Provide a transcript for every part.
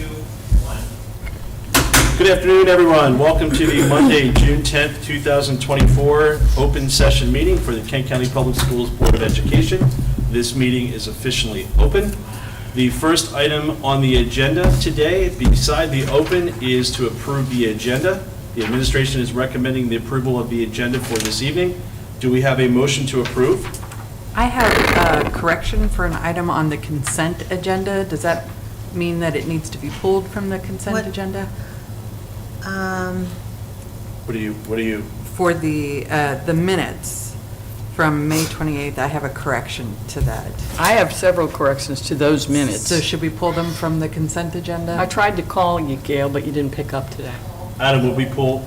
1. Good afternoon, everyone. Welcome to the Monday, June 10th, 2024 open session meeting for the Kent County Public Schools Board of Education. This meeting is officially open. The first item on the agenda today, beside the open, is to approve the agenda. The administration is recommending the approval of the agenda for this evening. Do we have a motion to approve? I have a correction for an item on the consent agenda. Does that mean that it needs to be pulled from the consent agenda? What do you? For the minutes from May 28th, I have a correction to that. I have several corrections to those minutes. So should we pull them from the consent agenda? I tried to call you, Gail, but you didn't pick up today. Adam, would we pull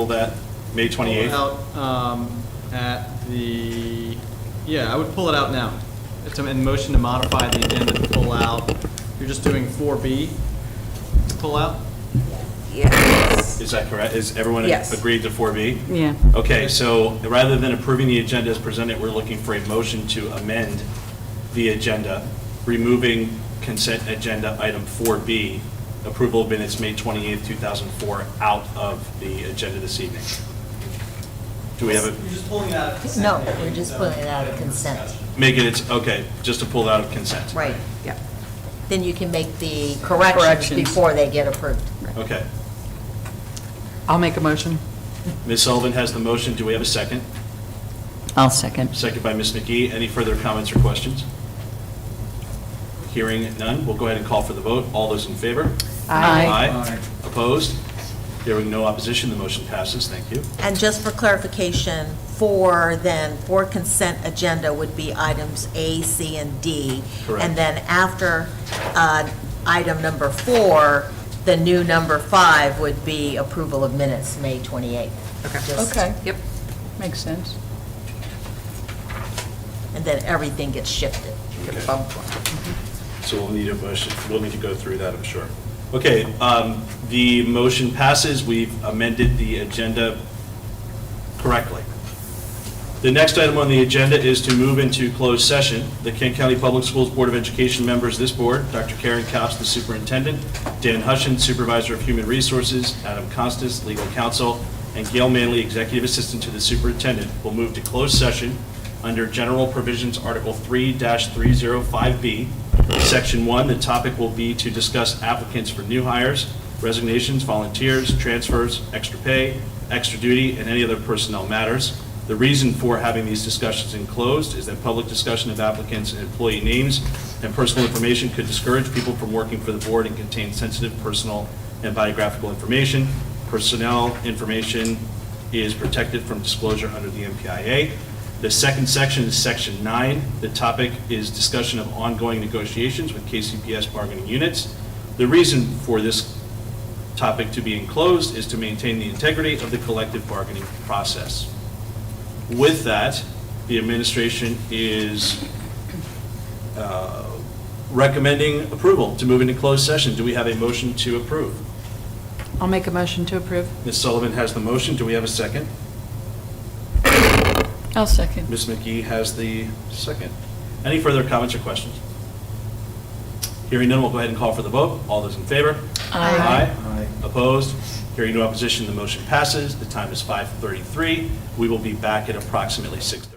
that May 28th? Out I would pull it out now. It's in motion to modify the agenda to pull out. You're just doing 4B to pull out? Yes. Is that correct? Is everyone Yes. agreed to 4B? Yeah. Okay, so rather than approving the agenda as presented, we're looking for a motion to amend the agenda, removing consent agenda item 4B, approval of minutes May 28th, 2004, out of the agenda this evening. Do we have You're just pulling it out of consent. No, we're just pulling it out of consent. okay, just to pull it out of consent? Right. Yeah. Then you can make the corrections Corrections. before they get approved. Okay. I'll make a motion. Ms. Sullivan has the motion. Do we have a second? I'll second. Second by Ms. McGee. Any further comments or questions? Hearing none, we'll go ahead and call for the vote. All those in favor? Aye. Aye. Opposed? Hearing no opposition, the motion passes. Thank you. And just for clarification, for consent agenda would be items A, C, and D. Correct. And then after item number 4, the new number 5 would be approval of minutes, May 28th. Okay. Just- Yep. Makes sense. And then everything gets shifted. Okay. So we'll need a motion, we'll need to go through that, I'm sure. Okay, the motion passes. We've amended the agenda correctly. The next item on the agenda is to move into closed session. The Kent County Public Schools Board of Education members of this board, Dr. Karen Kaps, the superintendent, Dan Hushin, supervisor of human resources, Adam Costas, legal counsel, and Gail Manley, executive assistant to the superintendent, will move to closed session under General Provisions Article 3-305B. Section 1, the topic will be to discuss applicants for new hires, resignations, volunteers, transfers, extra pay, extra duty, and any other personnel matters. The reason for having these discussions enclosed is that public discussion of applicants and employee names and personal information could discourage people from working for the board and contain sensitive personal and biographical information. Personnel information is protected from disclosure under the MPIA. The second section is Section 9. The topic is discussion of ongoing negotiations with KCPS bargaining units. The reason for this topic to be enclosed is to maintain the integrity of the collective bargaining process. With that, the administration is recommending approval to move into closed session. Do we have a motion to approve? I'll make a motion to approve. Ms. Sullivan has the motion. Do we have a second? I'll second. Ms. McGee has the second. Any further comments or questions? Hearing none, we'll go ahead and call for the vote. All those in favor? Aye. Aye. Opposed? Hearing no opposition, the motion passes. The time is 5:33. We will be back at approximately 6:30.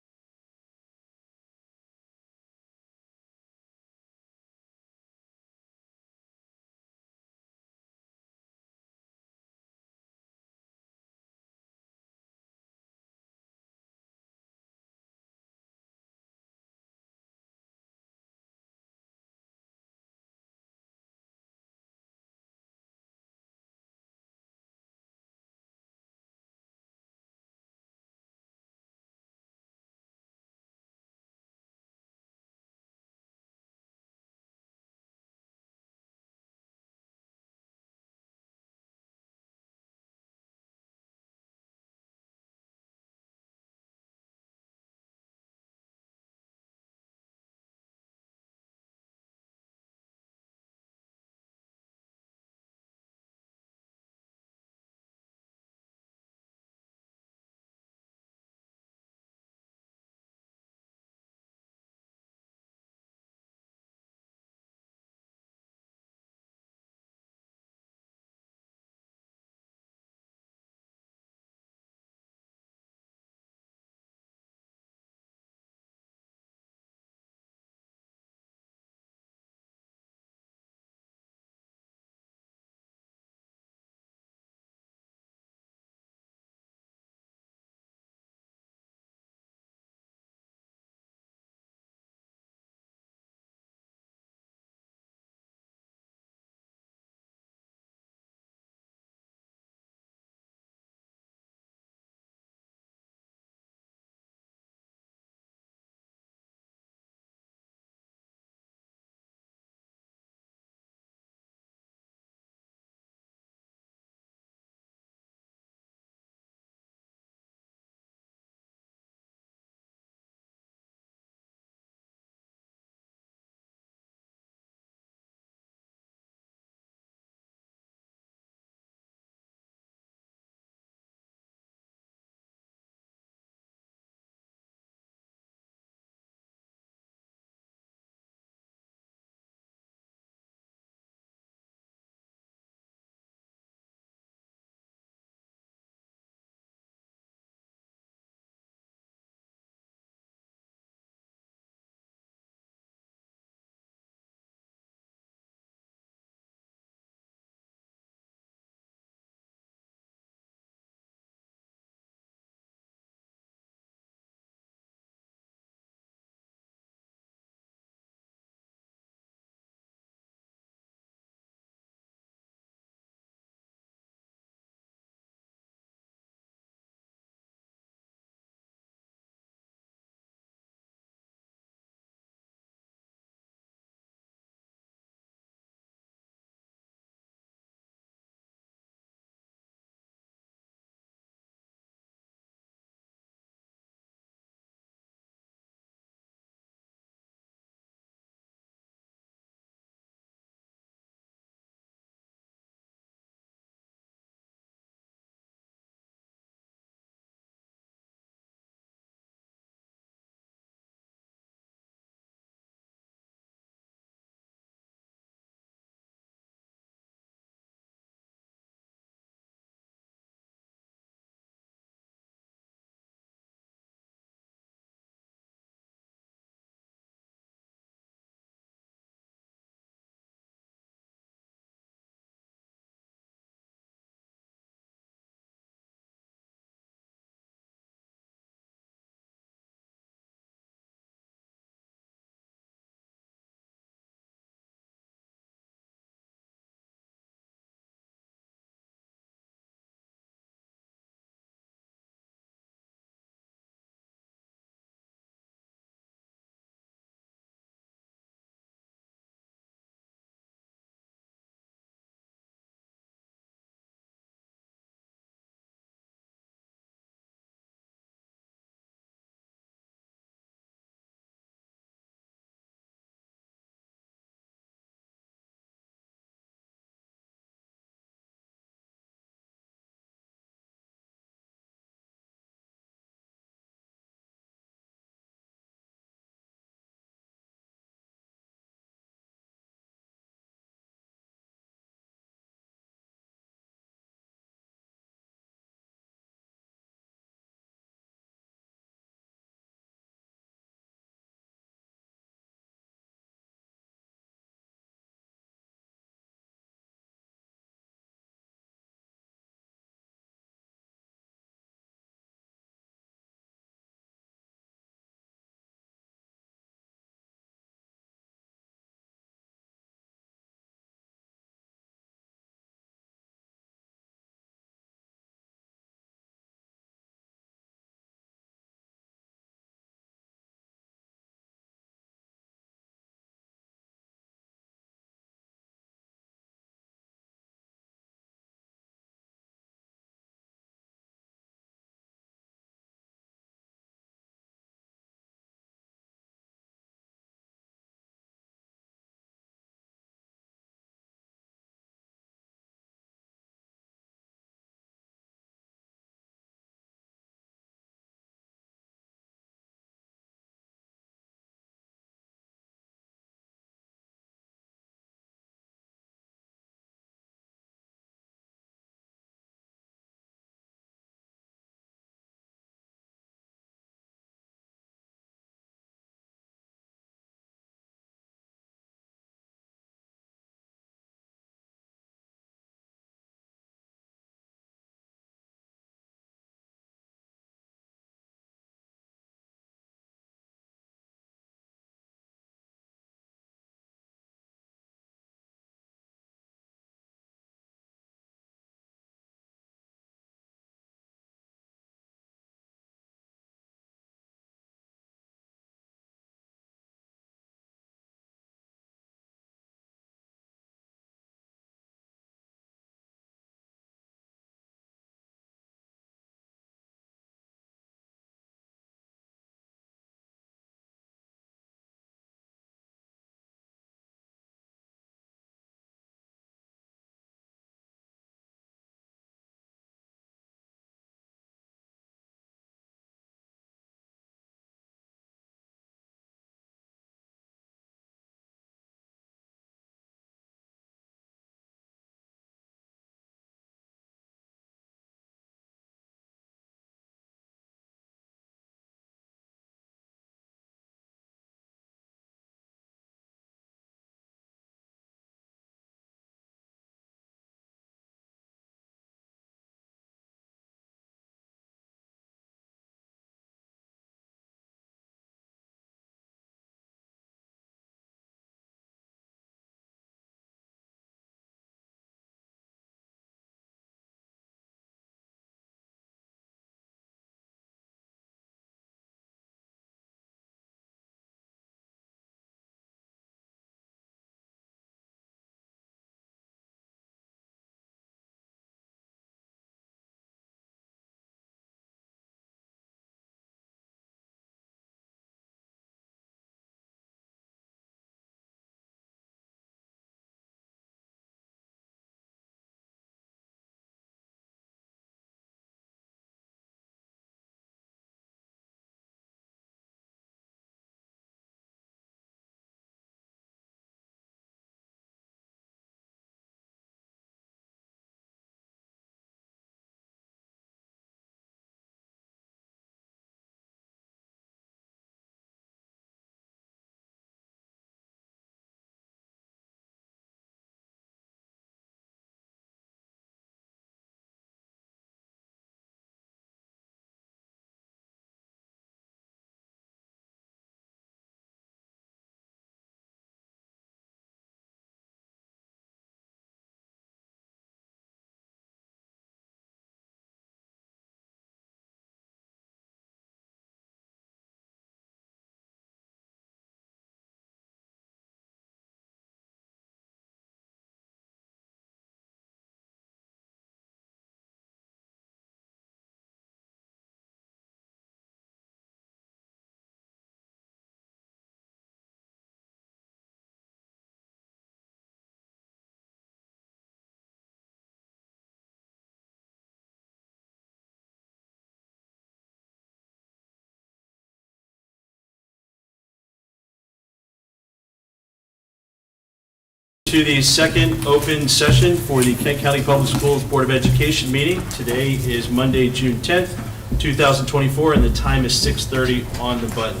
To the second open session for the Kent County Public Schools Board of Education meeting. Today is Monday, June 10th, 2024, and the time is 6:30 on the button.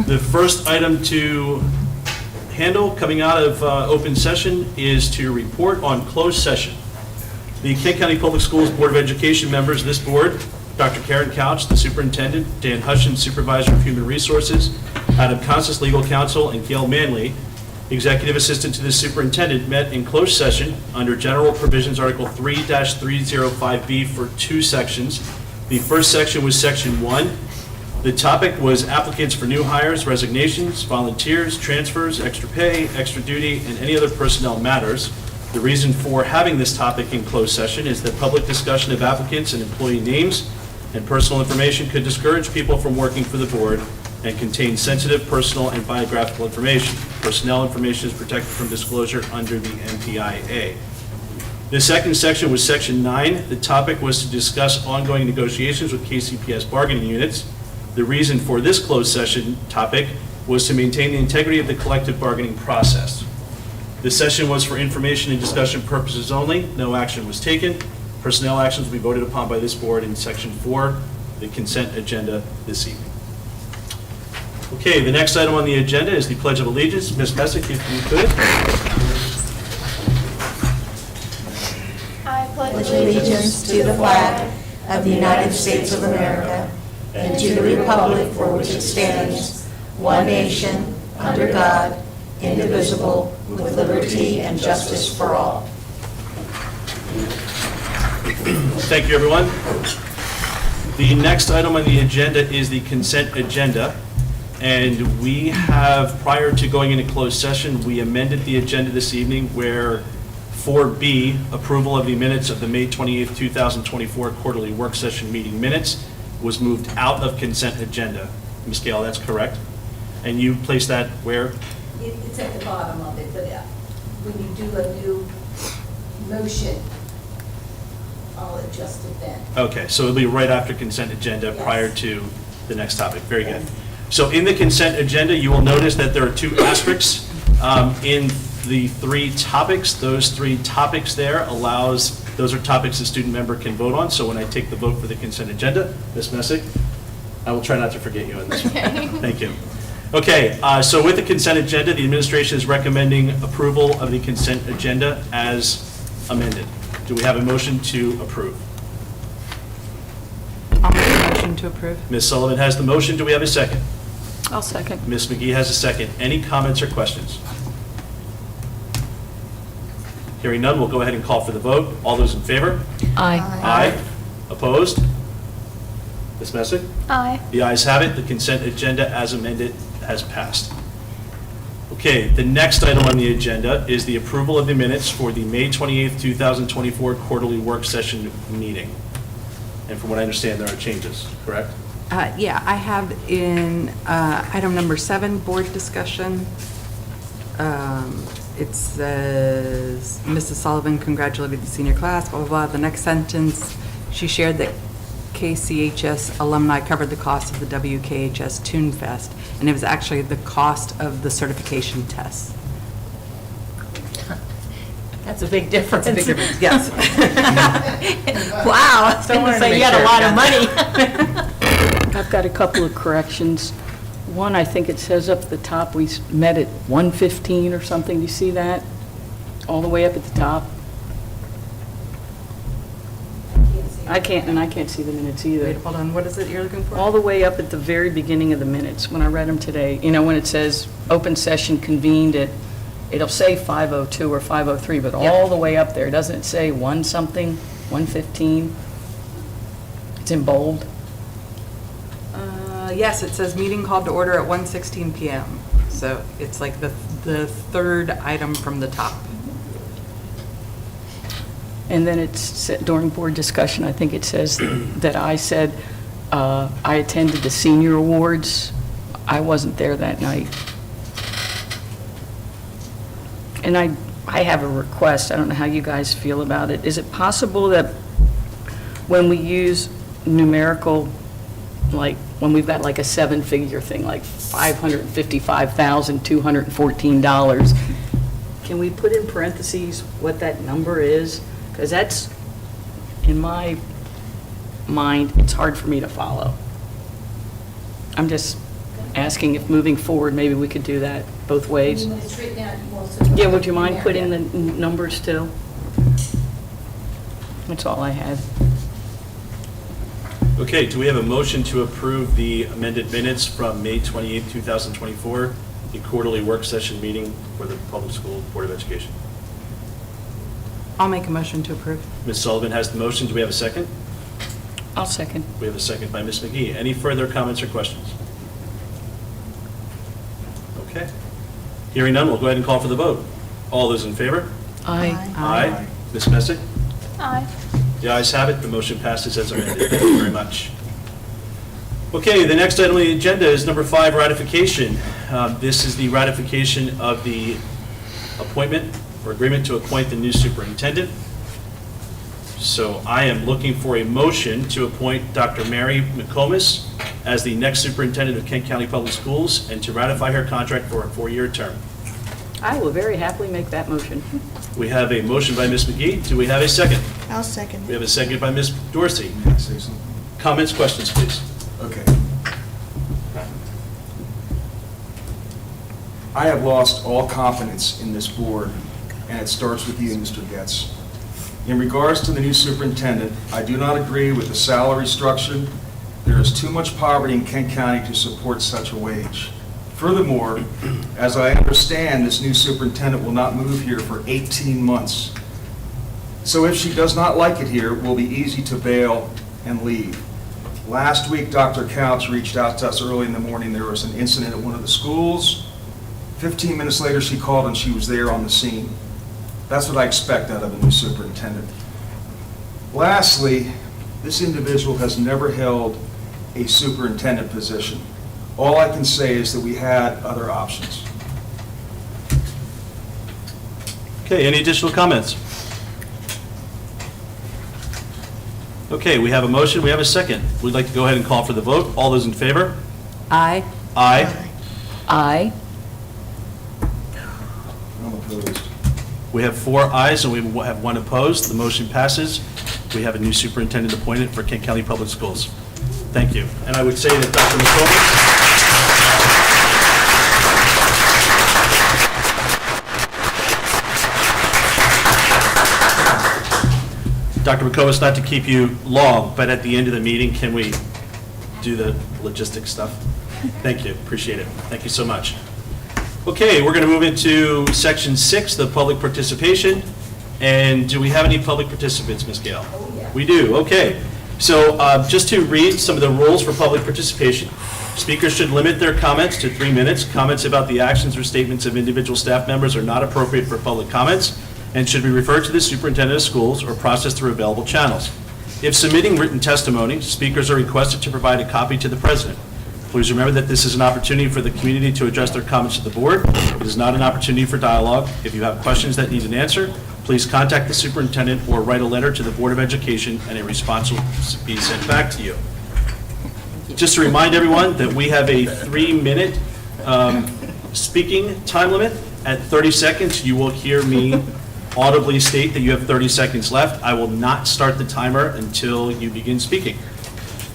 The first item to handle coming out of open session is to report on closed session. The Kent County Public Schools Board of Education members of this board, Dr. Karen Couch, the superintendent, Dan Hutchins, supervisor of human resources, Adam Constance, legal counsel, and Gail Manley, executive assistant to the superintendent, met in closed session under General Provisions Article 3-305B for two sections. The first section was Section 1. The topic was applicants for new hires, resignations, volunteers, transfers, extra pay, extra duty, and any other personnel matters. The reason for having this topic in closed session is that public discussion of applicants and employee names and personal information could discourage people from working for the board and contain sensitive personal and biographical information. Personnel information is protected from disclosure under the NPIA. The second section was Section 9. The topic was to discuss ongoing negotiations with KCPS bargaining units. The reason for this closed session topic was to maintain the integrity of the collective bargaining process. This session was for information and discussion purposes only. No action was taken. Personnel actions will be voted upon by this board in Section 4, the consent agenda this evening. Okay, the next item on the agenda is the Pledge of Allegiance. Ms. Messick, if you could. I pledge allegiance to the flag of the United States of America and to the republic for which it stands, one nation, under God, indivisible, with liberty and justice for all. Thank you, everyone. The next item on the agenda is the consent agenda. And we have, prior to going into closed session, we amended the agenda this evening where 4B, approval of the minutes of the May 28th, 2024 quarterly work session meeting minutes, was moved out of consent agenda. Ms. Gale, that's correct? And you placed that where? It's at the bottom of it, but when you do a new motion, I'll adjust it then. Okay, so it'll be right after consent agenda Yes. prior to the next topic. Very good. So in the consent agenda, you will notice that there are two asterisks in the three topics. Those three topics there those are topics the student member can vote on. So when I take the vote for the consent agenda, Ms. Messick, I will try not to forget you on this one. Thank you. Okay, so with the consent agenda, the administration is recommending approval of the consent agenda as amended. Do we have a motion to approve? I'll make a motion to approve. Ms. Sullivan has the motion. Do we have a second? I'll second. Ms. McGee has a second. Any comments or questions? Hearing none, we'll go ahead and call for the vote. All those in favor? Aye. Aye. Opposed? Ms. Messick? Aye. The ayes have it. The consent agenda as amended has passed. Okay, the next item on the agenda is the approval of the minutes for the May 28th, 2024 quarterly work session meeting. And from what I understand, there are changes, correct? Yeah, I have in item number 7, board discussion. It says, Mrs. Sullivan congratulated the senior class, blah, blah, blah. The next sentence, she shared that KCHS alumni covered the cost of the WKHS Tune Fest, and it was actually the cost of the certification tests. That's a big difference. That's a big difference, yes. Wow, I was going to say you had a lot of money. I've got a couple of corrections. One, I think it says up at the top, we met at 1:15 or something. Do you see that? All the way up at the top? I can't see the minutes Wait, either. hold on, what is it you're looking for? All the way up at the very beginning of the minutes, when I read them today, you know, when it says open session convened at, it'll say 5:02 or 5:03, but all the way up there, doesn't it say 1 something, 1:15? It's in bold. Yes, it says meeting called to order at 1:16 PM. So it's like the third item from the top. And then it's during board discussion, I think it says that I said I attended the senior awards. I wasn't there that night. And I have a request. I don't know how you guys feel about it. Is it possible that when we use numerical, like when we've got like a 7-figure thing, like $555,214, can we put in parentheses what that number is? Because that's, in my mind, it's hard for me to follow. I'm just asking if moving forward, maybe we could do that both ways. When it's written out, you also. Yeah, would you mind Yeah. putting the numbers too? That's all I had. Okay, do we have a motion to approve the amended minutes from May 28, 2024, the quarterly work session meeting for the Public School Board of Education? I'll make a motion to approve. Ms. Sullivan has the motion. Do we have a second? I'll second. We have a second by Ms. McGee. Any further comments or questions? Okay. Hearing none, we'll go ahead and call for the vote. All those in favor? Aye. Aye. Ms. Messick? Aye. The ayes have it. The motion passes as amended. Thank you very much. Okay, the next item on the agenda is number 5, ratification. This is the ratification of the appointment or agreement to appoint the new superintendent. So I am looking for a motion to appoint Dr. Mary McComas as the next superintendent of Kent County Public Schools and to ratify her contract for a 4-year term. I will very happily make that motion. We have a motion by Ms. McGee. Do we have a second? I'll second. We have a second by Ms. Dorsey. Can I say something? Comments, questions, please? Okay. I have lost all confidence in this board, and it starts with you, Mr. Getz. In regards to the new superintendent, I do not agree with the salary structure. There is too much poverty in Kent County to support such a wage. Furthermore, as I understand, this new superintendent will not move here for 18 months. So if she does not like it here, it will be easy to bail and leave. Last week, Dr. Couch reached out to us early in the morning. There was an incident at one of the schools. 15 minutes later, she called and she was there on the scene. That's what I expect out of a new superintendent. Lastly, this individual has never held a superintendent position. All I can say is that we had other options. Okay, any additional comments? Okay, we have a motion, we have a second. We'd like to go ahead and call for the vote. All those in favor? Aye. Aye. Aye. I'm opposed. We have 4 ayes and we have 1 opposed. The motion passes. We have a new superintendent appointed for Kent County Public Schools. Thank you. And I would say that Dr. McComas. Dr. McComas, not to keep you long, but at the end of the meeting, can we do the logistic stuff? Thank you, appreciate it. Thank you so much. Okay, we're going to move into section 6, the public participation. And do we have any public participants, Ms. Gale? Oh, yeah. We do, okay. So just to read some of the rules for public participation. Speakers should limit their comments to 3 minutes. Comments about the actions or statements of individual staff members are not appropriate for public comments and should be referred to the superintendent of schools or processed through available channels. If submitting written testimony, speakers are requested to provide a copy to the president. Please remember that this is an opportunity for the community to address their comments to the board. It is not an opportunity for dialogue. If you have questions that need an answer, please contact the superintendent or write a letter to the Board of Education and a response will be sent back to you. Just to remind everyone that we have a 3-minute speaking time limit. At 30 seconds, you will hear me audibly state that you have 30 seconds left. I will not start the timer until you begin speaking.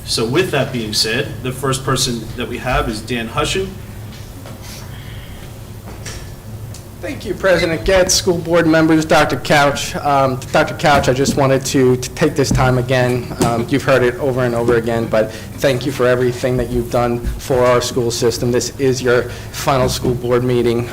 So with that being said, the first person that we have is Dan Hushin. Thank you, President Getz, school board members, Dr. Couch. Dr. Couch, I just wanted to take this time again. You've heard it over and over again, but thank you for everything that you've done for our school system. This is your final school board meeting.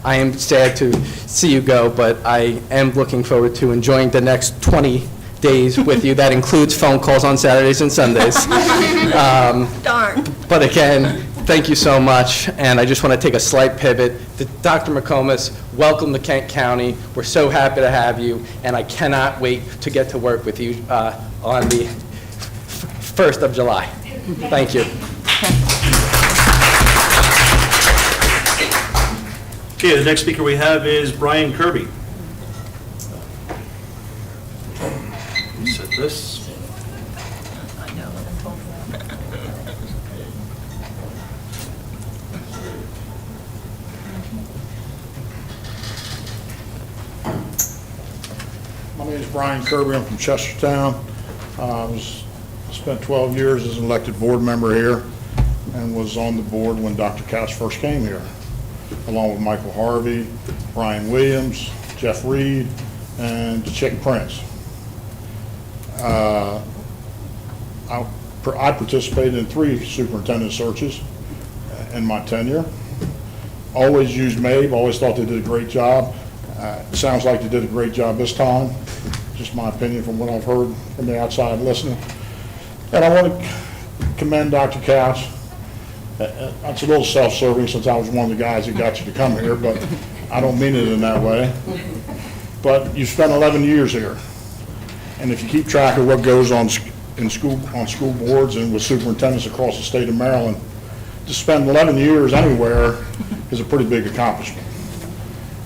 I am sad to see you go, but I am looking forward to enjoying the next 20 days with you. That includes phone calls on Saturdays and Sundays. Darn. But again, thank you so much, and I just want to take a slight pivot. Dr. McComas, welcome to Kent County. We're so happy to have you, and I cannot wait to get to work with you on the 1st of July. Thank you. Okay, the next speaker we have is Brian Kirby. Set this. I know. name's Brian Kirby. I'm from Chestertown. Spent 12 years as an elected board member here and was on the board when Dr. Couch first came here, along with Michael Harvey, Brian Williams, Jeff Reed, and Chick Prince. I participated in 3 superintendent searches in my tenure. Always used MABE, always thought they did a great job. Sounds like they did a great job this time, just my opinion from what I've heard from the outside listening. And I want to commend Dr. Couch. That's a little self-serving since I was one of the guys that got you to come here, but I don't mean it in that way. But you spent 11 years here, and if you keep track of what goes on in school, on school boards and with superintendents across the state of Maryland, to spend 11 years anywhere is a pretty big accomplishment.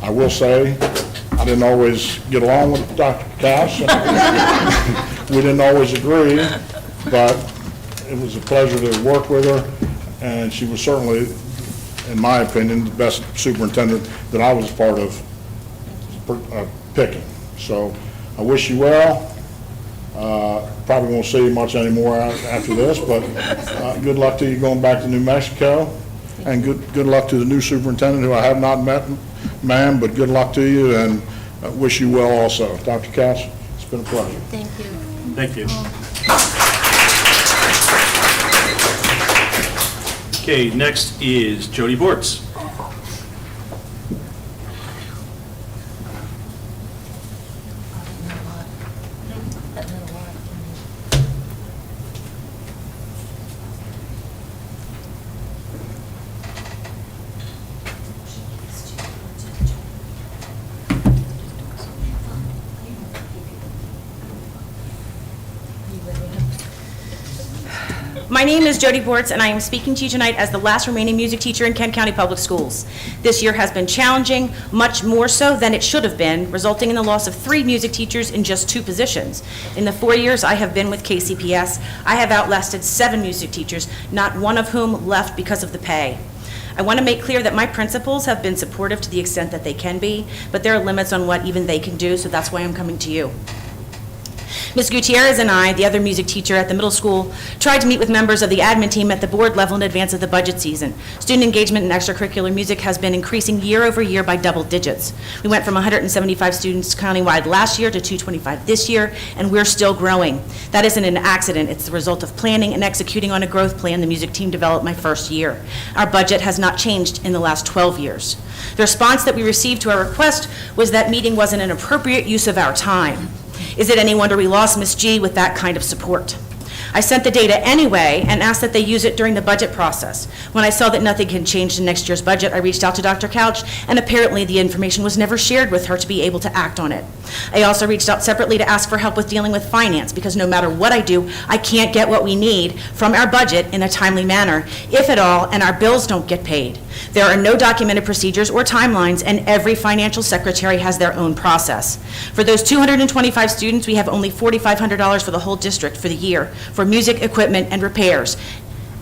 I will say, I didn't always get along with Dr. Couch. We didn't always agree, but it was a pleasure to work with her, and she was certainly, in my opinion, the best superintendent that I was part of picking. So I wish you well. Probably won't see you much anymore after this, but good luck to you going back to New Mexico, and good luck to the new superintendent, who I have not met, ma'am, but good luck to you, and wish you well also. Dr. Couch, it's been a pleasure. Thank you. Thank you. Okay, next is Jody Bortz. My name is Jody Bortz, and I am speaking to you tonight as the last remaining music teacher in Kent County Public Schools. This year has been challenging, much more so than it should have been, resulting in the loss of 3 music teachers in just 2 positions. In the 4 years I have been with KCPS, I have outlasted 7 music teachers, not one of whom left because of the pay. I want to make clear that my principals have been supportive to the extent that they can be, but there are limits on what even they can do, so that's why I'm coming to you. Ms. Gutierrez and I, the other music teacher at the middle school, tried to meet with members of the admin team at the board level in advance of the budget season. Student engagement in extracurricular music has been increasing year over year by double digits. We went from 175 students countywide last year to 225 this year, and we're still growing. That isn't an accident. It's the result of planning and executing on a growth plan the music team developed my first year. Our budget has not changed in the last 12 years. The response that we received to our request was that meeting wasn't an appropriate use of our time. Is it any wonder we lost Ms. G with that kind of support? I sent the data anyway and asked that they use it during the budget process. When I saw that nothing had changed in next year's budget, I reached out to Dr. Couch, and apparently the information was never shared with her to be able to act on it. I also reached out separately to ask for help with dealing with finance, because no matter what I do, I can't get what we need from our budget in a timely manner, if at all, and our bills don't get paid. There are no documented procedures or timelines, and every financial secretary has their own process. For those 225 students, we have only $4,500 for the whole district for the year for music, equipment, and repairs.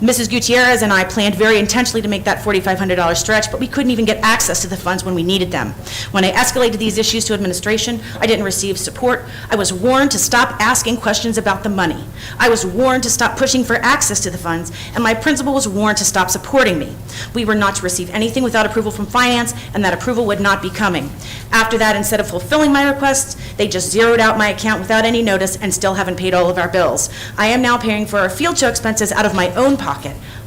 Mrs. Gutierrez and I planned very intentionally to make that $4,500 stretch, but we couldn't even get access to the funds when we needed them. When I escalated these issues to administration, I didn't receive support. I was warned to stop asking questions about the money. I was warned to stop pushing for access to the funds, and my principal was warned to stop supporting me. We were not to receive anything without approval from finance, and that approval would not be coming. After that, instead of fulfilling my requests, they just zeroed out my account without any notice and still haven't paid all of our bills. I am now paying for our field show expenses out of my own pocket.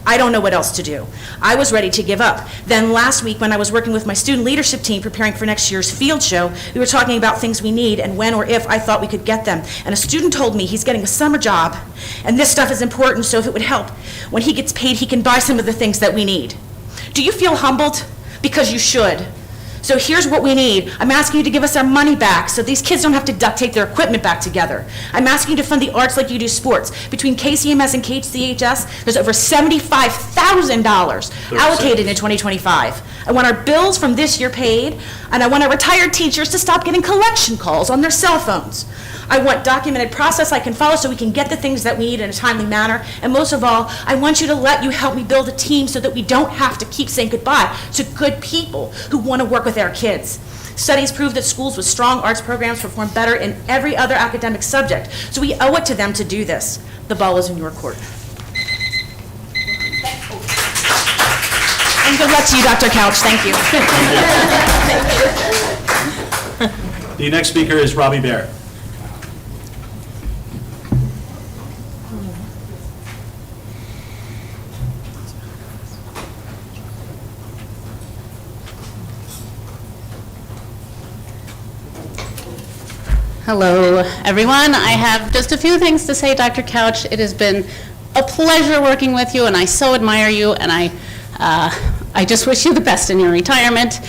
I don't know what else to do. I was ready to give up. Then last week, when I was working with my student leadership team preparing for next year's field show, we were talking about things we need and when or if I thought we could get them. And a student told me he's getting a summer job, and this stuff is important, so if it would help, when he gets paid, he can buy some of the things that we need. Do you feel humbled? Because you should. So here's what we need. I'm asking you to give us our money back so these kids don't have to duct tape their equipment back together. I'm asking you to fund the arts like you do sports. Between KCMS and KCHS, there's over $75,000 allocated in 2025. I want our bills from this year paid, and I want our retired teachers to stop getting collection calls on their cell phones. I want documented process I can follow so we can get the things that we need in a timely manner. And most of all, I want you to let you help me build a team so that we don't have to keep saying goodbye to good people who want to work with our kids. Studies prove that schools with strong arts programs perform better in every other academic subject. So we owe it to them to do this. The ball is in your court. And good luck to you, Dr. Couch. Thank you. The next speaker is Robbie Bear. Hello, everyone. I have just a few things to say, Dr. Couch. It has been a pleasure working with you, and I so admire you, and I just wish you the best in your retirement.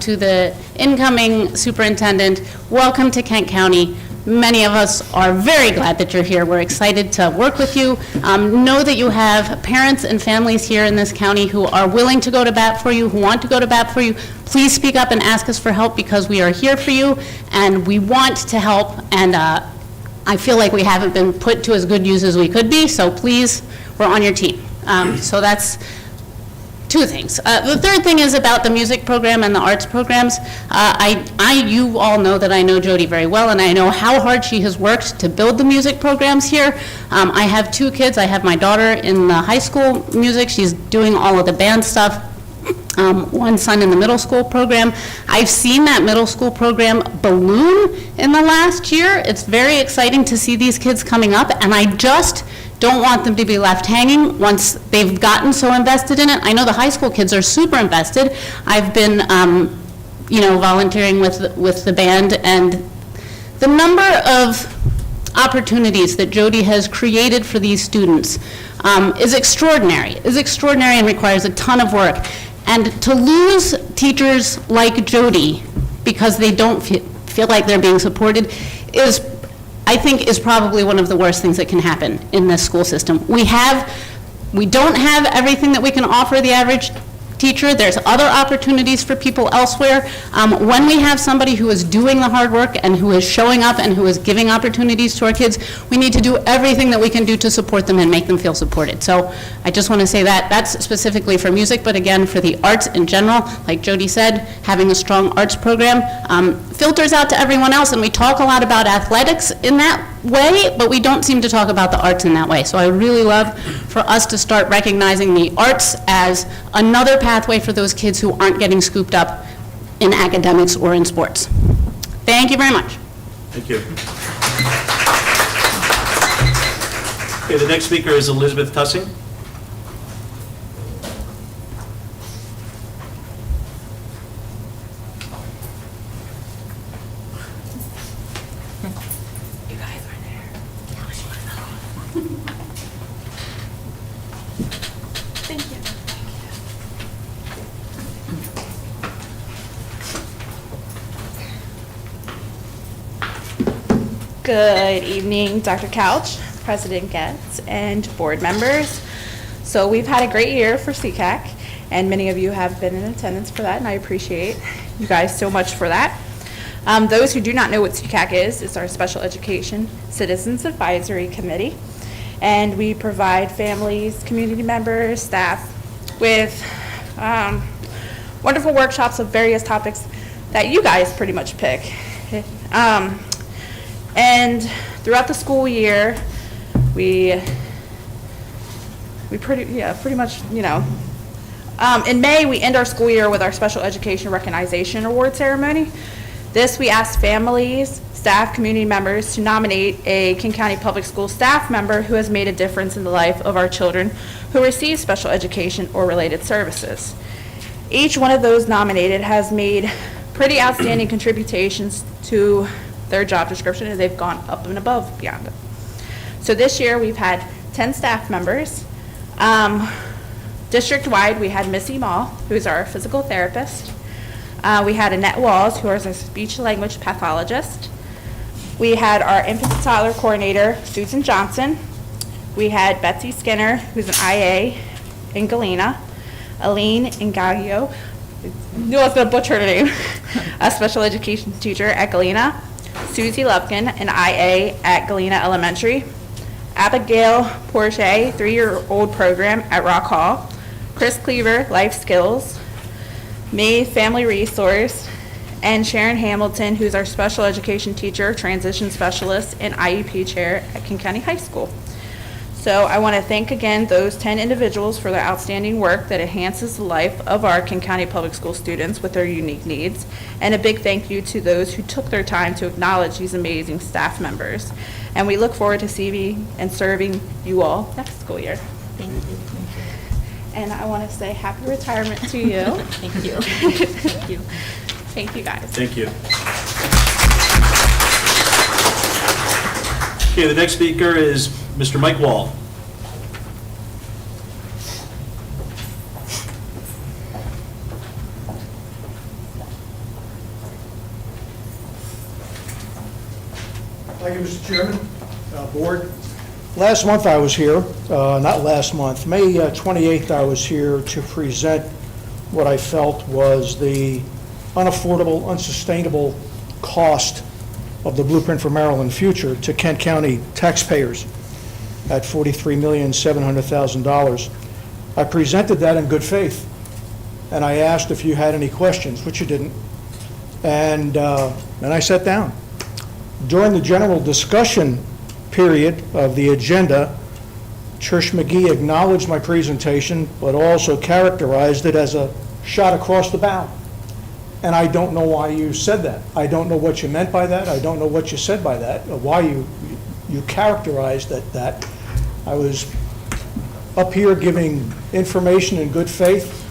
To the incoming superintendent, welcome to Kent County. Many of us are very glad that you're here. We're excited to work with you. Know that you have parents and families here in this county who are willing to go to bat for you, who want to go to bat for you. Please speak up and ask us for help, because we are here for you and we want to help. And I feel like we haven't been put to as good use as we could be, so please, we're on your team. So that's two things. The third thing is about the music program and the arts programs. You all know that I know Jody very well, and I know how hard she has worked to build the music programs here. I have two kids. I have my daughter in the high school music. She's doing all of the band stuff. One son in the middle school program. I've seen that middle school program balloon in the last year. It's very exciting to see these kids coming up, and I just don't want them to be left hanging once they've gotten so invested in it. I know the high school kids are super invested. I've been, volunteering with the band, and the number of opportunities that Jody has created for these students is extraordinary and requires a ton of work. And to lose teachers like Jody because they don't feel like they're being supported I think is probably one of the worst things that can happen in this school system. We don't have everything that we can offer the average teacher. There's other opportunities for people elsewhere. When we have somebody who is doing the hard work and who is showing up and who is giving opportunities to our kids, we need to do everything that we can do to support them and make them feel supported. So I just want to say that that's specifically for music, but again, for the arts in general, like Jody said, having a strong arts program filters out to everyone else, and we talk a lot about athletics in that way, but we don't seem to talk about the arts in that way. So I would really love for us to start recognizing the arts as another pathway for those kids who aren't getting scooped up in academics or in sports. Thank you very much. Thank you. Okay, the next speaker is Elizabeth Tussing. Good evening, Dr. Couch, President Getz, and board members. So we've had a great year for CCAC, and many of you have been in attendance for that, and I appreciate you guys so much for that. Those who do not know what CCAC is, it's our Special Education Citizens Advisory Committee, and we provide families, community members, staff with wonderful workshops of various topics that you guys pretty much pick. And throughout the school year, we pretty much, in May, we end our school year with our Special Education Recognition Award ceremony. This, we ask families, staff, community members to nominate a King County Public School staff member who has made a difference in the life of our children who receive special education or related services. Each one of those nominated has made pretty outstanding contributions to their job description, and they've gone up and above beyond it. So this year we've had 10 staff members. District-wide, we had Missy Mall, who's our physical therapist. We had Annette Walls, who is a speech-language pathologist. We had our infant and toddler coordinator, Susan Johnson. We had Betsy Skinner, who's an IA in Galena. Aline Ingaglio, I knew I was going to butcher her name, a special education teacher at Galena. Susie Lupkin, an IA at Galena Elementary. Abigail Porche, 3-year-old program at Rock Hall. Chris Cleaver, Life Skills. Me, Family Resource. and Sharon Hamilton, who's our special education teacher, transition specialist, and IEP chair at King County High School. So I want to thank again those 10 individuals for their outstanding work that enhances the life of our King County Public School students with their unique needs. And a big thank you to those who took their time to acknowledge these amazing staff members. And we look forward to seeing and serving you all next school year. Thank you. And I want to say happy retirement to you. Thank you. Thank you. Thank you, guys. Thank you. Okay, the next speaker is Mr. Mike Wall. Thank you, Mr. Chairman, Board. Last month I was here, not last month, May 28th I was here to present what I felt was the unaffordable, unsustainable cost of the Blueprint for Maryland Future to Kent County taxpayers at $43,700,000. I presented that in good faith, and I asked if you had any questions, which you didn't, and I sat down. During the general discussion period of the agenda, Trish McGee acknowledged my presentation, but also characterized it as a shot across the bow. And I don't know why you said that. I don't know what you meant by that. I don't know what you said by that, or why you characterized that. I was up here giving information in good faith,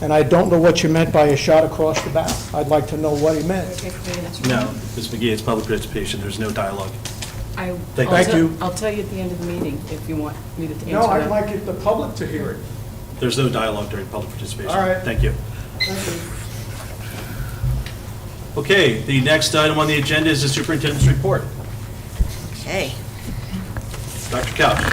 and I don't know what you meant by a shot across the bow. I'd like to know what he meant. No, Ms. McGee, it's public participation. There's no dialogue. Thank you. I'll tell you at the end of the meeting if you want me to answer that. No, I'd like the public to hear it. There's no dialogue during public participation. All right. Thank you. Okay, the next item on the agenda is the superintendent's report. Okay. Dr. Couch.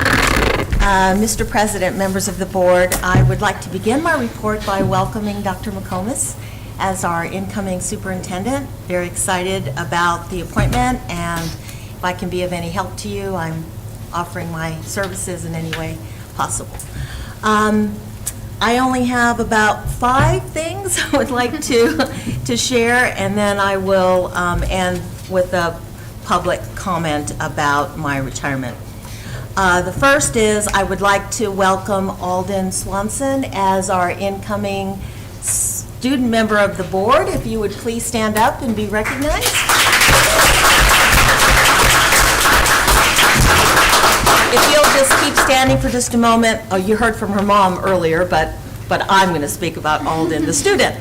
Mr. President, members of the board, I would like to begin my report by welcoming Dr. McComas as our incoming superintendent. Very excited about the appointment, and if I can be of any help to you, I'm offering my services in any way possible. I only have about 5 things I would like to share, and then I will end with a public comment about my retirement. The first is I would like to welcome Alden Swanson as our incoming student member of the board. If you would please stand up and be recognized. If you'll just keep standing for just a moment. Oh, you heard from her mom earlier, but I'm going to speak about Alden, the student.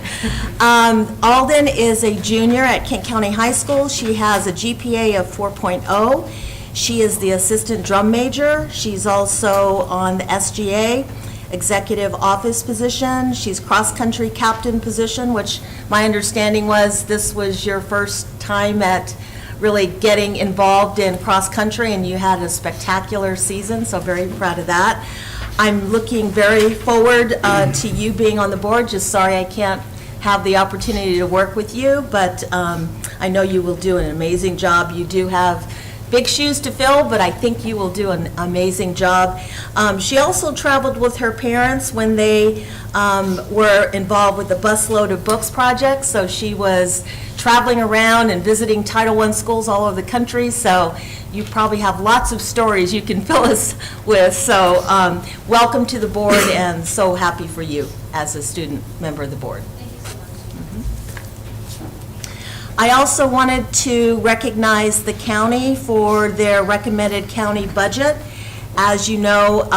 Alden is a junior at Kent County High School. She has a GPA of 4.0. She is the assistant drum major. She's also on the SGA executive office position. She's cross-country captain position, which my understanding was this was your first time at really getting involved in cross-country, and you had a spectacular season, so very proud of that. I'm looking very forward to you being on the board. Just sorry I can't have the opportunity to work with you, but I know you will do an amazing job. You do have big shoes to fill, but I think you will do an amazing job. She also traveled with her parents when they were involved with the Busload of Books project, so she was traveling around and visiting Title I schools all over the country, so you probably have lots of stories you can fill us with. So welcome to the board, and so happy for you as a student member of the board. I also wanted to recognize the county for their recommended county budget. As you know,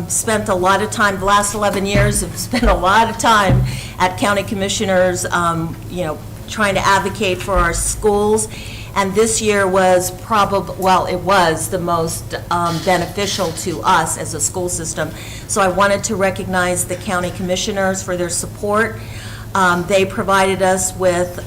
spent a lot of time, the last 11 years, have spent a lot of time at county commissioners, trying to advocate for our schools. And this year was it was the most beneficial to us as a school system. So I wanted to recognize the county commissioners for their support. They provided us with,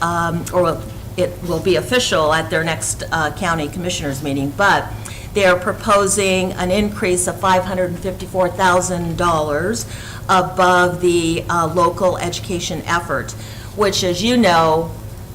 it will be official at their next county commissioners meeting, but they are proposing an increase of $554,000 above the local education effort, which, as you know,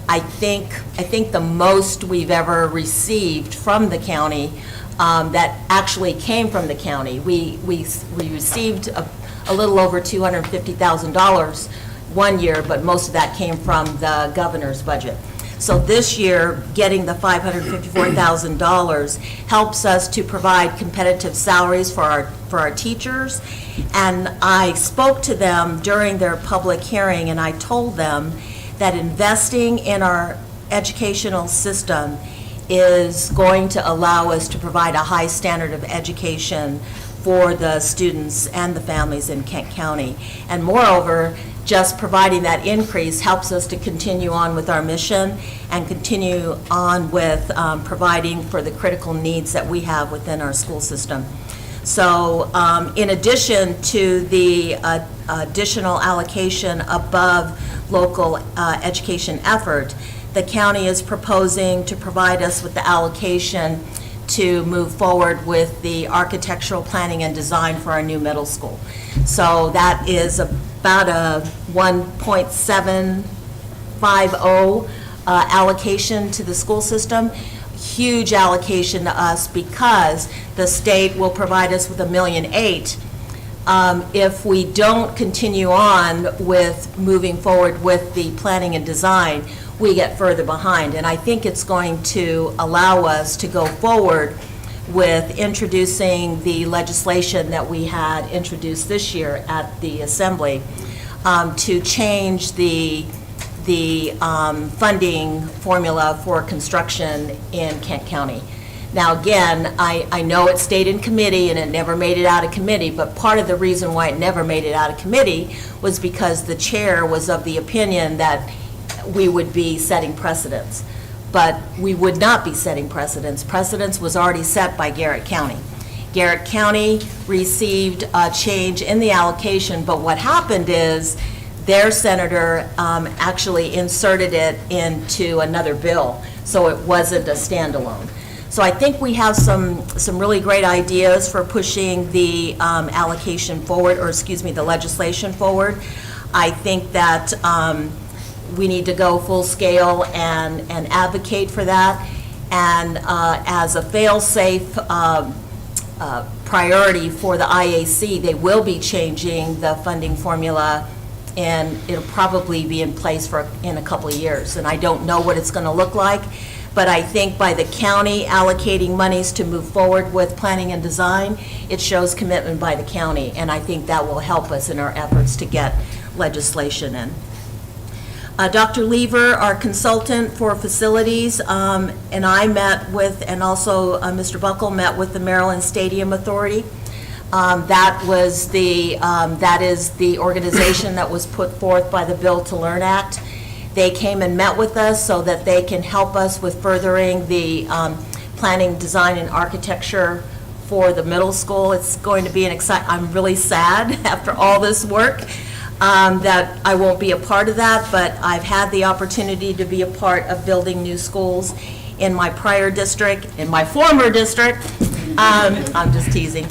I think the most we've ever received from the county that actually came from the county. We received a little over $250,000 one year, but most of that came from the governor's budget. So this year, getting the $554,000 helps us to provide competitive salaries for our teachers. And I spoke to them during their public hearing, and I told them that investing in our educational system is going to allow us to provide a high standard of education for the students and the families in Kent County. And moreover, just providing that increase helps us to continue on with our mission and continue on with providing for the critical needs that we have within our school system. So in addition to the additional allocation above local education effort, the county is proposing to provide us with the allocation to move forward with the architectural planning and design for our new middle school. So that is about a 1.750 allocation to the school system. Huge allocation to us because the state will provide us with $1.8 million. If we don't continue on with moving forward with the planning and design, we get further behind. And I think it's going to allow us to go forward with introducing the legislation that we had introduced this year at the Assembly to change the funding formula for construction in Kent County. Now, again, I know it stayed in committee and it never made it out of committee, but part of the reason why it never made it out of committee was because the chair was of the opinion that we would be setting precedents. But we would not be setting precedents. Precedents was already set by Garrett County. Garrett County received a change in the allocation, but what happened is their senator actually inserted it into another bill, so it wasn't a standalone. So I think we have some really great ideas for pushing the allocation forward, or excuse me, the legislation forward. I think that we need to go full scale and advocate for that. And as a fail-safe priority for the IAC, they will be changing the funding formula, and it'll probably be in place in a couple of years. And I don't know what it's going to look like, but I think by the county allocating monies to move forward with planning and design, it shows commitment by the county, and I think that will help us in our efforts to get legislation in. Dr. Lever, our consultant for facilities, and I met with, and also Mr. Buckle met with the Maryland Stadium Authority. That is the organization that was put forth by the Build to Learn Act. They came and met with us so that they can help us with furthering the planning, design, and architecture for the middle school. It's going to be I'm really sad after all this work that I won't be a part of that, but I've had the opportunity to be a part of building new schools in my prior district, in my former district. I'm just teasing.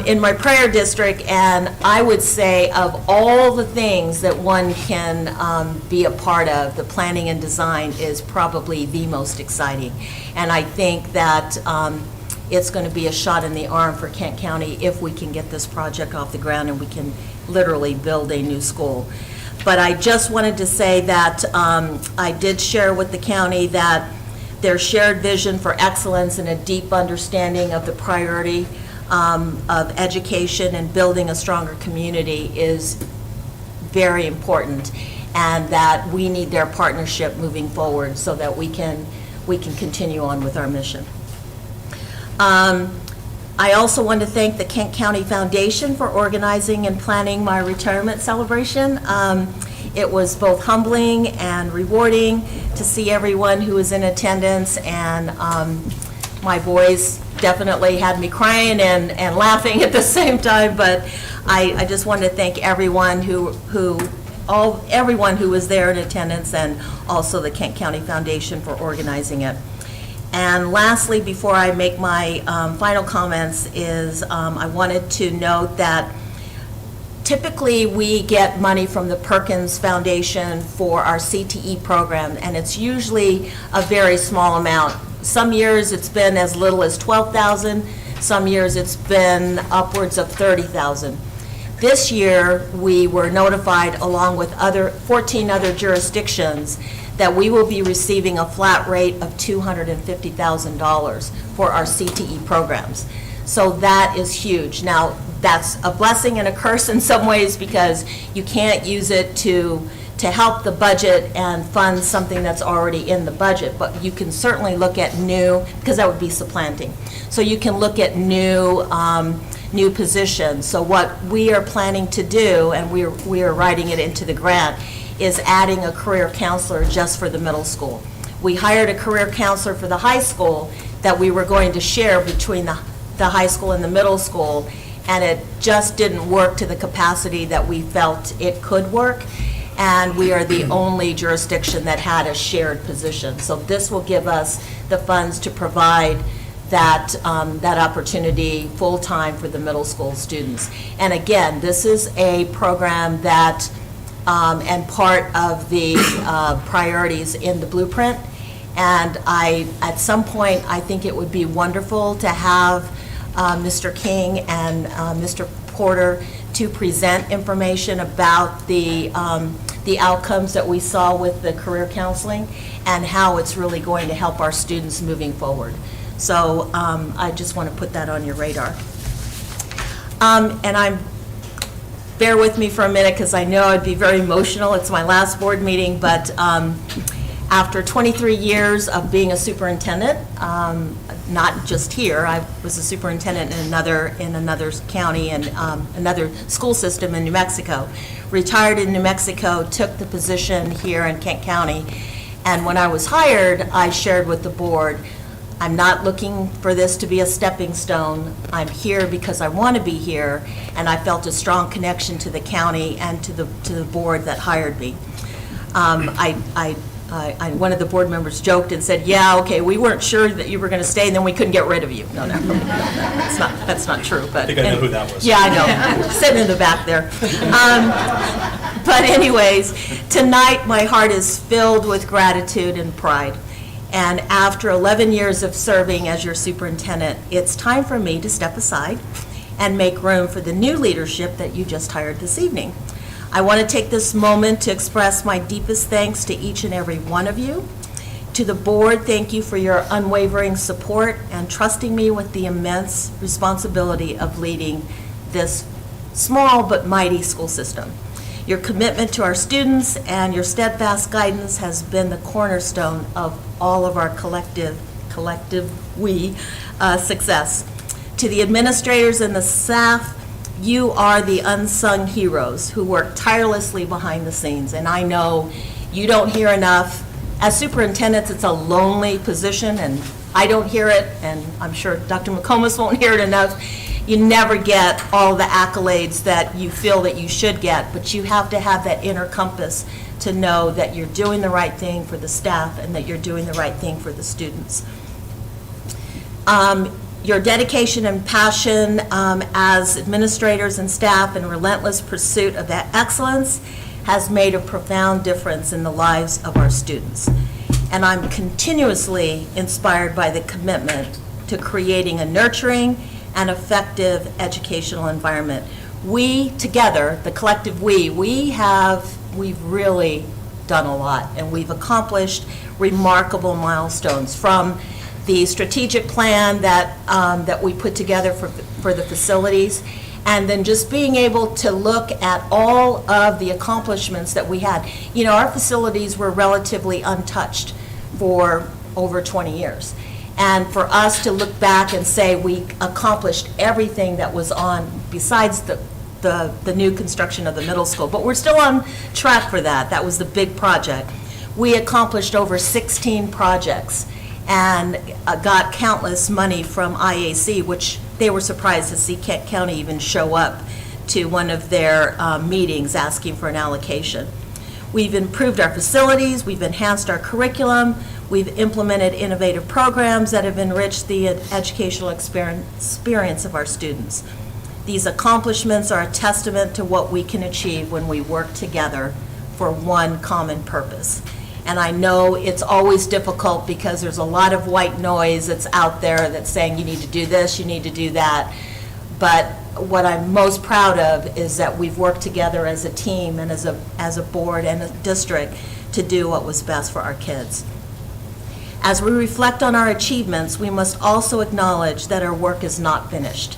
In my prior district, and I would say of all the things that one can be a part of, the planning and design is probably the most exciting. And I think that it's going to be a shot in the arm for Kent County if we can get this project off the ground and we can literally build a new school. But I just wanted to say that I did share with the county that their shared vision for excellence and a deep understanding of the priority of education and building a stronger community is very important, and that we need their partnership moving forward so that we can continue on with our mission. I also want to thank the Kent County Foundation for organizing and planning my retirement celebration. It was both humbling and rewarding to see everyone who was in attendance, and my boys definitely had me crying and laughing at the same time, but I just wanted to thank everyone everyone who was there in attendance, and also the Kent County Foundation for organizing it. And lastly, before I make my final comments, is I wanted to note that typically we get money from the Perkins Foundation for our CTE program, and it's usually a very small amount. Some years it's been as little as $12,000, some years it's been upwards of $30,000. This year, we were notified, along with 14 other jurisdictions, that we will be receiving a flat rate of $250,000 for our CTE programs. So that is huge. Now, that's a blessing and a curse in some ways because you can't use it to help the budget and fund something that's already in the budget, but you can certainly look at new, because that would be supplanting. So you can look at new positions. So what we are planning to do, and we are writing it into the grant, is adding a career counselor just for the middle school. We hired a career counselor for the high school that we were going to share between the high school and the middle school, and it just didn't work to the capacity that we felt it could work. And we are the only jurisdiction that had a shared position. So this will give us the funds to provide that opportunity full-time for the middle school students. And again, this is a program that, and part of the priorities in the blueprint. And at some point, I think it would be wonderful to have Mr. King and Mr. Porter to present information about the outcomes that we saw with the career counseling and how it's really going to help our students moving forward. So I just want to put that on your radar. And bear with me for a minute because I know I'd be very emotional. It's my last board meeting, but after 23 years of being a superintendent, not just here, I was a superintendent in another county and another school system in New Mexico. Retired in New Mexico, took the position here in Kent County, and when I was hired, I shared with the board, I'm not looking for this to be a stepping stone. I'm here because I want to be here, and I felt a strong connection to the county and to the board that hired me. One of the board members joked and said, yeah, okay, we weren't sure that you were going to stay, and then we couldn't get rid of you. No, that's not true. But I think I know who that was. Yeah, I know, sitting in the back there. But anyways, tonight my heart is filled with gratitude and pride. And after 11 years of serving as your superintendent, it's time for me to step aside and make room for the new leadership that you just hired this evening. I want to take this moment to express my deepest thanks to each and every one of you. To the board, thank you for your unwavering support and trusting me with the immense responsibility of leading this small but mighty school system. Your commitment to our students and your steadfast guidance has been the cornerstone of all of our collective success. To the administrators and the staff, you are the unsung heroes who work tirelessly behind the scenes, and I know you don't hear enough. As superintendents, it's a lonely position, and I don't hear it, and I'm sure Dr. McComas won't hear it enough. You never get all the accolades that you feel that you should get, but you have to have that inner compass to know that you're doing the right thing for the staff and that you're doing the right thing for the students. Your dedication and passion as administrators and staff and relentless pursuit of that excellence has made a profound difference in the lives of our students. And I'm continuously inspired by the commitment to creating a nurturing and effective educational environment. We together, the collective we've really done a lot, and we've accomplished remarkable milestones, from the strategic plan that we put together for the facilities, and then just being able to look at all of the accomplishments that we had. You know, our facilities were relatively untouched for over 20 years. And for us to look back and say we accomplished everything that was on, besides the new construction of the middle school, but we're still on track for that. That was the big project. We accomplished over 16 projects and got countless money from IAC, which they were surprised to see Kent County even show up to one of their meetings asking for an allocation. We've improved our facilities, we've enhanced our curriculum, we've implemented innovative programs that have enriched the educational experience of our students. These accomplishments are a testament to what we can achieve when we work together for one common purpose. And I know it's always difficult because there's a lot of white noise that's out there that's saying you need to do this, you need to do that. But what I'm most proud of is that we've worked together as a team and as a board and a district to do what was best for our kids. As we reflect on our achievements, we must also acknowledge that our work is not finished.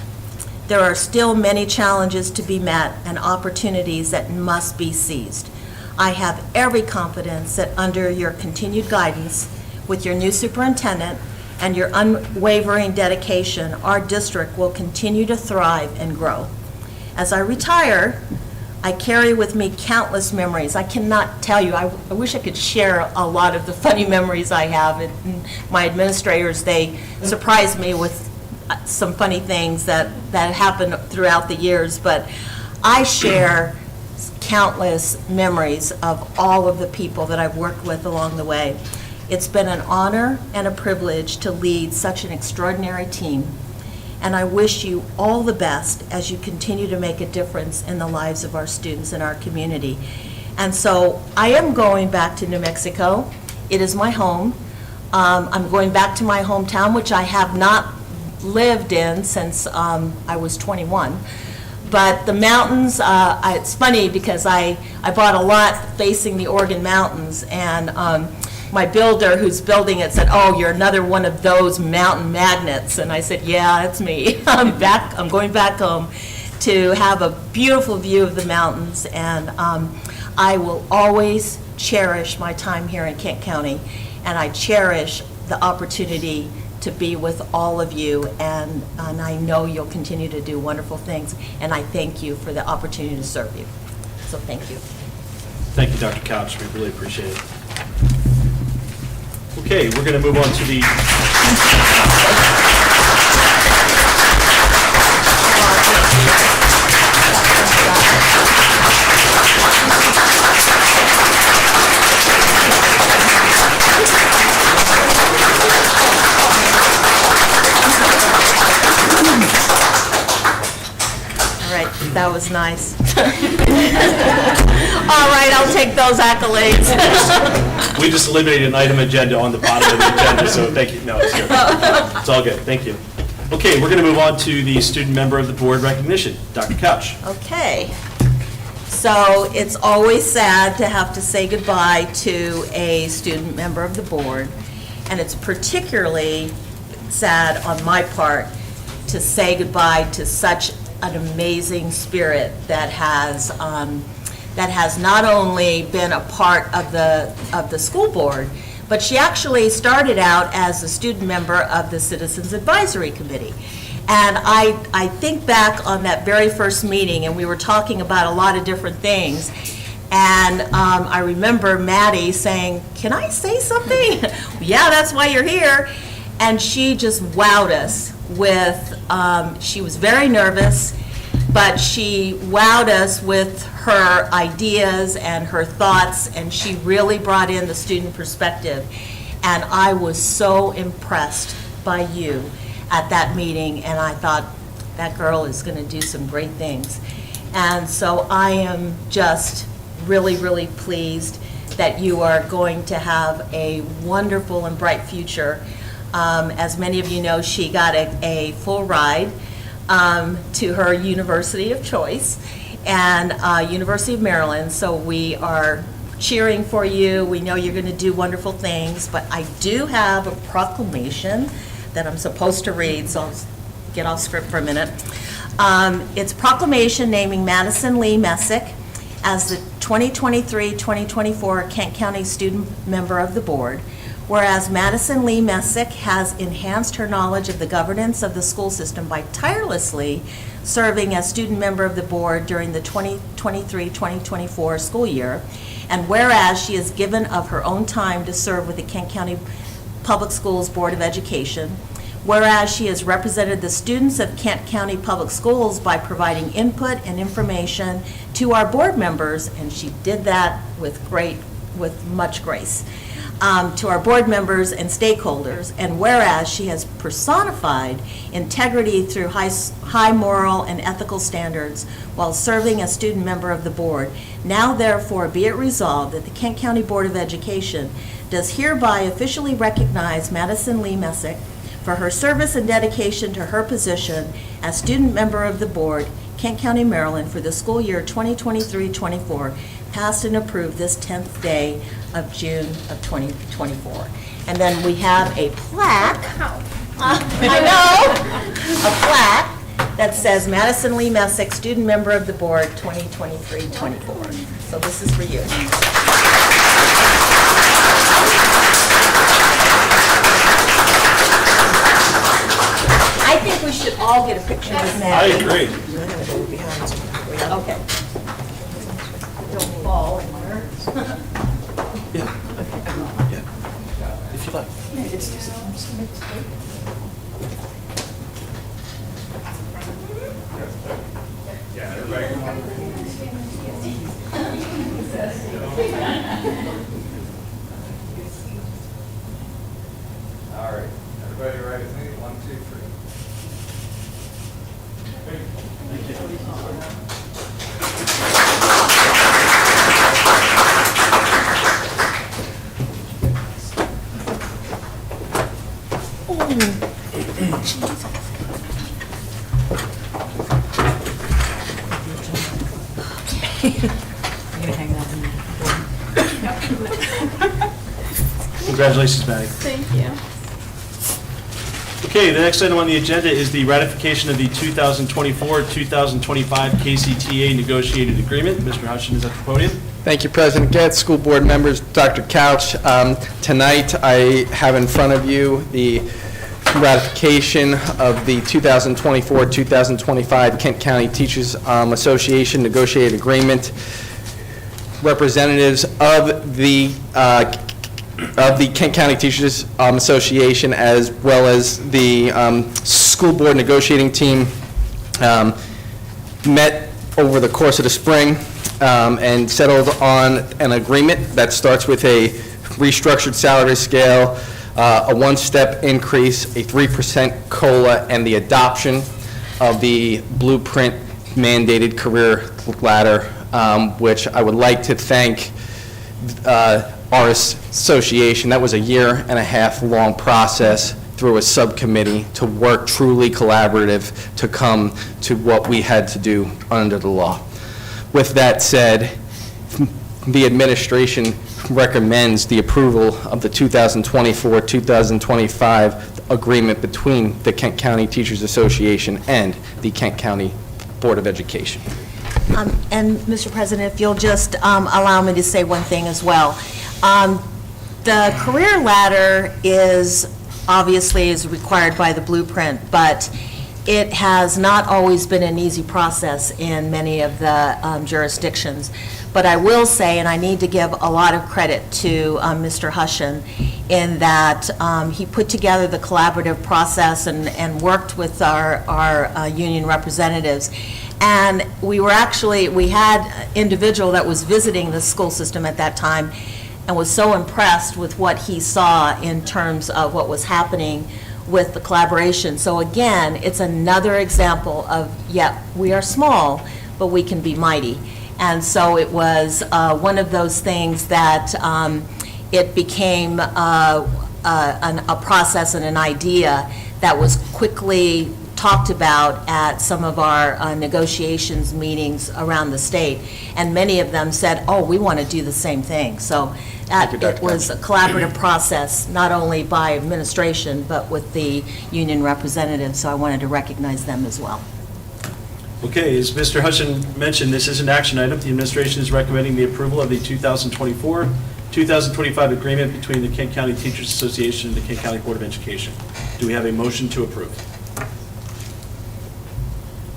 There are still many challenges to be met and opportunities that must be seized. I have every confidence that under your continued guidance with your new superintendent and your unwavering dedication, our district will continue to thrive and grow. As I retire, I carry with me countless memories. I cannot tell you, I wish I could share a lot of the funny memories I have. And my administrators, they surprise me with some funny things that happen throughout the years, but I share countless memories of all of the people that I've worked with along the way. It's been an honor and a privilege to lead such an extraordinary team, and I wish you all the best as you continue to make a difference in the lives of our students in our community. And so I am going back to New Mexico. It is my home. I'm going back to my hometown, which I have not lived in since I was 21. But the mountains, it's funny because I bought a lot facing the Oregon mountains, and my builder who's building it said, "Oh, you're another one of those mountain magnets." And I said, "Yeah, that's me." I'm going back home to have a beautiful view of the mountains, and I will always cherish my time here in Kent County, and I cherish the opportunity to be with all of you, and I know you'll continue to do wonderful things, and I thank you for the opportunity to serve you. So thank you. Thank you, Dr. Couch. We really appreciate it. Okay, we're going to move on to the... All right, that was nice. All right, I'll take those accolades. We just eliminated an item agenda on the bottom of the agenda, so thank you. No, it's good. It's all good. Thank you. Okay, we're going to move on to the student member of the board recognition. Dr. Couch. Okay. So it's always sad to have to say goodbye to a student member of the board, and it's particularly sad on my part to say goodbye to such an amazing spirit that has not only been a part of the school board, but she actually started out as a student member of the Citizens Advisory Committee. And I think back on that very first meeting, and we were talking about a lot of different things, and I remember Maddie saying, "Can I say something?" "Yeah, that's why you're here." And she just wowed us with, she was very nervous, but she wowed us with her ideas and her thoughts, and she really brought in the student perspective. And I was so impressed by you at that meeting, and I thought, that girl is going to do some great things. And so I am just really, really pleased that you are going to have a wonderful and bright future. As many of you know, she got a full ride to her university of choice, and University of Maryland, so we are cheering for you. We know you're going to do wonderful things, but I do have a proclamation that I'm supposed to read, so I'll get off script for a minute. It's a proclamation naming Madison Lee Messick as the 2023-2024 Kent County Student Member of the Board. Whereas Madison Lee Messick has enhanced her knowledge of the governance of the school system by tirelessly serving as student member of the board during the 2023-2024 school year, and whereas she has given of her own time to serve with the Kent County Public Schools Board of Education, whereas she has represented the students of Kent County Public Schools by providing input and information to our board members, and she did that with much grace. To our board members and stakeholders, and whereas she has personified integrity through high moral and ethical standards while serving as student member of the board, now therefore be it resolved that the Kent County Board of Education does hereby officially recognize Madison Lee Messick for her service and dedication to her position as student member of the board, Kent County, Maryland, for the school year 2023-24. passed and approved this 10th day of June of 2024. And then we have a plaque, I know, a plaque that says Madison Lee Messick, student member of the board, 2023-24. So this is for you. I think we should all get a picture with Matt. I agree. Okay. Don't fall anywhere. Yeah. If you like. All right, everybody ready with me? 1, 2, 3. Congratulations, Maddie. Thank you. Okay, the next item on the agenda is the ratification of the 2024-2025 KCTA negotiated agreement. Mr. Hushin is at the podium. Thank you, President Getz, school board members, Dr. Couch. Tonight, I have in front of you the ratification of the 2024-2025 Kent County Teachers Association negotiated agreement. Representatives of the Kent County Teachers Association, as well as the school board negotiating team, met over the course of the spring and settled on an agreement that starts with a restructured salary scale, a one-step increase, a 3% COLA, and the adoption of the Blueprint mandated career ladder, which I would like to thank our association. That was a 1.5 year long process through a subcommittee to work truly collaborative to come to what we had to do under the law. With that said, the administration recommends the approval of the 2024-2025 agreement between the Kent County Teachers Association and the Kent County Board of Education. And, Mr. President, if you'll just allow me to say one thing as well. The career ladder is required by the Blueprint, but it has not always been an easy process in many of the jurisdictions. But I will say, and I need to give a lot of credit to Mr. Hushin, in that he put together the collaborative process and worked with our union representatives. And we had an individual that was visiting the school system at that time and was so impressed with what he saw in terms of what was happening with the collaboration. So again, it's another example of, we are small, but we can be mighty. And so it was one of those things that it became a process and an idea that was quickly talked about at some of our negotiations meetings around the state, and many of them said, oh, we want to do the same thing. So it was a collaborative process, not only by administration, but with the union representatives, so I wanted to recognize them as well. Okay, as Mr. Hushin mentioned, this is an action item. The administration is recommending the approval of the 2024-2025 agreement between the Kent County Teachers Association and the Kent County Board of Education. Do we have a motion to approve?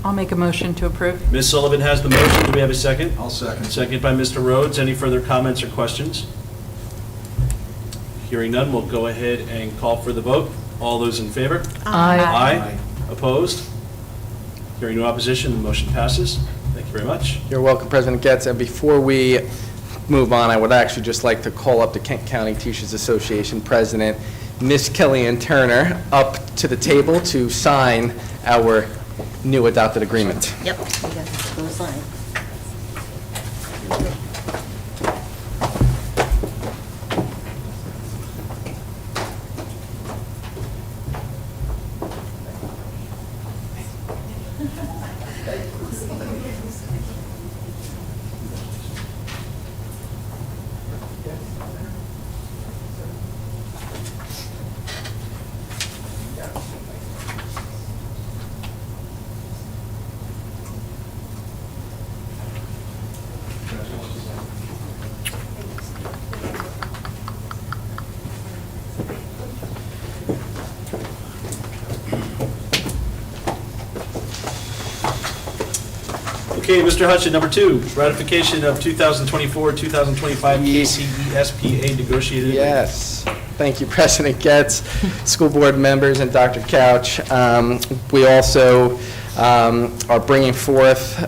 I'll make a motion to approve. Ms. Sullivan has the motion. Do we have a second? I'll second. Second by Mr. Rhodes. Any further comments or questions? Hearing none, we'll go ahead and call for the vote. All those in favor? Aye. Aye. Opposed? Hearing no opposition, the motion passes. Thank you very much. You're welcome, President Getz. And before we move on, I would actually just like to call up the Kent County Teachers Association President, Miss Kellyanne Turner, up to the table to sign our new adopted agreement. Yep, we got to go sign. Okay, Mr. Hudson, number 2, ratification of 2024-2025 KCESPA negotiated agreement. Yes. Thank you, President Getz, school board members, and Dr. Couch. We also are bringing forth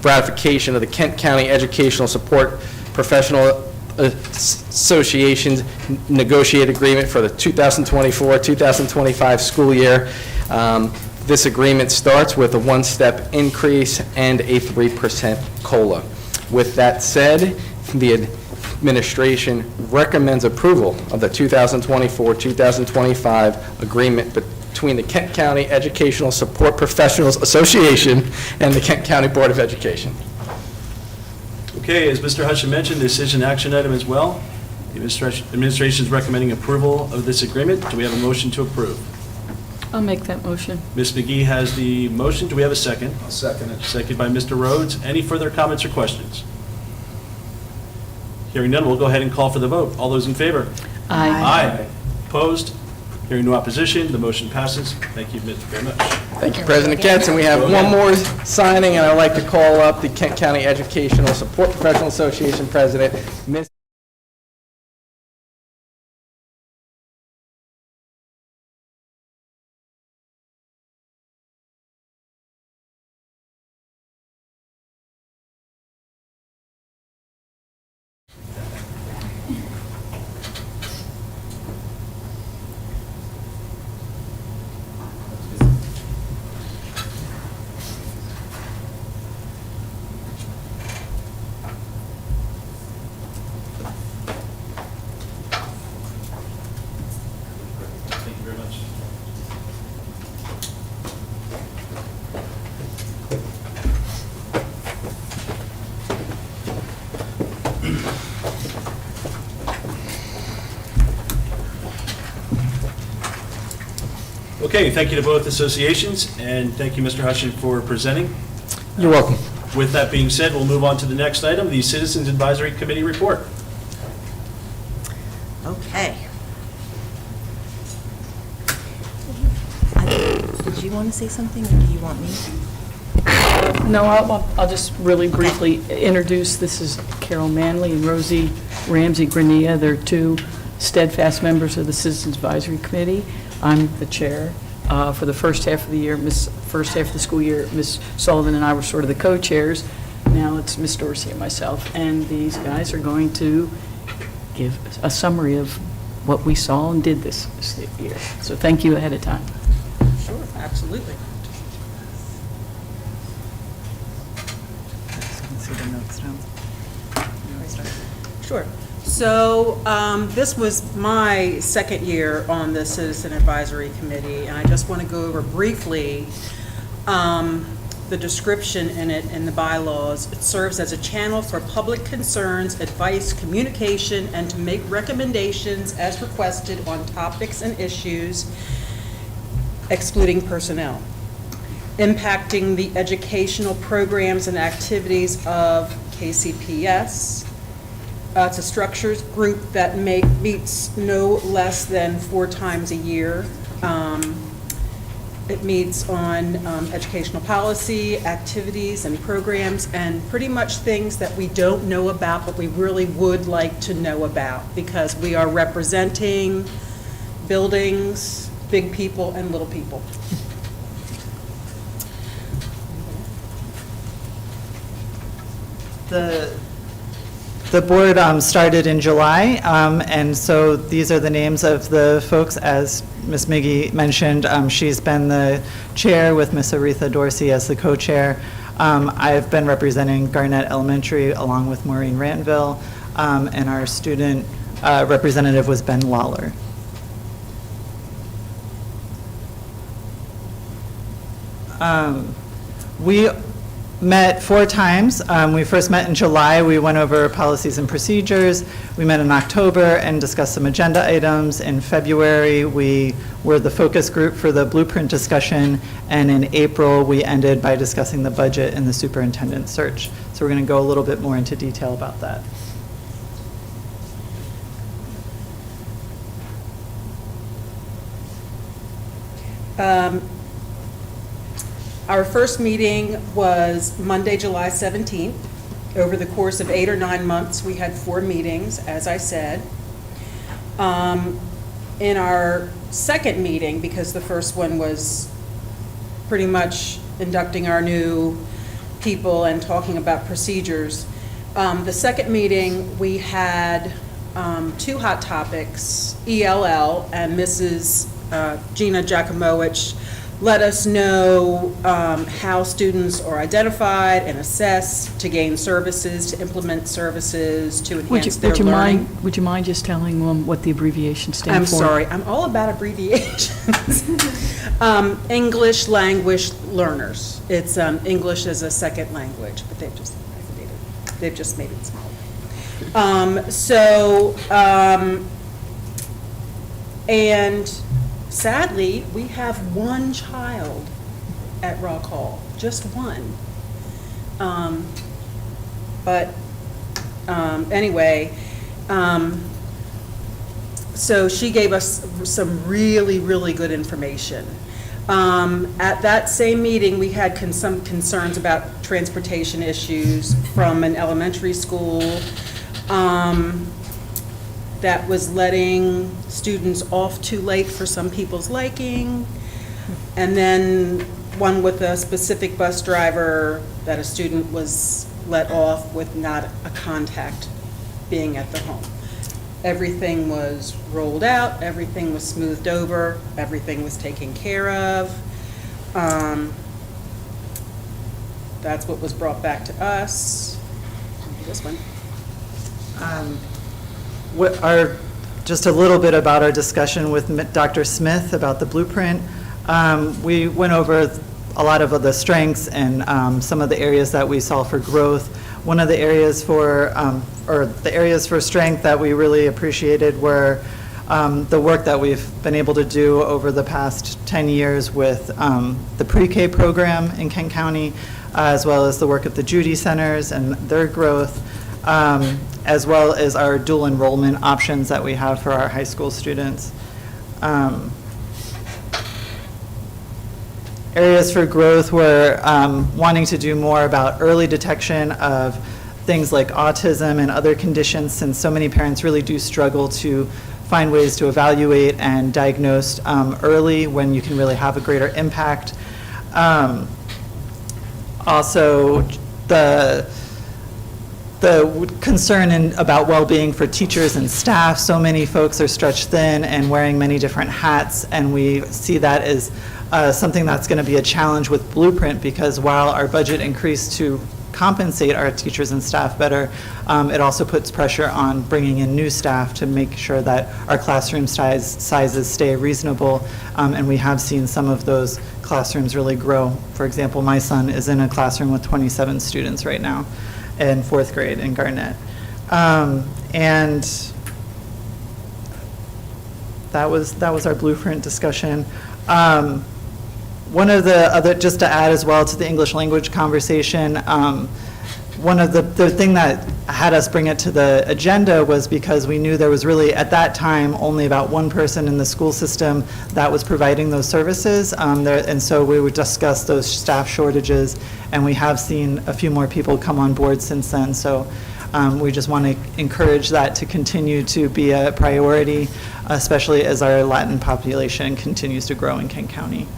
ratification of the Kent County Educational Support Professional Association's negotiated agreement for the 2024-2025 school year. This agreement starts with a one-step increase and a 3% COLA. With that said, the administration recommends approval of the 2024-2025 agreement between the Kent County Educational Support Professionals Association and the Kent County Board of Education. Okay, as Mr. Hudson mentioned, this is an action item as well. The administration is recommending approval of this agreement. Do we have a motion to approve? I'll make that motion. Ms. McGee has the motion. Do we have a second? I'll second it. Second by Mr. Rhodes. Any further comments or questions? Hearing none, we'll go ahead and call for the vote. All those in favor? Aye. Aye. Opposed? Hearing no opposition, the motion passes. Thank you very much. Thank you, President Getz. And we have one more signing, and I'd like to call up the Kent County Educational Support Professional Association President, Ms. Thank you very much. Okay, thank you to both associations, and thank you, Mr. Hudson, for presenting. You're welcome. With that being said, we'll move on to the next item, the Citizens Advisory Committee report. Okay. Did you want to say something, or do you want me? No, I'll just really briefly introduce, this is Carol Manley and Rosie Ramsey Grania. They're two steadfast members of the Citizens Advisory Committee. I'm the chair. For the first half of the year, first half of the school year, Ms. Sullivan and I were sort of the co-chairs. Now it's Ms. Dorsey and myself, and these guys are going to give a summary of what we saw and did this year. So thank you ahead of time. Sure, absolutely. Sure. So this was my second year on the Citizen Advisory Committee, and I just want to go over briefly the description in it in the bylaws. It serves as a channel for public concerns, advice, communication, and to make recommendations as requested on topics and issues, excluding personnel, impacting the educational programs and activities of KCPS. It's a structured group that meets no less than 4 times a year. It meets on educational policy, activities, and programs, and pretty much things that we don't know about, but we really would like to know about, because we are representing buildings, big people, and little people. The board started in July, and so these are the names of the folks. As Ms. Miggy mentioned, she's been the chair with Ms. Aretha Dorsey as the co-chair. I've been representing Garnett Elementary along with Maureen Rantville, and our student representative was Ben Lawler. met 4 times. We first met in July. We went over policies and procedures. We met in October and discussed some agenda items. In February, we were the focus group for the blueprint discussion. And in April, we ended by discussing the budget and the superintendent search. So we're going to go a little bit more into detail about that. Our first meeting was Monday, July 17th. Over the course of 8 or 9 months, we had 4 meetings, as I said. In our second meeting, because the first one was pretty much inducting our new people and talking about procedures, the second meeting, we had 2 hot topics, ELL, and Mrs. Gina Jakimowicz let us know how students are identified and assessed to gain services, to implement services, to enhance their learning. Would you mind just telling them what the abbreviation stands for? I'm sorry, I'm all about abbreviations. English language learners. It's English as a second language, but they've just made it smaller. And sadly, we have 1 child at Rock Hall, just 1. Anyway, so she gave us some really, really good information. At that same meeting, we had some concerns about transportation issues from an elementary school that was letting students off too late for some people's liking, and then one with a specific bus driver that a student was let off with not a contact being at the home. Everything was rolled out, everything was smoothed over, everything was taken care of. That's what was brought back to us. This one? Just a little bit about our discussion with Dr. Smith about the blueprint. We went over a lot of the strengths and some of the areas that we saw for growth. One of the areas for strength that we really appreciated were the work that we've been able to do over the past 10 years with the pre-K program in Kent County, as well as the work of the Judy Centers and their growth, as well as our dual enrollment options that we have for our high school students. Areas for growth were wanting to do more about early detection of things like autism and other conditions, since so many parents really do struggle to find ways to evaluate and diagnose early when you can really have a greater impact. Also, the concern about well-being for teachers and staff. So many folks are stretched thin and wearing many different hats, and we see that as something that's going to be a challenge with Blueprint, because while our budget increased to compensate our teachers and staff better, it also puts pressure on bringing in new staff to make sure that our classroom sizes stay reasonable, and we have seen some of those classrooms really grow. For example, my son is in a classroom with 27 students right now in 4th grade in Garnett. And that was our Blueprint discussion. One of the other, just to add as well to the English language conversation, one of the thing that had us bring it to the agenda was because we knew there was really, at that time, only about one person in the school system that was providing those services. And so we would discuss those staff shortages, and we have seen a few more people come on board since then. So we just want to encourage that to continue to be a priority, especially as our Latin population continues to grow in Kent County.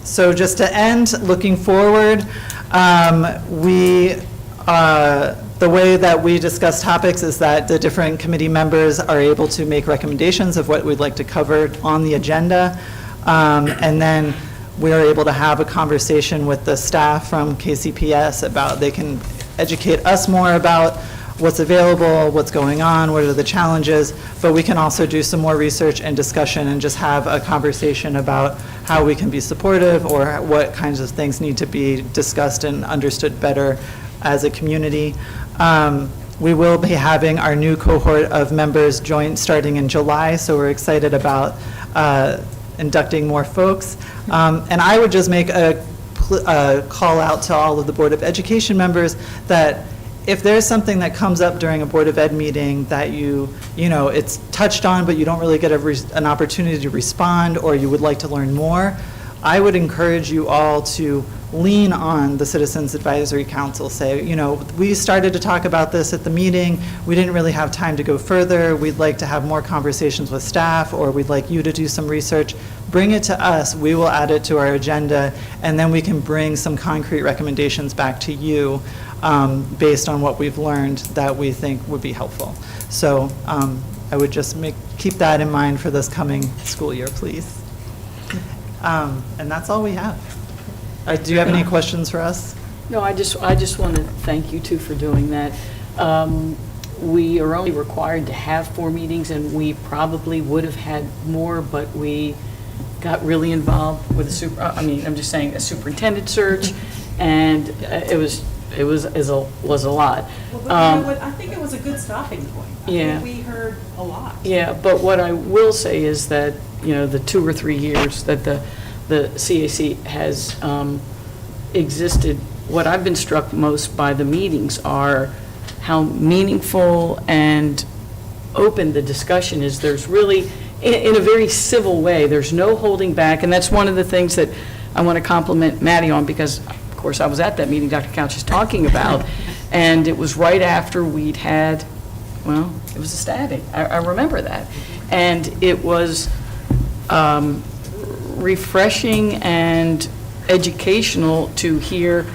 So just to end, looking forward, the way that we discuss topics is that the different committee members are able to make recommendations of what we'd like to cover on the agenda, and then we are able to have a conversation with the staff from KCPS about, they can educate us more about what's available, what's going on, what are the challenges, but we can also do some more research and discussion and just have a conversation about how we can be supportive or what kinds of things need to be discussed and understood better as a community. We will be having our new cohort of members join starting in July, so we're excited about inducting more folks. And I would just make a call out to all of the Board of Education members that if there's something that comes up during a Board of Ed meeting that you know, it's touched on, but you don't really get an opportunity to respond, or you would like to learn more, I would encourage you all to lean on the Citizens Advisory Council. Say, you know, we started to talk about this at the meeting, we didn't really have time to go further, we'd like to have more conversations with staff, or we'd like you to do some research. Bring it to us, we will add it to our agenda, and then we can bring some concrete recommendations back to you based on what we've learned that we think would be helpful. So I would just keep that in mind for this coming school year, please. And that's all we have. Do you have any questions for us? No, I just want to thank you two for doing that. We are only required to have 4 meetings, and we probably would have had more, but we got really involved with a superintendent search, and it was a lot. Well, but you know what, I think it was a good stopping point. I Yeah. think we heard a lot. Yeah, but what I will say is that, you know, the 2 or 3 years that the CAC has existed, what I've been struck most by the meetings are how meaningful and open the discussion is. There's really, in a very civil way, there's no holding back, and that's one of the things that I want to compliment Maddie on, because, of course, I was at that meeting Dr. Couch is talking about, and it was right after we'd had, well, it was a stabbing. I remember that. And it was refreshing and educational to hear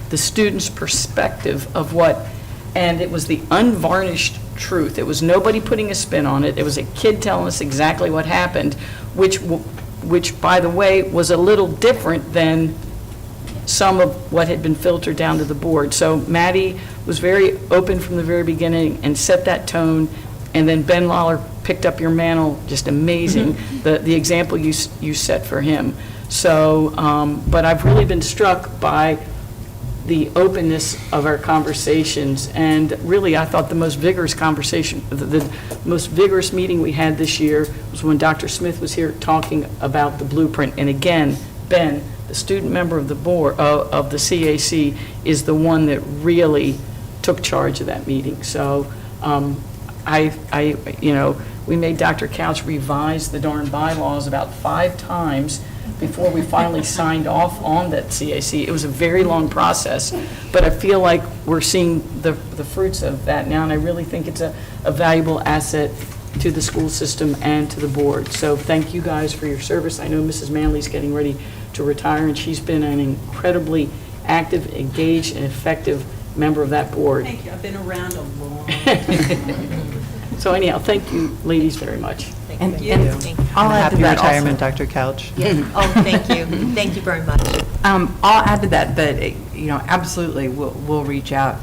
the students' perspective of what, and it was the unvarnished truth. It was nobody putting a spin on it. It was a kid telling us exactly what happened, which, by the way, was a little different than some of what had been filtered down to the board. So Maddie was very open from the very beginning and set that tone, and then Ben Lawler picked up your mantle, just amazing, the example you set for him. So, but I've really been struck by the openness of our conversations, and really, I thought the most vigorous conversation, the most vigorous meeting we had this year was when Dr. Smith was here talking about the blueprint. And again, Ben, the student member of the board, of the CAC, is the one that really took charge of that meeting. So, you know, we made Dr. Couch revise the darn bylaws about 5 times before we finally signed off on that CAC. It was a very long process, but I feel like we're seeing the fruits of that now, and I really think it's a valuable asset to the school system and to the board. So thank you guys for your service. I know Mrs. Manley's getting ready to retire, and she's been an incredibly active, engaged, and effective member of that board. Thank you, I've been around a long time. So anyhow, thank you, ladies, very much. And I'll add to that that also. retirement, Dr. Couch. Oh, thank you. Thank you very much. I'll add to that, you know, absolutely, we'll reach out,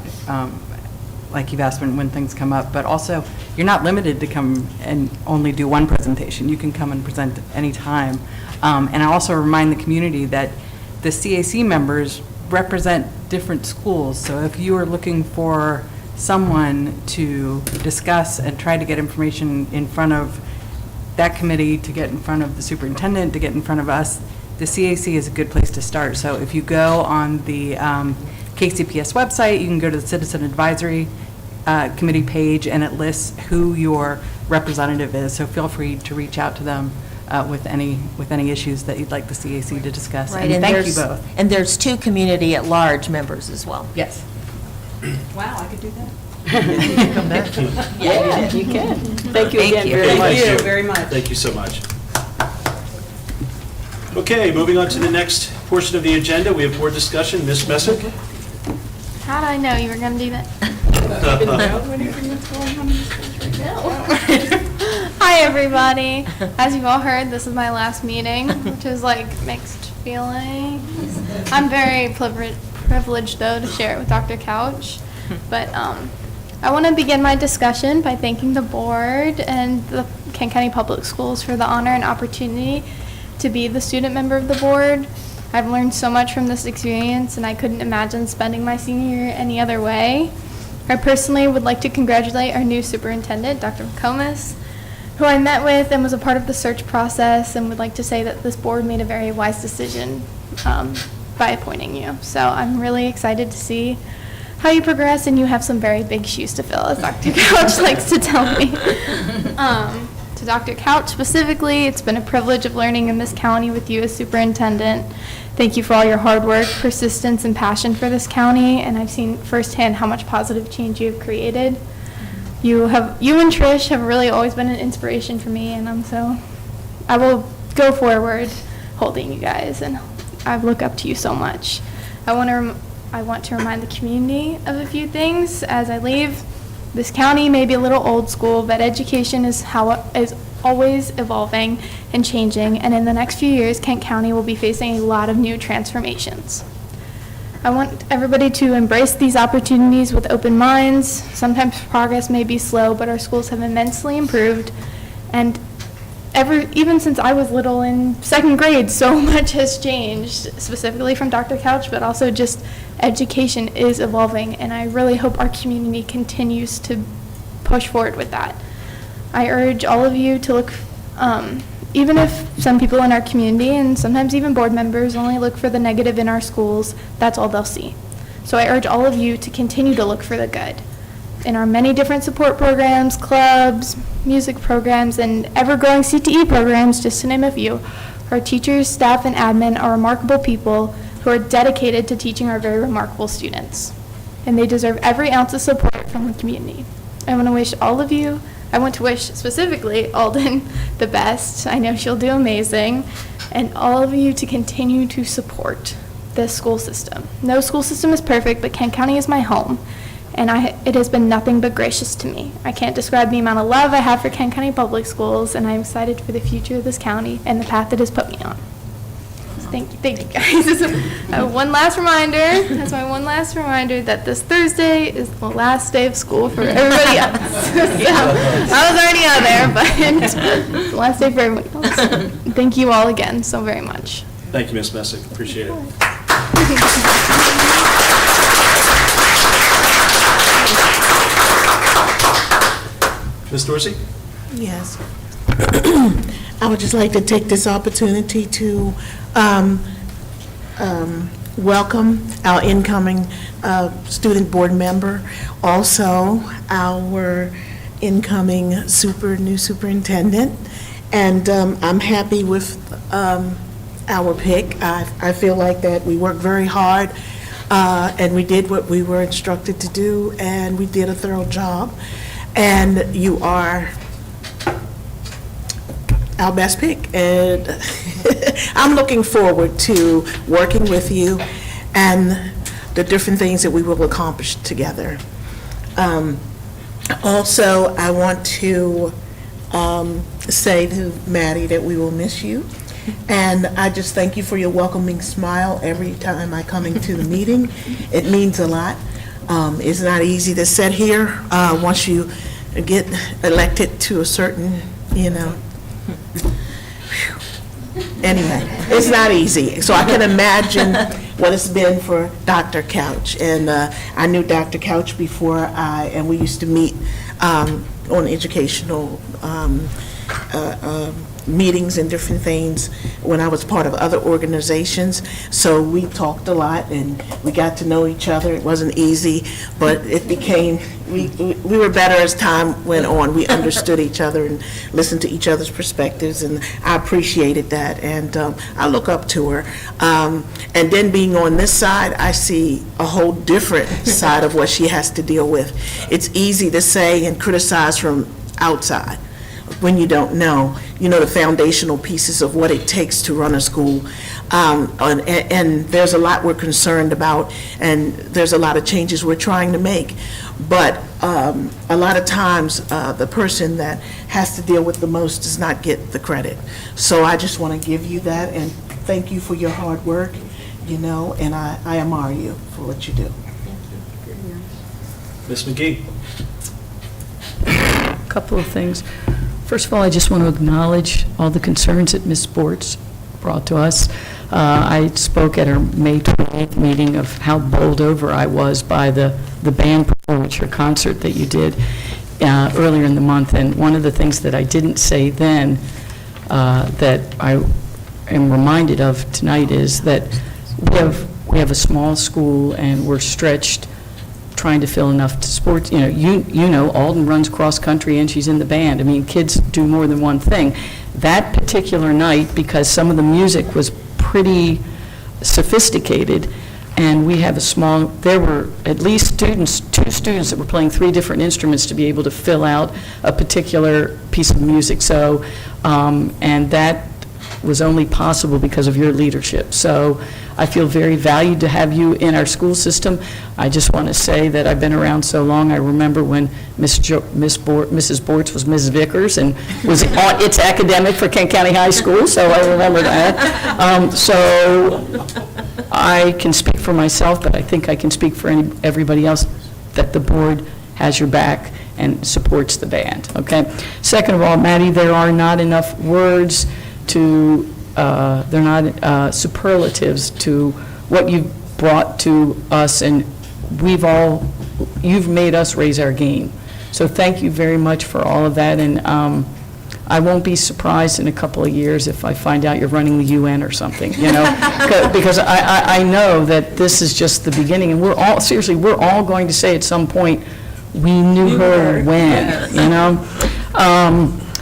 like you've asked, when things come up, but also, you're not limited to come and only do one presentation. You can come and present anytime. And I also remind the community that the CAC members represent different schools, so if you are looking for someone to discuss and try to get information in front of that committee, to get in front of the superintendent, to get in front of us, the CAC is a good place to start. So if you go on the KCPS website, you can go to the Citizen Advisory Committee page, and it lists who your representative is. So feel free to reach out to them with any issues that you'd like the CAC to discuss. Right, and thank you there's- both. And there's 2 community-at-large members as well. Yes. Wow, I could do that. Come back. Yeah, you can. Thank you again very Okay, much. Thank you very much. Thank you so much. Okay, moving on to the next portion of the agenda, we have board discussion. Ms. Messick? How did I know you were going to do that? Hi, everybody. As you've all heard, this is my last meeting, which is like mixed feelings. I'm very privileged, though, to share it with Dr. Couch. But I I want to begin my discussion by thanking the board and the Kent County Public Schools for the honor and opportunity to be the student member of the board. I've learned so much from this experience, and I couldn't imagine spending my senior year any other way. I personally would like to congratulate our new superintendent, Dr. McComas, who I met with and was a part of the search process, and would like to say that this board made a very wise decision by appointing you. So I'm really excited to see how you progress, and you have some very big shoes to fill, as Dr. Couch likes to tell me. To Dr. Couch specifically, it's been a privilege of learning in this county with you as superintendent. Thank you for all your hard work, persistence, and passion for this county, and I've seen firsthand how much positive change you have created. You and Trish have really always been an inspiration for me, and I will go forward holding you guys, and I look up to you so much. I want to remind the community of a few things as I leave. This county may be a little old school, but education is always evolving and changing, and in the next few years, Kent County will be facing a lot of new transformations. I want everybody to embrace these opportunities with open minds. Sometimes progress may be slow, but our schools have immensely improved, and even since I was little in second grade, so much has changed, specifically from Dr. Couch, but also just education is evolving, and I really hope our community continues to push forward with that. I urge all of you to look, even if some people in our community and sometimes even board members only look for the negative in our schools, that's all they'll see. So I urge all of you to continue to look for the good. In our many different support programs, clubs, music programs, and ever-growing CTE programs, just to name a few, our teachers, staff, and admin are remarkable people who are dedicated to teaching our very remarkable students. And they deserve every ounce of support from the community. I want to wish specifically Alden the best. I know she'll do amazing. And all of you to continue to support this school system. No school system is perfect, but Kent County is my home. And it has been nothing but gracious to me. I can't describe the amount of love I have for Kent County Public Schools, and I'm excited for the future of this county and the path it has put me on. So thank you guys. One last reminder, that's my one last reminder, that this Thursday is the last day of school for everybody else. So, I was already out there, but it's the last day for everybody else. Thank you all again so very much. Thank you, Ms. Messick. Appreciate it. Ms. Dorsey? Yes. I would just like to take this opportunity to welcome our incoming student board member, also our incoming new superintendent, and I'm happy with our pick. I feel like that we worked very hard, and we did what we were instructed to do, and we did a thorough job. And you are our best pick. And I'm looking forward to working with you and the different things that we will accomplish together. Also, I want to say to Maddie that we will miss you. And I just thank you for your welcoming smile every time I come into the meeting. It means a lot. It's not easy to sit here once you get elected to a certain, Anyway, it's not easy. So I can imagine what it's been for Dr. Couch. And I knew Dr. Couch before and we used to meet on educational meetings and different things when I was part of other organizations. So we talked a lot and we got to know each other. It wasn't easy, but it became, we were better as time went on. We understood each other and listened to each other's perspectives, and I appreciated that, and I look up to her. And then being on this side, I see a whole different side of what she has to deal with. It's easy to say and criticize from outside when you don't know, the foundational pieces of what it takes to run a school. And there's a lot we're concerned about, and there's a lot of changes we're trying to make. But a lot of times, the person that has to deal with the most does not get the credit. So I just want to give you that, and thank you for your hard work, and I admire you for what you do. Ms. McGee? couple of things. First of all, I just want to acknowledge all the concerns that Ms. Sports brought to us. I spoke at our May 28th meeting of how bowled over I was by the band performance, your concert that you did earlier in the month. And one of the things that I didn't say then that I am reminded of tonight is that we have a small school and we're stretched trying to fill enough sports. You know, Alden runs cross-country and she's in the band. I mean, kids do more than one thing. That particular night, because some of the music was pretty sophisticated, and we have there were at least two students that were playing 3 different instruments to be able to fill out a particular piece of music. So, and that was only possible because of your leadership. So I feel very valued to have you in our school system. I just want to say that I've been around so long. I remember when Mrs. Bortz was Ms. Vickers and was its academic for Kent County High School, so I remember that. So I can speak for myself, but I think I can speak for everybody else, that the board has your back and supports the band, okay? Second of all, Maddie, there are not enough words to, they're not superlatives to what you've brought to us, and you've made us raise our game. So thank you very much for all of that, and I won't be surprised in a couple of years if I find out you're running the UN or something, because I know that this is just the beginning, and we're all going to say at some point, we knew her when,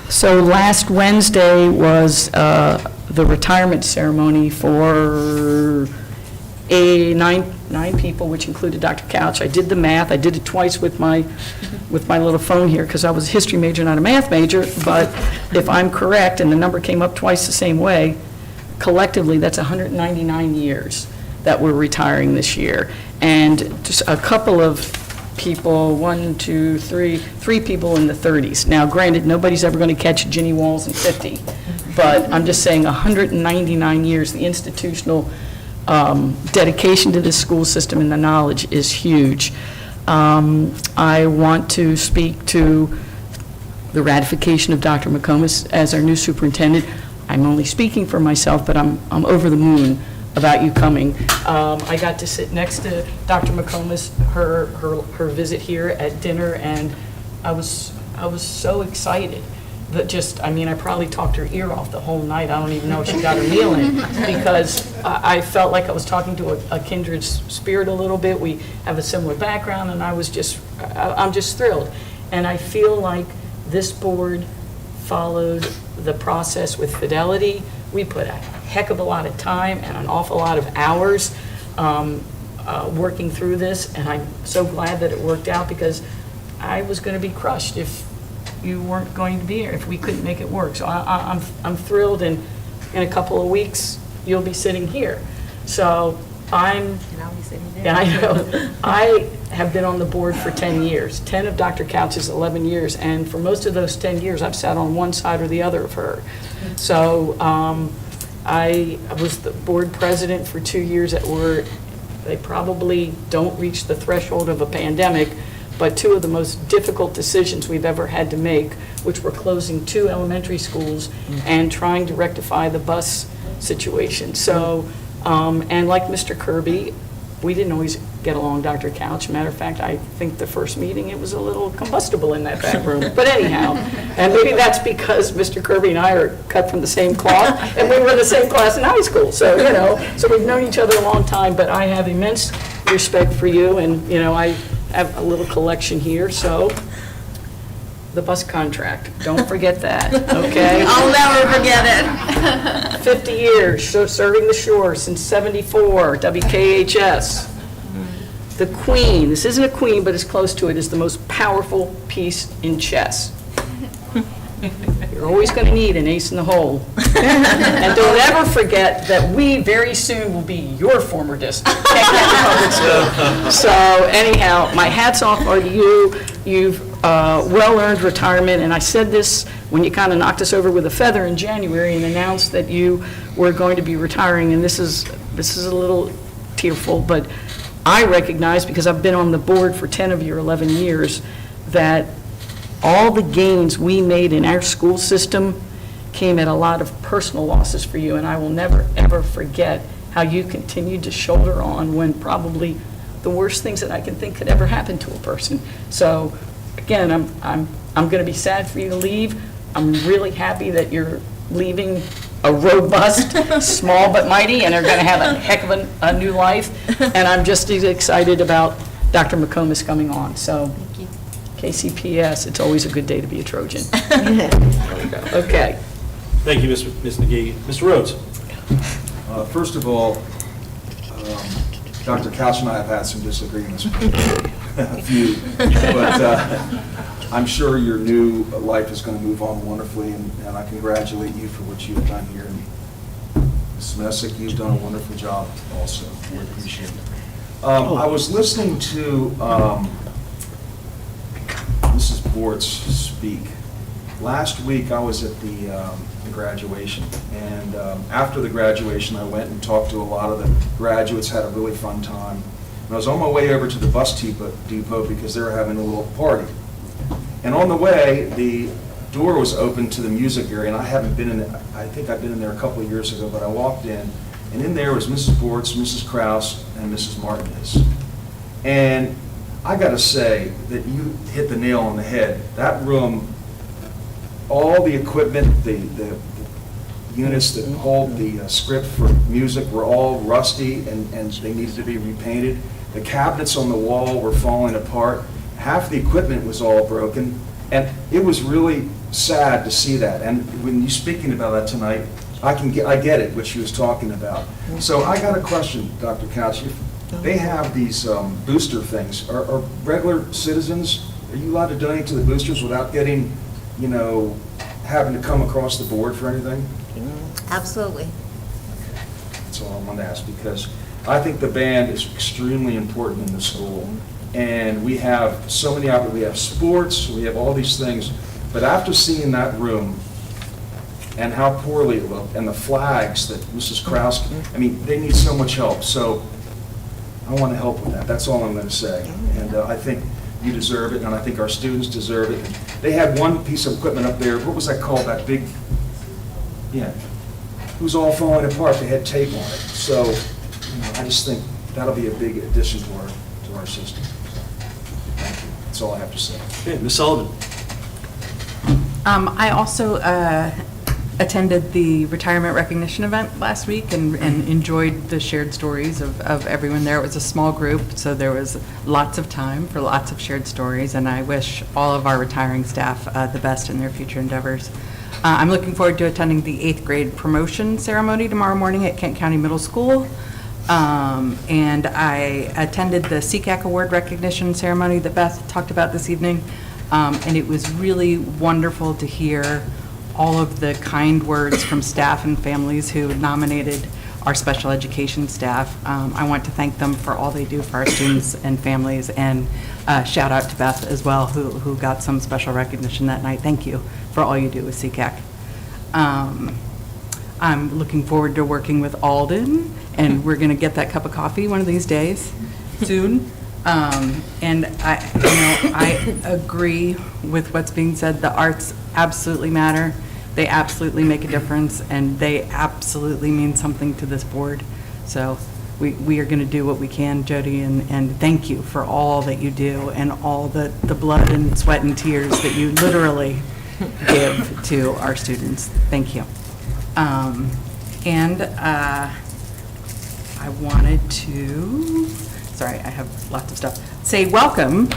So last Wednesday was the retirement ceremony for nine people, which included Dr. Couch. I did the math. I did it twice with my little phone here because I was a history major, not a math major. But if I'm correct, and the number came up twice the same way, collectively, that's 199 years that we're retiring this year. And just a couple of people, three people in the 30s. Now, granted, nobody's ever going to catch Ginny Walls in 50, but I'm just saying 199 years, the institutional dedication to this school system and the knowledge is huge. I want to speak to the ratification of Dr. McComas as our new superintendent. I'm only speaking for myself, but I'm over the moon about you coming. I got to sit next to Dr. McComas, her visit here at dinner, and I was so excited that I probably talked her ear off the whole night. I don't even know if she got her meal in, because I felt like I was talking to a kindred spirit a little bit. We have a similar background, and I'm just thrilled. And I feel like this board followed the process with fidelity. We put a heck of a lot of time and an awful lot of hours working through this, and I'm so glad that it worked out, because I was going to be crushed if you weren't going to be here, if we couldn't make it work. So I'm thrilled, and in a couple of weeks, you'll be sitting here. So And I'll be sitting there. Yeah, I know. I have been on the board for 10 years. 10 of Dr. Couch's 11 years, and for most of those 10 years, I've sat on one side or the other of her. So I was the board president for 2 years where they probably don't reach the threshold of a pandemic, but two of the most difficult decisions we've ever had to make, which were closing 2 elementary schools and trying to rectify the bus situation. So, and like Mr. Kirby, we didn't always get along, Dr. Couch. Matter of fact, I think the first meeting, it was a little combustible in that back room. But anyhow, and maybe that's because Mr. Kirby and I are cut from the same cloth, and we were in the same class in high school. So, you know, so we've known each other a long time, but I have immense respect for you, and, you know, I have a little collection here, so the bus contract, don't forget that, okay? I'll never forget it. 50 years, serving the shore since '74, WKHS. The queen, this isn't a queen, but it's close to it, is the most powerful piece in chess. You're always going to need an ace in the hole. And don't ever forget that we very soon will be your former district, Public School. So anyhow, my hat's off are to you. You've well-earned retirement, and I said this when you kind of knocked us over with a feather in January and announced that you were going to be retiring, and this is a little tearful, but I recognize, because I've been on the board for 10 of your 11 years, that all the gains we made in our school system came at a lot of personal losses for you, and I will never, ever forget how you continued to shoulder on when probably the worst things that I can think could ever happen to a person. So, again, I'm going to be sad for you to leave. I'm really happy that you're leaving a robust, small but mighty, and are going to have a heck of a new life. And I'm just as excited about Dr. McComas coming on. So, KCPS, it's always a good day to be a Trojan. There we go. Okay. Thank you, Ms. McGee. Mr. Rhodes? First of all, Dr. Couch and I have had some disagreements, a few, but I'm sure your new life is going to move on wonderfully, and I congratulate you for what you've done here. And Ms. Messick, you've done a wonderful job also. We appreciate it. I was listening to Mrs. Bortz speak. Last week, I was at the graduation, and after the graduation, I went and talked to a lot of the graduates, had a really fun time. And I was on my way over to the bus depot because they were having a little party. And on the way, the door was open to the music area, and I haven't been in it. I think I've been in there a couple of years ago, but I walked in, and in there was Mrs. Bortz, Mrs. Kraus, and Mrs. Martinez. And I got to say that you hit the nail on the head. That room, all the equipment, the units that hold the script for music were all rusty, and they needed to be repainted. The cabinets on the wall were falling apart. Half the equipment was all broken, and it was really sad to see that. And when you're speaking about that tonight, I get it, what she was talking about. So I got a question, Dr. Couch. They have these booster things. Are regular citizens, are you allowed to donate to the boosters without getting, having to come across the board for anything? Absolutely. That's all I wanted to ask, because I think the band is extremely important in the school. And we have so many opportunities. We have sports, we have all these things. But after seeing that room and how poorly it looked, and the flags that Mrs. Kraus, they need so much help. So I want to help with that. That's all I'm going to say. And I think you deserve it, and I think our students deserve it. They had one piece of equipment up there. What was that called? That big, it was all falling apart. They had tape on it. So I just think that'll be a big addition to our system. Thank you. That's all I have to say. Okay, Ms. Sullivan? I also attended the retirement recognition event last week and enjoyed the shared stories of everyone there. It was a small group, so there was lots of time for lots of shared stories, and I wish all of our retiring staff the best in their future endeavors. I'm looking forward to attending the 8th grade promotion ceremony tomorrow morning at Kent County Middle School. And I attended the CCAC Award recognition ceremony that Beth talked about this evening, and it was really wonderful to hear all of the kind words from staff and families who nominated our special education staff. I want to thank them for all they do for our students and families, and shout out to Beth as well, who got some special recognition that night. Thank you for all you do with CCAC. I'm looking forward to working with Alden, and we're going to get that cup of coffee one of these days soon. And I agree with what's being said. The arts absolutely matter. They absolutely make a difference, and they absolutely mean something to this board. So we are going to do what we can, Jody, and thank you for all that you do and all the blood and sweat and tears that you literally give to our students. Thank you. I wanted to, sorry, I have lots of stuff, say welcome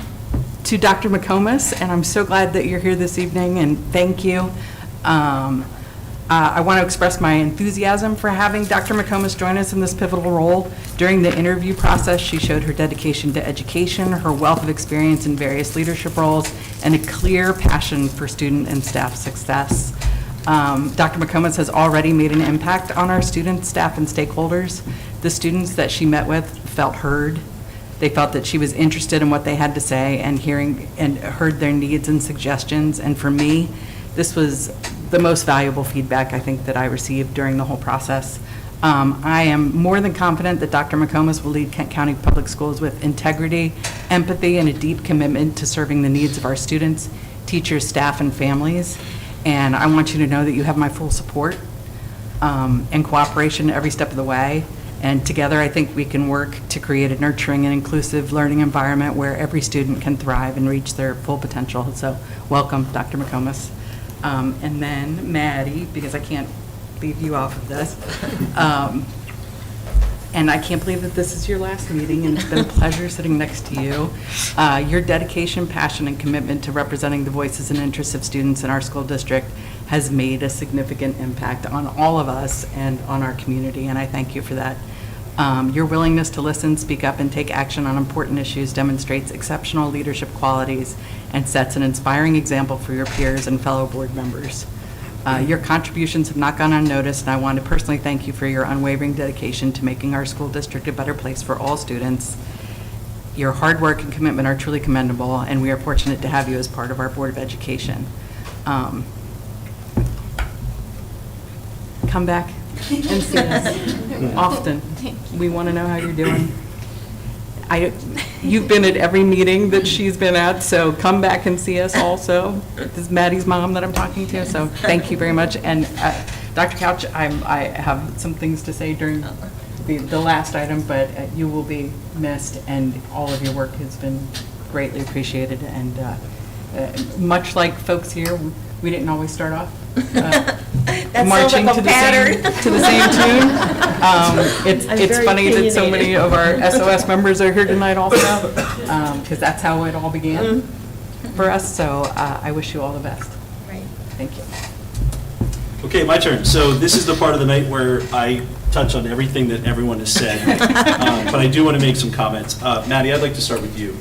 to Dr. McComas, and I'm so glad that you're here this evening, and thank you. I want to express my enthusiasm for having Dr. McComas join us in this pivotal role. During the interview process, she showed her dedication to education, her wealth of experience in various leadership roles, and a clear passion for student and staff success. Dr. McComas has already made an impact on our students, staff, and stakeholders. The students that she met with felt heard. They felt that she was interested in what they had to say and heard their needs and suggestions. And for me, this was the most valuable feedback I think that I received during the whole process. I am more than confident that Dr. McComas will lead Kent County Public Schools with integrity, empathy, and a deep commitment to serving the needs of our students, teachers, staff, and families. And I want you to know that you have my full support and cooperation every step of the way. And together, I think we can work to create a nurturing and inclusive learning environment where every student can thrive and reach their full potential. So welcome, Dr. McComas. And then Maddie, because I can't leave you off of this. And I can't believe that this is your last meeting, and it's been a pleasure sitting next to you. Your dedication, passion, and commitment to representing the voices and interests of students in our school district has made a significant impact on all of us and on our community, and I thank you for that. Your willingness to listen, speak up, and take action on important issues demonstrates exceptional leadership qualities and sets an inspiring example for your peers and fellow board members. Your contributions have not gone unnoticed, and I want to personally thank you for your unwavering dedication to making our school district a better place for all students. Your hard work and commitment are truly commendable, and we are fortunate to have you as part of our Board of Education. Come back and see us often. We want to know how you're doing. You've been at every meeting that she's been at, so come back and see us also. This is Maddie's mom that I'm talking to, so thank you very much. And Dr. Couch, I have some things to say during the last item, but you will be missed, and all of your work has been greatly appreciated. And much like folks here, we didn't always start off marching to the same tune. It's funny that so many of our SOS members are here tonight also, because that's how it all began for us. So I wish you all the best. Right. Thank you. Okay, my turn. So this is the part of the night where I touch on everything that everyone has said, but I do want to make some comments. Maddie, I'd like to start with you.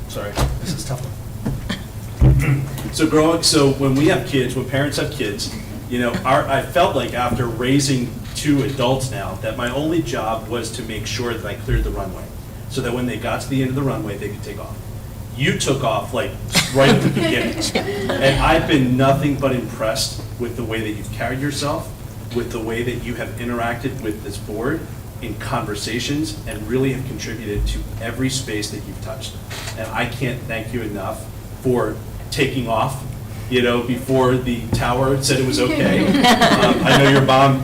Sorry, this is a tough one. So when we have kids, when parents have kids, I felt like after raising 2 adults now, that my only job was to make sure that I cleared the runway, so that when they got to the end of the runway, they could take off. You took off like right at the beginning, and I've been nothing but impressed with the way that you've carried yourself, with the way that you have interacted with this board in conversations, and really have contributed to every space that you've touched. And I can't thank you enough for taking off, before the tower said it was okay. I know your mom,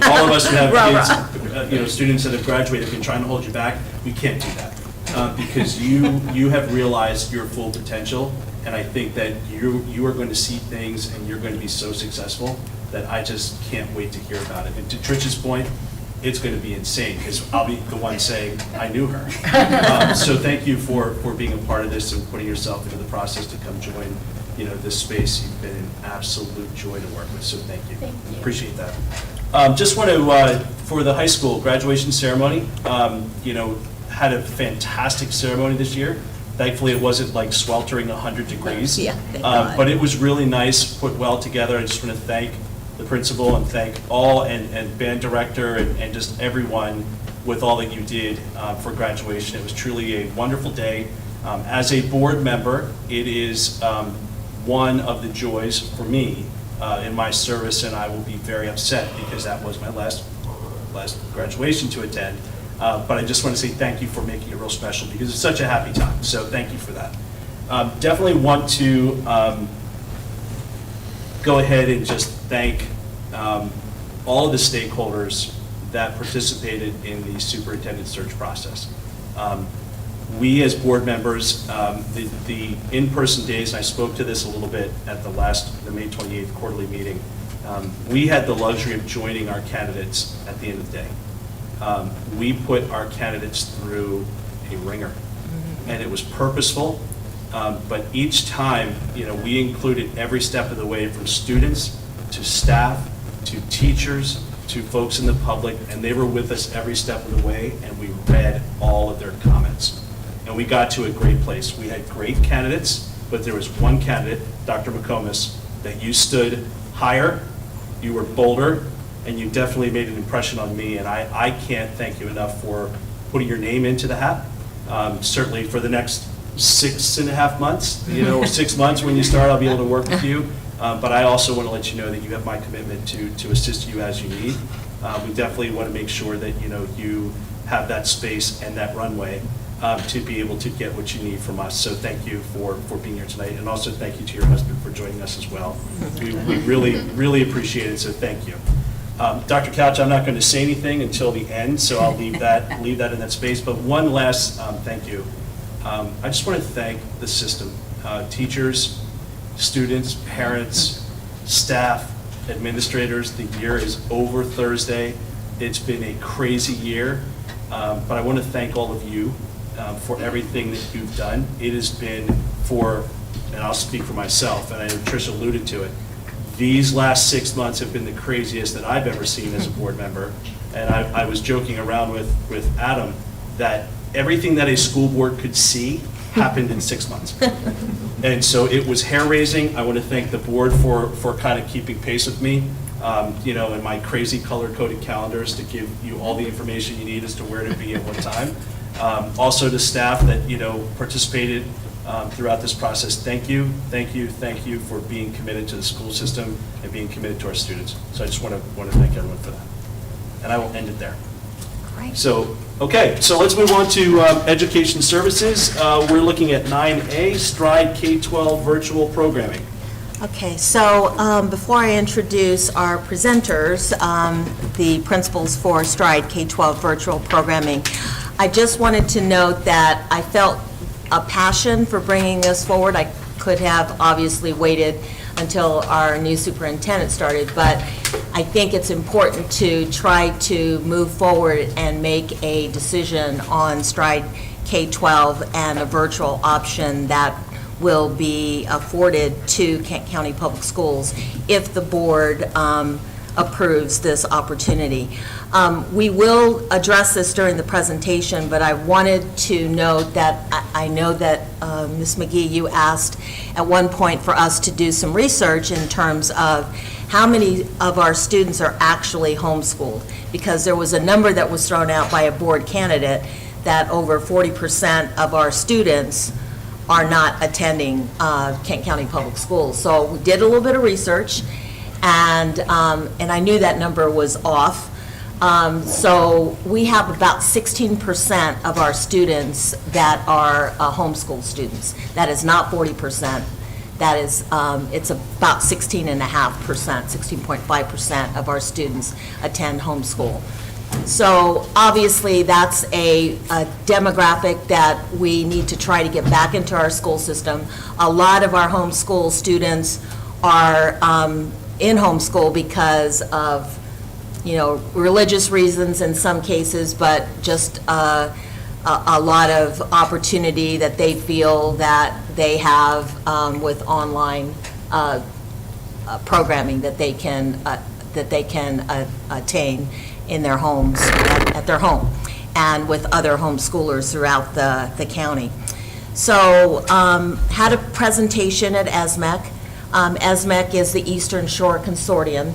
all of us who have kids, students that have graduated have been trying to hold you back. We can't do that because you have realized your full potential, and I think that you are going to see things and you're going to be so successful that I just can't wait to hear about it. And to Trich's point, it's going to be insane because I'll be the one saying I knew her. So thank you for being a part of this and putting yourself into the process to come join this space. You've been an absolute joy to work with, so thank you. Thank you. Appreciate that. Just want to, for the high school graduation ceremony, had a fantastic ceremony this year. Thankfully, it wasn't like sweltering 100 degrees. Yeah, thank God. But it was really nice, put well together. I just want to thank the principal and thank all and band director and just everyone with all that you did for graduation. It was truly a wonderful day. As a board member, it is one of the joys for me in my service, and I will be very upset because that was my last graduation to attend. But I just want to say thank you for making it real special because it's such a happy time. So thank you for that. Definitely want to go ahead and just thank all of the stakeholders that participated in the superintendent search process. We as board members, the in-person days, and I spoke to this a little bit at the May 28th quarterly meeting, we had the luxury of joining our candidates at the end of the day. We put our candidates through a ringer, and it was purposeful, but each time, we included every step of the way from students to staff to teachers to folks in the public, and they were with us every step of the way, and we read all of their comments. And we got to a great place. We had great candidates, but there was one candidate, Dr. McComas, that you stood higher, you were bolder, and you definitely made an impression on me, and I can't thank you enough for putting your name into the hat. Certainly for the next 6.5 months, or 6 months when you start, I'll be able to work with you. But I also want to let you know that you have my commitment to assist you as you need. We definitely want to make sure that you have that space and that runway. to be able to get what you need from us. So thank you for being here tonight, and also thank you to your husband for joining us as well. We really appreciate it, so thank you. Dr. Couch, I'm not going to say anything until the end, so I'll leave that in that space. But one last thank you. I just want to thank the system, teachers, students, parents, staff, administrators. The year is over Thursday. It's been a crazy year, but I want to thank all of you for everything that you've done. It has been and I'll speak for myself, and I know Tricia alluded to it, these last 6 months have been the craziest that I've ever seen as a board member. And I was joking around with Adam that everything that a school board could see happened in 6 months. And so it was hair-raising. I want to thank the board for kind of keeping pace with me, in my crazy color-coded calendars to give you all the information you need as to where to be at what time. Also to staff that, participated throughout this process. Thank you for being committed to the school system and being committed to our students. So I just want to thank everyone for that. And I will end it there. Great. So, okay, so let's move on to education services. We're looking at 9A, Stride K-12 virtual programming. Okay, so before I introduce our presenters, the principals for Stride K-12 virtual programming, I just wanted to note that I felt a passion for bringing this forward. I could have obviously waited until our new superintendent started, but I think it's important to try to move forward and make a decision on Stride K-12 and a virtual option that will be afforded to Kent County Public Schools if the board approves this opportunity. We will address this during the presentation, but I wanted to note that I know that Ms. McGee, you asked at one point for us to do some research in terms of how many of our students are actually homeschooled, because there was a number that was thrown out by a board candidate that over 40% of our students are not attending Kent County Public Schools. So we did a little bit of research, and I knew that number was off. So we have about 16% of our students that are homeschool students. That is not 40%. That is, it's about 16.5%, 16.5% of our students attend homeschool. So obviously, that's a demographic that we need to try to get back into our school system. A lot of our homeschool students are in homeschool because of religious reasons in some cases, but just a lot of opportunity that they feel that they have with online programming that they can attain in their homes, at their home, and with other homeschoolers throughout the county. So had a presentation at ESMEC. ESMEC is the Eastern Shore Consortium,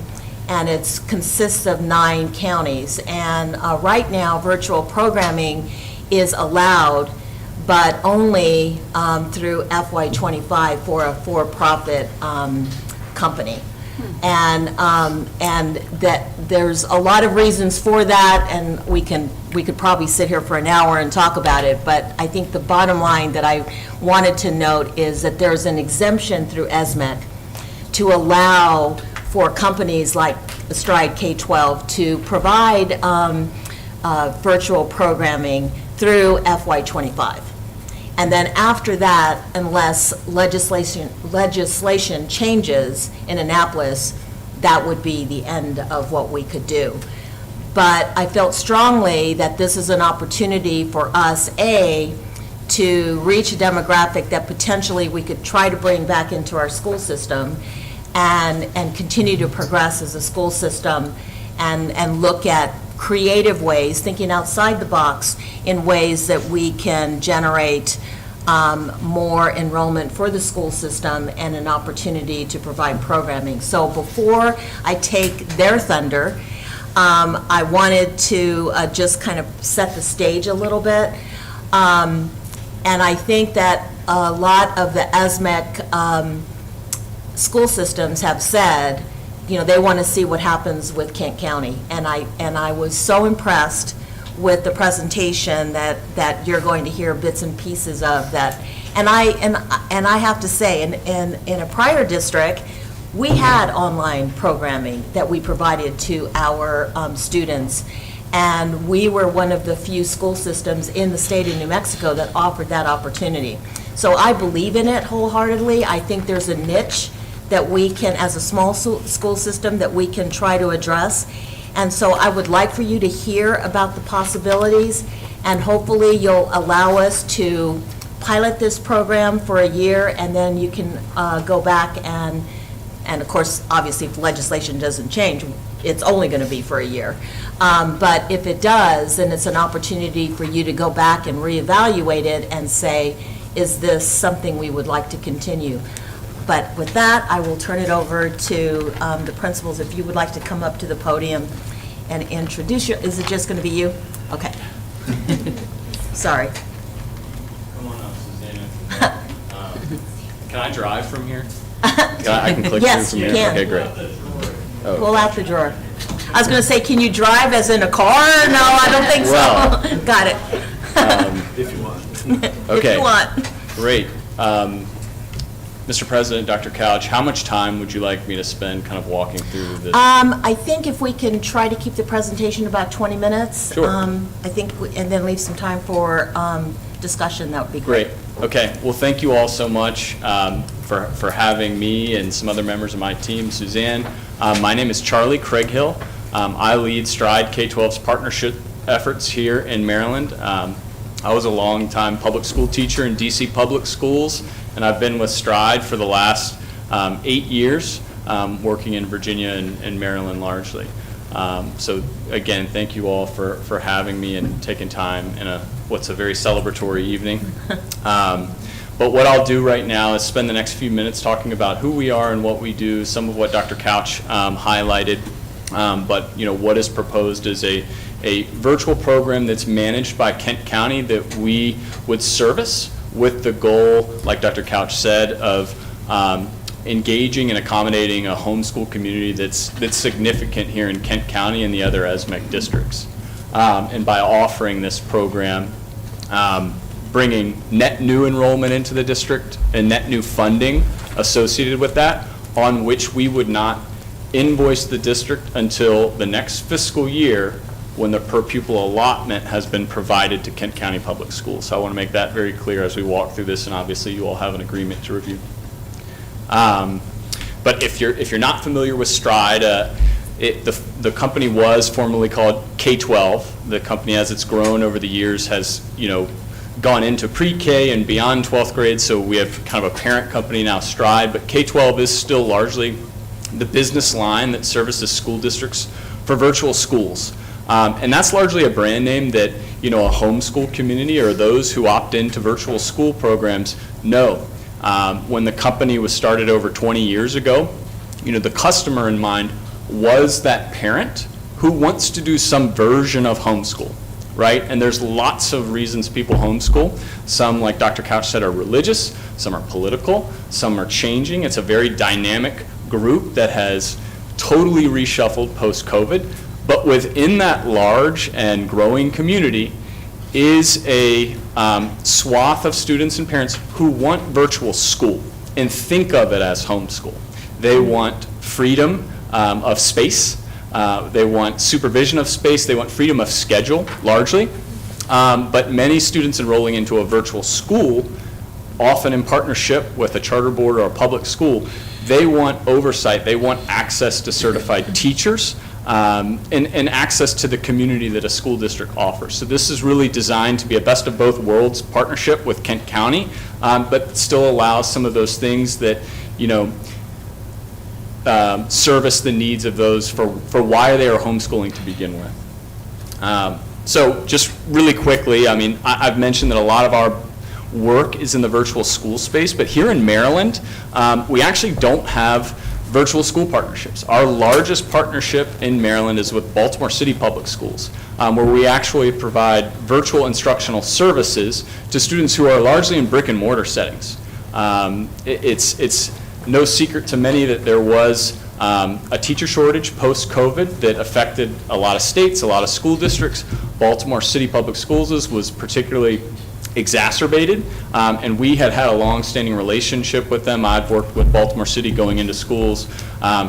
and it consists of 9 counties. And right now, virtual programming is allowed, but only through FY25 for a for-profit company. And that there's a lot of reasons for that, and we could probably sit here for an hour and talk about it, but I think the bottom line that I wanted to note is that there's an exemption through ESMEC to allow for companies like Stride K-12 to provide virtual programming through FY25. And then after that, unless legislation changes in Annapolis, that would be the end of what we could do. But I felt strongly that this is an opportunity for us, to reach a demographic that potentially we could try to bring back into our school system and continue to progress as a school system and look at creative ways, thinking outside the box in ways that we can generate more enrollment for the school system and an opportunity to provide programming. So before I take their thunder, I wanted to just kind of set the stage a little bit. And I think that a lot of the ESMEC school systems have said, they want to see what happens with Kent County. And I was so impressed with the presentation that you're going to hear bits and pieces of that. And I have to say, in a prior district, we had online programming that we provided to our students, and we were one of the few school systems in the state of New Mexico that offered that opportunity. So I believe in it wholeheartedly. I think there's a niche that we can, as a small school system, that we can try to address. And so I would like for you to hear about the possibilities, and hopefully you'll allow us to pilot this program for a year, and then you can go back and of course, obviously, if legislation doesn't change, it's only going to be for a year. But if it does, then it's an opportunity for you to go back and reevaluate it and say, is this something we would like to continue? But with that, I will turn it over to the principals. If you would like to come up to the podium and introduce you. Is it just going to be you? Okay. Sorry. Come on up, Susanna. Can I drive from here? I can click Yes, through from you here? can. Okay, great. Oh. Pull out the drawer. I was going to say, can you drive as in a car? No, I don't think so. Well, Got it. If you want. Okay. If you want. Great. Mr. President, Dr. Couch, how much time would you like me to spend kind of walking through this? I think if we can try to keep the presentation about 20 minutes. Sure. I think, and then leave some time for discussion, that would be great. Great. Okay. Well, thank you all so much for having me and some other members of my team. Suzanne, my name is Charlie Craighill. I lead Stride K-12's partnership efforts here in Maryland. I was a long-time public school teacher in DC Public Schools, and I've been with Stride for the last 8 years, working in Virginia and Maryland largely. So again, thank you all for having me and taking time in what's a very celebratory evening. But what I'll do right now is spend the next few minutes talking about who we are and what we do, some of what Dr. Couch highlighted, but what is proposed is a virtual program that's managed by Kent County that we would service with the goal, like Dr. Couch said, of engaging and accommodating a homeschool community that's significant here in Kent County and the other ESMEC districts. And by offering this program, bringing net new enrollment into the district and net new funding associated with that, on which we would not invoice the district until the next fiscal year when the per pupil allotment has been provided to Kent County Public Schools. So I want to make that very clear as we walk through this, and obviously you all have an agreement to review. But if you're not familiar with Stride, the company was formerly called K-12. The company, as it's grown over the years, has gone into pre-K and beyond 12th grade, so we have kind of a parent company now, Stride, but K-12 is still largely the business line that services school districts for virtual schools. And that's largely a brand name that, a homeschool community or those who opt into virtual school programs know. When the company was started over 20 years ago, the customer in mind was that parent who wants to do some version of homeschool, right? And there's lots of reasons people homeschool. Some, like Dr. Couch said, are religious, some are political, some are changing. It's a very dynamic group that has totally reshuffled post-COVID. But within that large and growing community is a swath of students and parents who want virtual school and think of it as homeschool. They want freedom of space. They want supervision of space. They want freedom of schedule, largely. But many students enrolling into a virtual school, often in partnership with a charter board or a public school, they want oversight. They want access to certified teachers. And access to the community that a school district offers. So this is really designed to be a best of both worlds partnership with Kent County, but still allows some of those things that, service the needs of those for why they are homeschooling to begin with. So just really quickly, I've mentioned that a lot of our work is in the virtual school space, but here in Maryland, we actually don't have virtual school partnerships. Our largest partnership in Maryland is with Baltimore City Public Schools, where we actually provide virtual instructional services to students who are largely in brick and mortar settings. It's no secret to many that there was a teacher shortage post-COVID that affected a lot of states, a lot of school districts. Baltimore City Public Schools was particularly exacerbated, and we had a long-standing relationship with them. I've worked with Baltimore City going into schools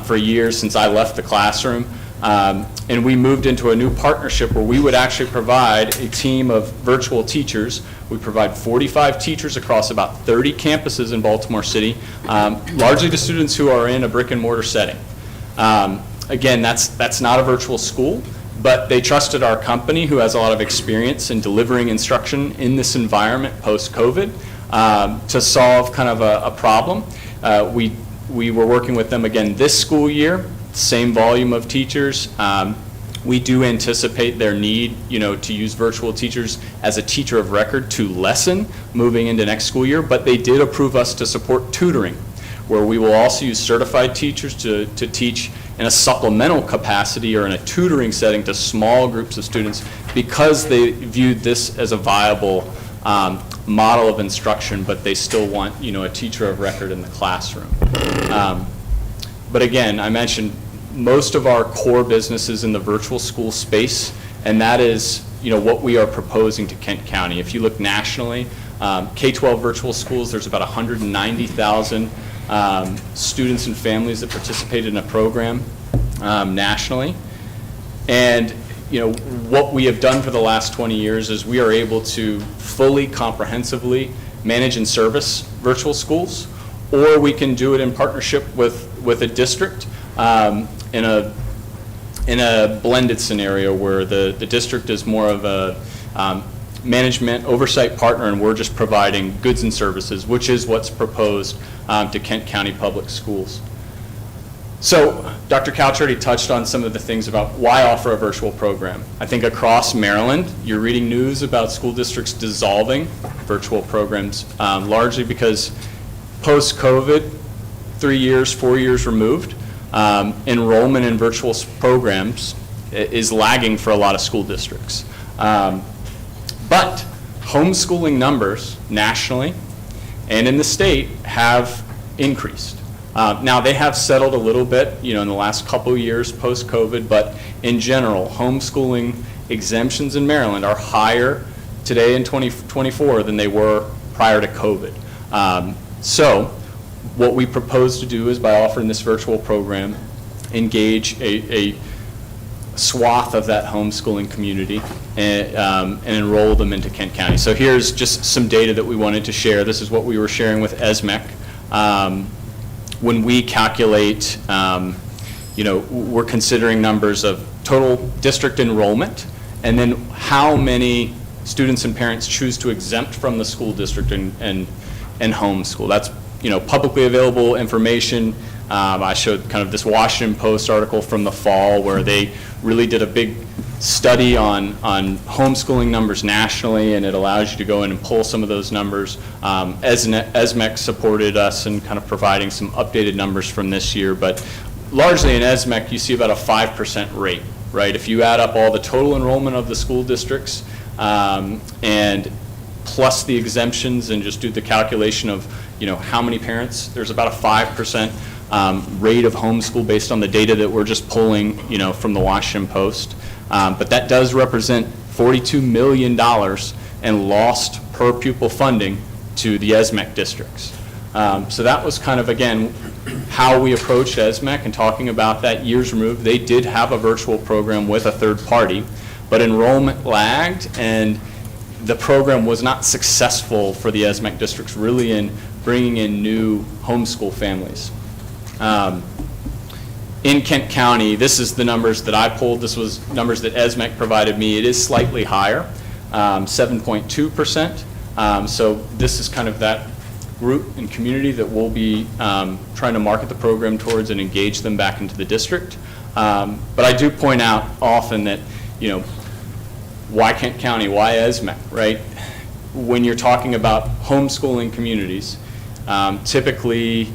for years since I left the classroom, and we moved into a new partnership where we would actually provide a team of virtual teachers. We provide 45 teachers across about 30 campuses in Baltimore City, largely to students who are in a brick and mortar setting. Again, that's not a virtual school, but they trusted our company, who has a lot of experience in delivering instruction in this environment post-COVID, to solve kind of a problem. We were working with them again this school year, same volume of teachers. We do anticipate their need, to use virtual teachers as a teacher of record to lessen moving into next school year, but they did approve us to support tutoring, where we will also use certified teachers to teach in a supplemental capacity or in a tutoring setting to small groups of students, because they viewed this as a viable model of instruction, but they still want, a teacher of record in the classroom. But again, I mentioned most of our core business is in the virtual school space, and that is, what we are proposing to Kent County. If you look nationally, K-12 virtual schools, there's about 190,000 students and families that participated in a program nationally. And what we have done for the last 20 years is we are able to fully, comprehensively manage and service virtual schools, or we can do it in partnership with a district in a blended scenario where the district is more of a management oversight partner, and we're just providing goods and services, which is what's proposed to Kent County Public Schools. So Dr. Couch already touched on some of the things about why offer a virtual program. I think across Maryland, you're reading news about school districts dissolving virtual programs, largely because post-COVID, 3 years, 4 years removed, enrollment in virtual programs is lagging for a lot of school districts. But homeschooling numbers nationally and in the state have increased. Now, they have settled a little bit, in the last couple of years post-COVID, but in general, homeschooling exemptions in Maryland are higher today in 2024 than they were prior to COVID. So what we propose to do is, by offering this virtual program, engage a swath of that homeschooling community and enroll them into Kent County. So here's just some data that we wanted to share. This is what we were sharing with ESMEC. When we calculate, we're considering numbers of total district enrollment, and then how many students and parents choose to exempt from the school district and homeschool. That's, publicly available information. I showed kind of this Washington Post article from the fall where they really did a big study on homeschooling numbers nationally, and it allows you to go in and pull some of those numbers. ESMEC supported us in kind of providing some updated numbers from this year, but largely in ESMEC you see about a 5% rate, right? If you add up all the total enrollment of the school districts and plus the exemptions and just do the calculation of how many parents, there's about a 5% rate of homeschool based on the data that we're just pulling, from the Washington Post. But that does represent $42 million in lost per pupil funding to the ESMEC districts. So that was kind of, again, how we approached ESMEC and talking about that years removed. They did have a virtual program with a third party, but enrollment lagged, and the program was not successful for the ESMEC districts really in bringing in new homeschool families. In Kent County, this is the numbers that I pulled. This was numbers that ESMEC provided me. It is slightly higher, 7.2%. So this is kind of that group and community that we'll be trying to market the program towards and engage them back into the district. But I do point out often that, why Kent County, why ESMEC, right? When you're talking about homeschooling communities, typically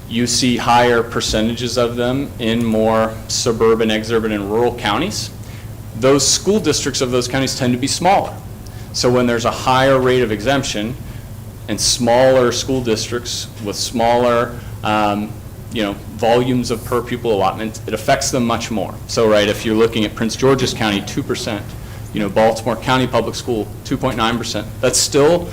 you see higher percentages of them in more suburban, exurban, and rural counties. Those school districts of those counties tend to be smaller. So when there's a higher rate of exemption and smaller school districts with smaller volumes of per pupil allotment, it affects them much more. So, right, if you're looking at Prince George's County, 2%, Baltimore County Public School, 2.9%, that's still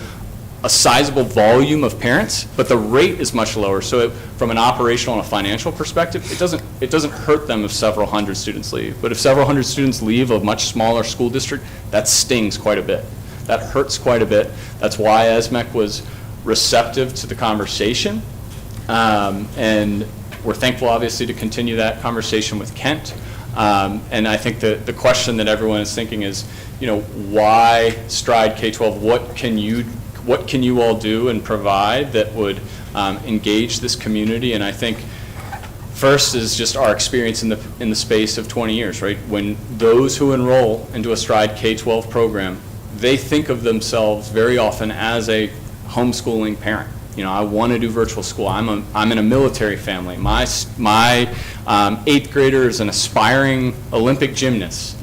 a sizable volume of parents, but the rate is much lower. So from an operational and a financial perspective, it doesn't hurt them if several hundred students leave. But if several hundred students leave a much smaller school district, that stings quite a bit. That hurts quite a bit. That's why ESMEC was receptive to the conversation. And we're thankful, obviously, to continue that conversation with Kent. And I think the question that everyone is thinking is, why Stride K-12? What can you all do and provide that would engage this community? And I think first is just our experience in the space of 20 years, right? When those who enroll into a Stride K-12 program, they think of themselves very often as a homeschooling parent. I want to do virtual school. I'm in a military family. My 8th grader is an aspiring Olympic gymnast.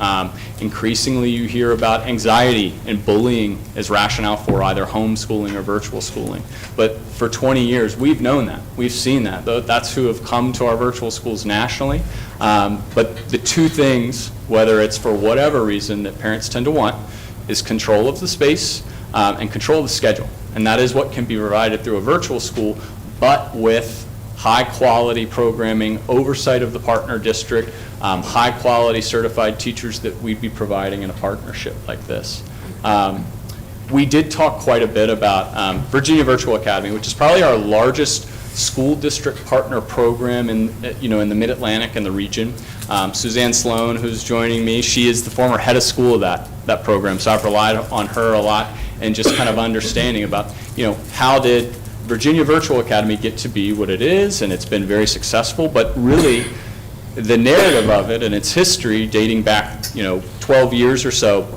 Increasingly, you hear about anxiety and bullying as rationale for either homeschooling or virtual schooling. But for 20 years, we've known that. We've seen that. That's who have come to our virtual schools nationally. But the two things, whether it's for whatever reason that parents tend to want, is control of the space and control of the schedule. And that is what can be provided through a virtual school, but with high-quality programming, oversight of the partner district, high-quality certified teachers that we'd be providing in a partnership like this. We did talk quite a bit about Virginia Virtual Academy, which is probably our largest school district partner program in the Mid-Atlantic and the region. Suzanne Sloan, who's joining me, she is the former head of school of that program, so I've relied on her a lot and just kind of understanding about, how did Virginia Virtual Academy get to be what it is, and it's been very successful, but really the narrative of it and its history dating back, 12 years or so,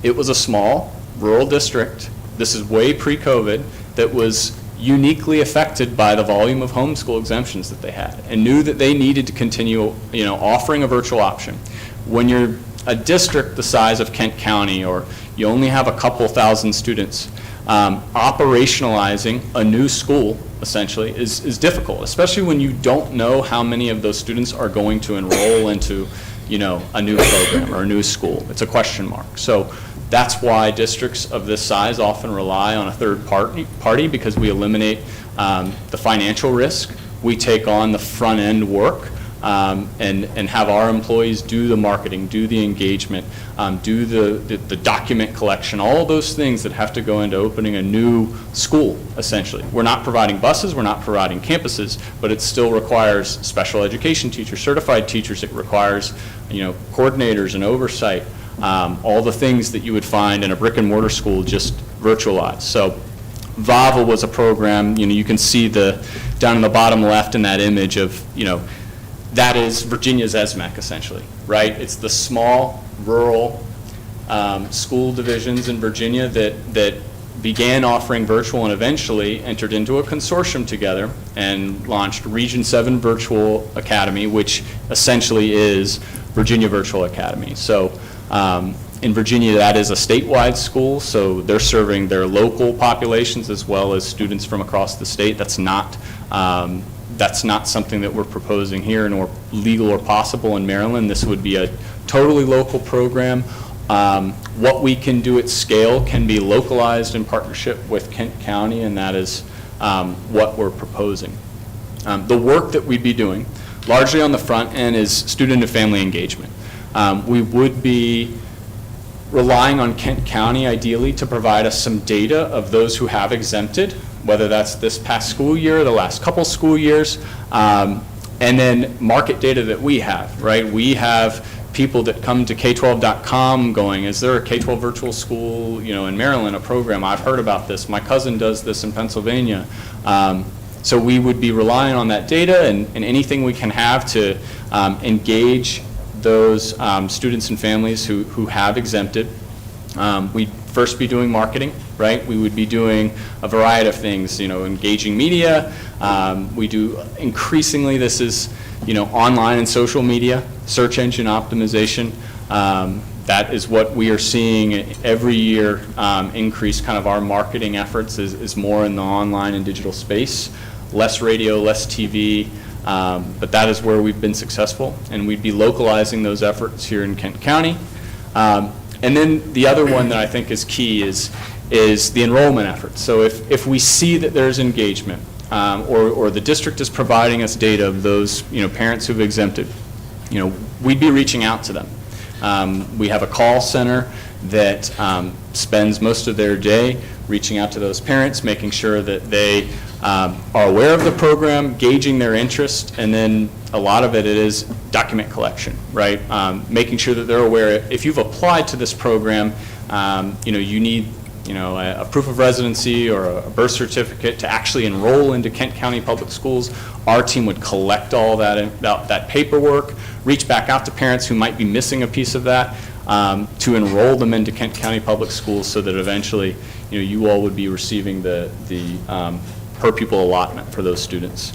it was a small rural district, this is way pre-COVID, that was uniquely affected by the volume of homeschool exemptions that they had and knew that they needed to continue, offering a virtual option. When you're a district the size of Kent County, or you only have a couple thousand students, operationalizing a new school essentially is difficult, especially when you don't know how many of those students are going to enroll into, a new program or a new school. It's a question mark. So that's why districts of this size often rely on a third party because we eliminate the financial risk. We take on the front end work and have our employees do the marketing, do the engagement, do the document collection, all those things that have to go into opening a new school, essentially. We're not providing buses, we're not providing campuses, but it still requires special education teachers, certified teachers. It requires, coordinators and oversight, all the things that you would find in a brick and mortar school just virtualized. So VAVA was a program, you can see down in the bottom left in that image of, that is Virginia's ESMEC, essentially, right? It's the small, rural school divisions in Virginia that began offering virtual and eventually entered into a consortium together and launched Region 7 Virtual Academy, which essentially is Virginia Virtual Academy. So in Virginia, that is a statewide school, so they're serving their local populations as well as students from across the state. That's not something that we're proposing here nor legal or possible in Maryland. This would be a totally local program. What we can do at scale can be localized in partnership with Kent County, and that is what we're proposing. The work that we'd be doing, largely on the front end, is student and family engagement. We would be relying on Kent County, ideally, to provide us some data of those who have exempted, whether that's this past school year, the last couple school years, and then market data that we have, right? We have people that come to K12.com going, is there a K12 virtual school, in Maryland, a program? I've heard about this. My cousin does this in Pennsylvania. So we would be relying on that data and anything we can have to engage those students and families who have exempted. We'd first be doing marketing, right? We would be doing a variety of things, engaging media. We do increasingly, this is, online and social media, search engine optimization. That is what we are seeing every year increase kind of our marketing efforts is more in the online and digital space. Less radio, less TV, But that is where we've been successful, and we'd be localizing those efforts here in Kent County. And then the other one that I think is key is the enrollment efforts. So if we see that there's engagement, or the district is providing us data of those, parents who've exempted, we'd be reaching out to them. We have a call center that spends most of their day reaching out to those parents, making sure that they are aware of the program, gauging their interest, and then a lot of it is document collection, right? Making sure that they're aware, if you've applied to this program, you need a proof of residency or a birth certificate to actually enroll into Kent County Public Schools. Our team would collect all that paperwork, reach back out to parents who might be missing a piece of that, to enroll them into Kent County Public Schools so that eventually, you all would be receiving the per pupil allotment for those students.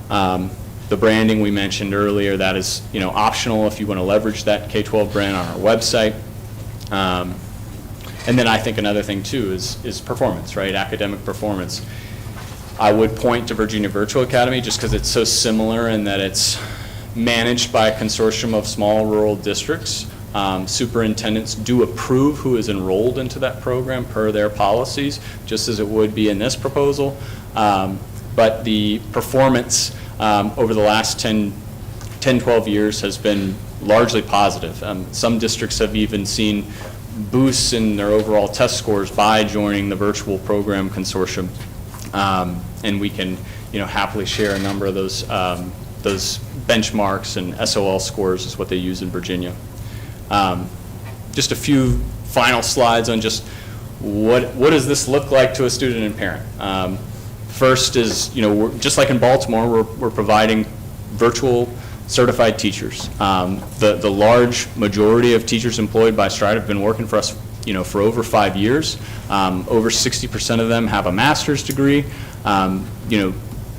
The branding we mentioned earlier, that is, optional if you want to leverage that K-12 brand on our website. And then I think another thing too is performance, right? Academic performance. I would point to Virginia Virtual Academy just because it's so similar in that it's managed by a consortium of small rural districts. Superintendents do approve who is enrolled into that program per their policies, just as it would be in this proposal. But the performance over the last 10, 12 years has been largely positive. Some districts have even seen boosts in their overall test scores by joining the virtual program consortium. And we can, happily share a number of those benchmarks, and SOL scores is what they use in Virginia. Just a few final slides on just what does this look like to a student and parent. First is, we're, just like in Baltimore, we're providing virtual certified teachers. The large majority of teachers employed by Stride have been working for us, for over 5 years. Over 60% of them have a master's degree.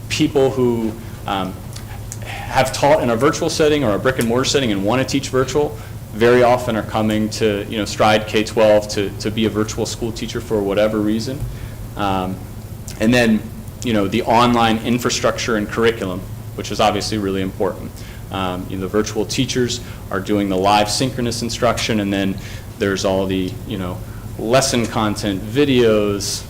People who have taught in a virtual setting or a brick and mortar setting and want to teach virtual very often are coming to, Stride K-12 to be a virtual school teacher for whatever reason. And then, the online infrastructure and curriculum, which is obviously really important. The virtual teachers are doing the live synchronous instruction, and then there's all the, lesson content, videos,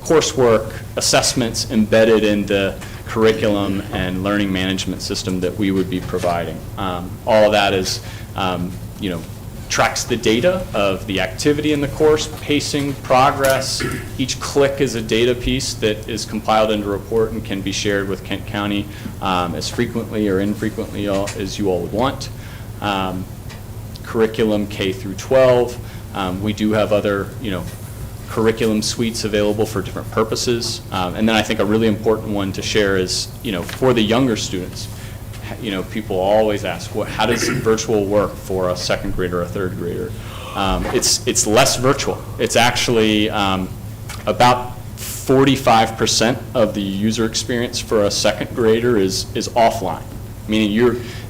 coursework, assessments embedded in the curriculum and learning management system that we would be providing. All of that is, tracks the data of the activity in the course, pacing, progress. Each click is a data piece that is compiled into a report and can be shared with Kent County as frequently or infrequently as you all would want. Curriculum K through 12. We do have other, curriculum suites available for different purposes. And then I think a really important one to share is, for the younger students. People always ask, how does virtual work for a second grader or a third grader? It's less virtual. It's actually about 45% of the user experience for a second grader is offline, meaning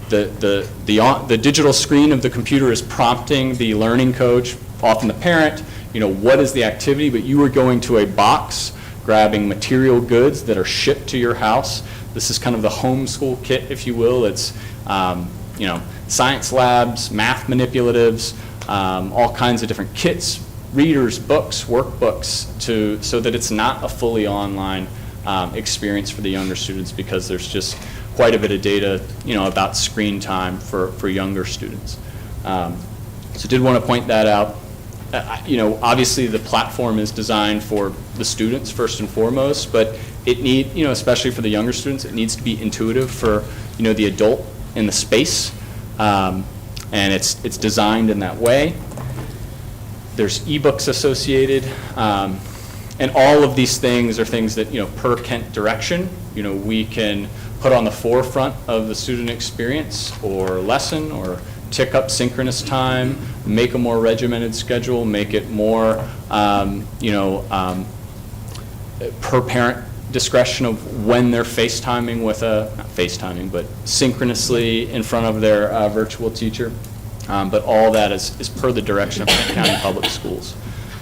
the digital screen of the computer is prompting the learning coach, often the parent, what is the activity, but you are going to a box, grabbing material goods that are shipped to your house. This is kind of the homeschool kit, if you will. It's, science labs, math manipulatives, all kinds of different kits, readers, books, workbooks, so that it's not a fully online experience for the younger students, because there's just quite a bit of data, about screen time for younger students. So did want to point that out. Obviously the platform is designed for the students first and foremost, but it especially for the younger students, it needs to be intuitive for, the adult in the space, and it's designed in that way. There's ebooks associated, and all of these things are things that, per Kent direction, we can put on the forefront of the student experience or lesson, or tick up synchronous time, make a more regimented schedule, make it more, per parent discretion of when they're FaceTiming with not FaceTiming, but synchronously in front of their virtual teacher. But all that is per the direction of Kent County Public Schools.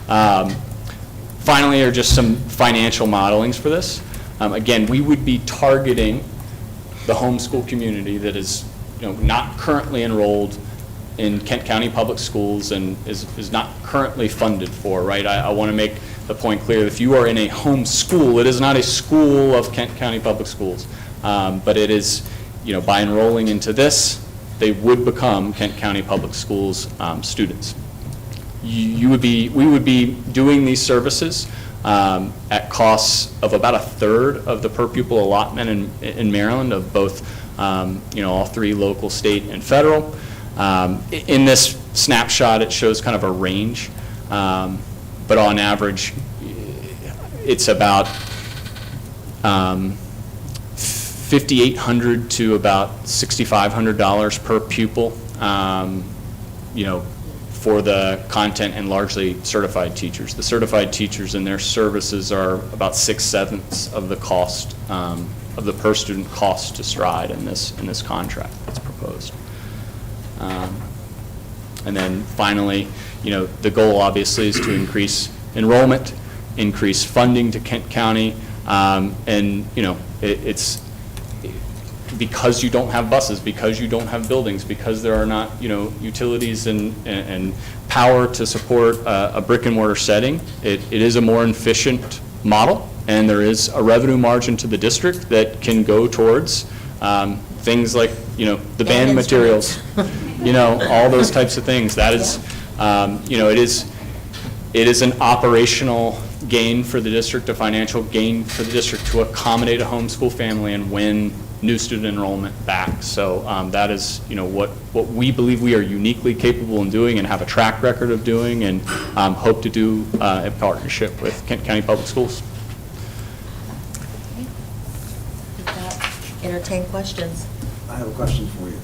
Finally, are just some financial modelings for this. Again, we would be targeting the homeschool community that is, not currently enrolled in Kent County Public Schools and is not currently funded for, right? I want to make the point clear, if you are in a home school, it is not a school of Kent County Public Schools, but it is, by enrolling into this, they would become Kent County Public Schools students. We would be doing these services at costs of about 1/3 of the per pupil allotment in Maryland of both, all 3 local, state, and federal. In this snapshot, it shows kind of a range, but on average, it's about $5,800 to about $6,500 per pupil, for the content and largely certified teachers. The certified teachers and their services are about 6/7 of the cost, of the per student cost to Stride in this contract that's proposed. And then finally, the goal obviously is to increase enrollment, increase funding to Kent County, and, it's because you don't have buses, because you don't have buildings, because there are not, utilities and power to support a brick and mortar setting, it is a more efficient model, and there is a revenue margin to the district that can go towards things like, the band materials, all those types of things. That is, it is an operational gain for the district, a financial gain for the district to accommodate a homeschool family and win new student enrollment back. So that is, what we believe we are uniquely capable in doing and have a track record of doing, and hope to do in partnership with Kent County Public Schools. Entertain questions. I have a question for you.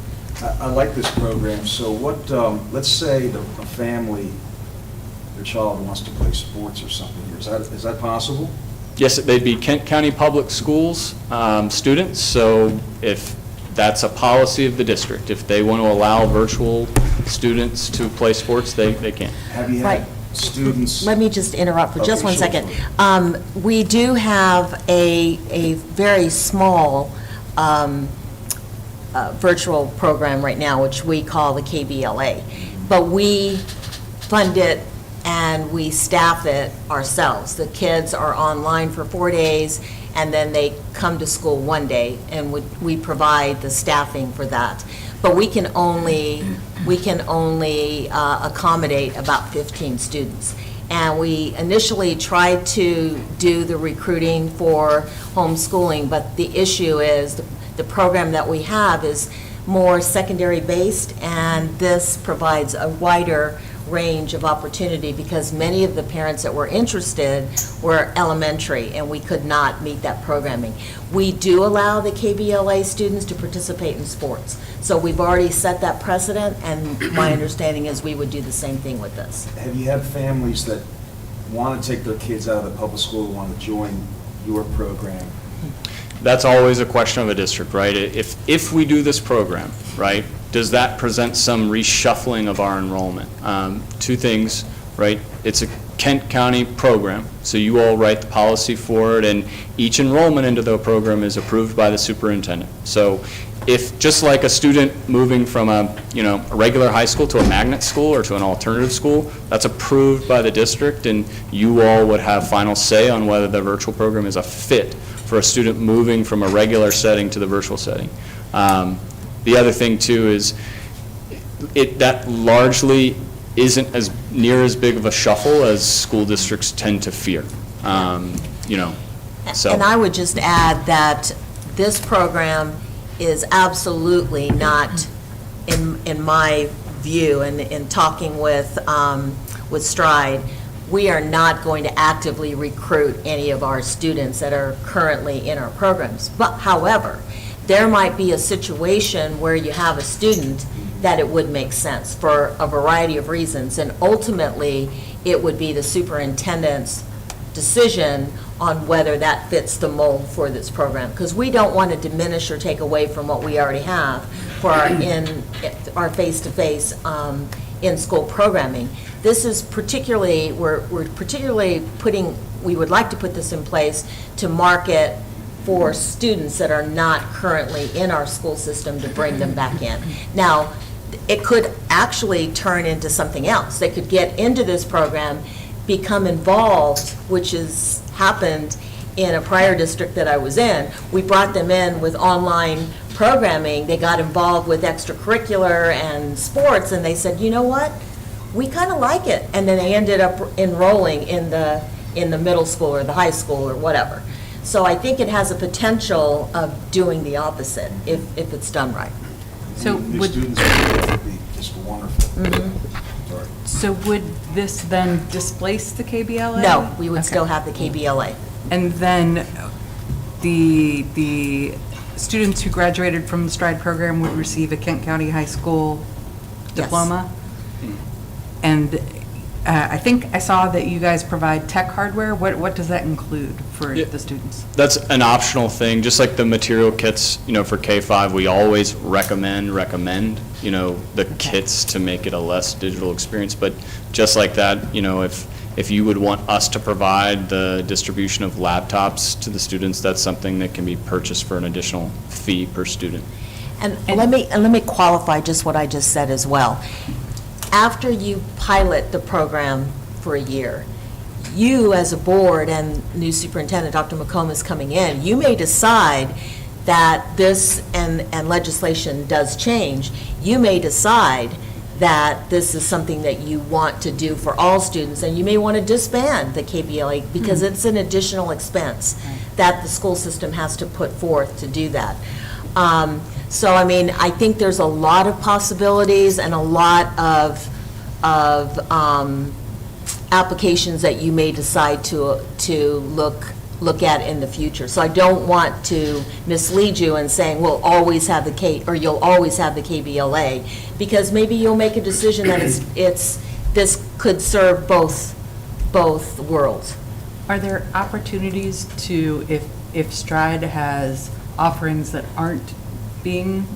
I like this program, so what, let's say a family, their child wants to play sports or something here, is that possible? Yes, they'd be Kent County Public Schools students, so if that's a policy of the district, if they want to allow virtual students to play sports, they can. Have you had students? Let me just interrupt for just Okay, one sure. second. We do have a very small virtual program right now, which we call the KBLA, but we fund it and we staff it ourselves. The kids are online for 4 days, and then they come to school 1 day, and we provide the staffing for that. But we can only accommodate about 15 students. And we initially tried to do the recruiting for homeschooling, but the issue is the program that we have is more secondary-based, and this provides a wider range of opportunity because many of the parents that were interested were elementary, and we could not meet that programming. We do allow the KBLA students to participate in sports. So we've already set that precedent, and my understanding is we would do the same thing with this. Have you had families that want to take their kids out of the public school, want to join your program? That's always a question of a district, right? If we do this program, right, does that present some reshuffling of our enrollment? 2 things, right? It's a Kent County program, so you all write the policy for it, and each enrollment into the program is approved by the superintendent. So if, just like a student moving from a regular high school to a magnet school or to an alternative school, that's approved by the district, and you all would have final say on whether the virtual program is a fit for a student moving from a regular setting to the virtual setting. The other thing, too, is that largely isn't as near as big of a shuffle as school districts tend to fear. So. And I would just add that this program is absolutely not, in my view, and in talking with Stride, we are not going to actively recruit any of our students that are currently in our programs. But however, there might be a situation where you have a student that it would make sense for a variety of reasons, and ultimately, it would be the superintendent's decision on whether that fits the mold for this program, because we don't want to diminish or take away from what we already have for our face-to-face in-school programming. This is particularly, we're particularly we would like to put this in place to market for students that are not currently in our school system to bring them back in. Now, it could actually turn into something else. They could get into this program, become involved, which has happened in a prior district that I was in. We brought them in with online programming. They got involved with extracurricular and sports, and they said, you know what? We kind of like it. And then they ended up enrolling in the middle school or the high school or whatever. So I think it has a potential of doing the opposite if it's done right. So New would, students would be just wonderful. Sorry. so would this then displace the KBLA? No, we would Okay. still have the KBLA. And then the students who graduated from the Stride program would receive a Kent County High School diploma? And I think I saw that you guys provide tech hardware. What does that include for the students? That's an optional thing, just like the material kits, for K-5, we always recommend, the kits to make it a less digital experience. But just like that, if you would want us to provide the distribution of laptops to the students, that's something that can be purchased for an additional fee per student. And let me qualify just what I just said as well. After you pilot the program for a year, you as a board and new superintendent, Dr. McComb is coming in, you may decide that this, and legislation does change, you may decide that this is something that you want to do for all students, and you may want to disband the KBLA because it's an additional expense that the school system has to put forth to do that. So, I mean, I think there's a lot of possibilities and a lot of applications that you may decide to look at in the future. So I don't want to mislead you in saying we'll always have you'll always have the KBLA, because maybe you'll make a decision that this could serve both worlds. Are there opportunities to, if Stride has offerings that aren't being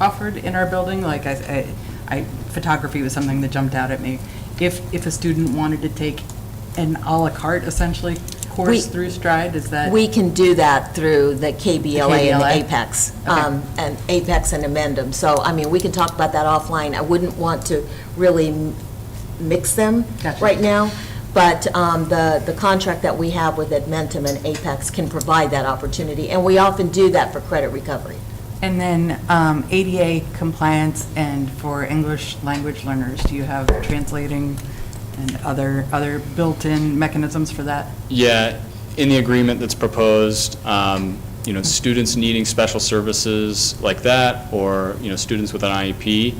offered in our building, like photography was something that jumped out at me. If a student wanted to take an à la carte, essentially, course through Stride, is that? We can do that through the KBLA and the KBLA? Apex, Okay. and Apex and Amendum. So, I mean, we can talk about that offline. I wouldn't want to really mix them right now, but the contract that we have with Edmentum and Apex can provide that opportunity, and we often do that for credit recovery. And then ADA compliance and for English language learners, do you have translating and other built-in mechanisms for that? Yeah, in the agreement that's proposed, students needing special services like that, or, students with an IEP,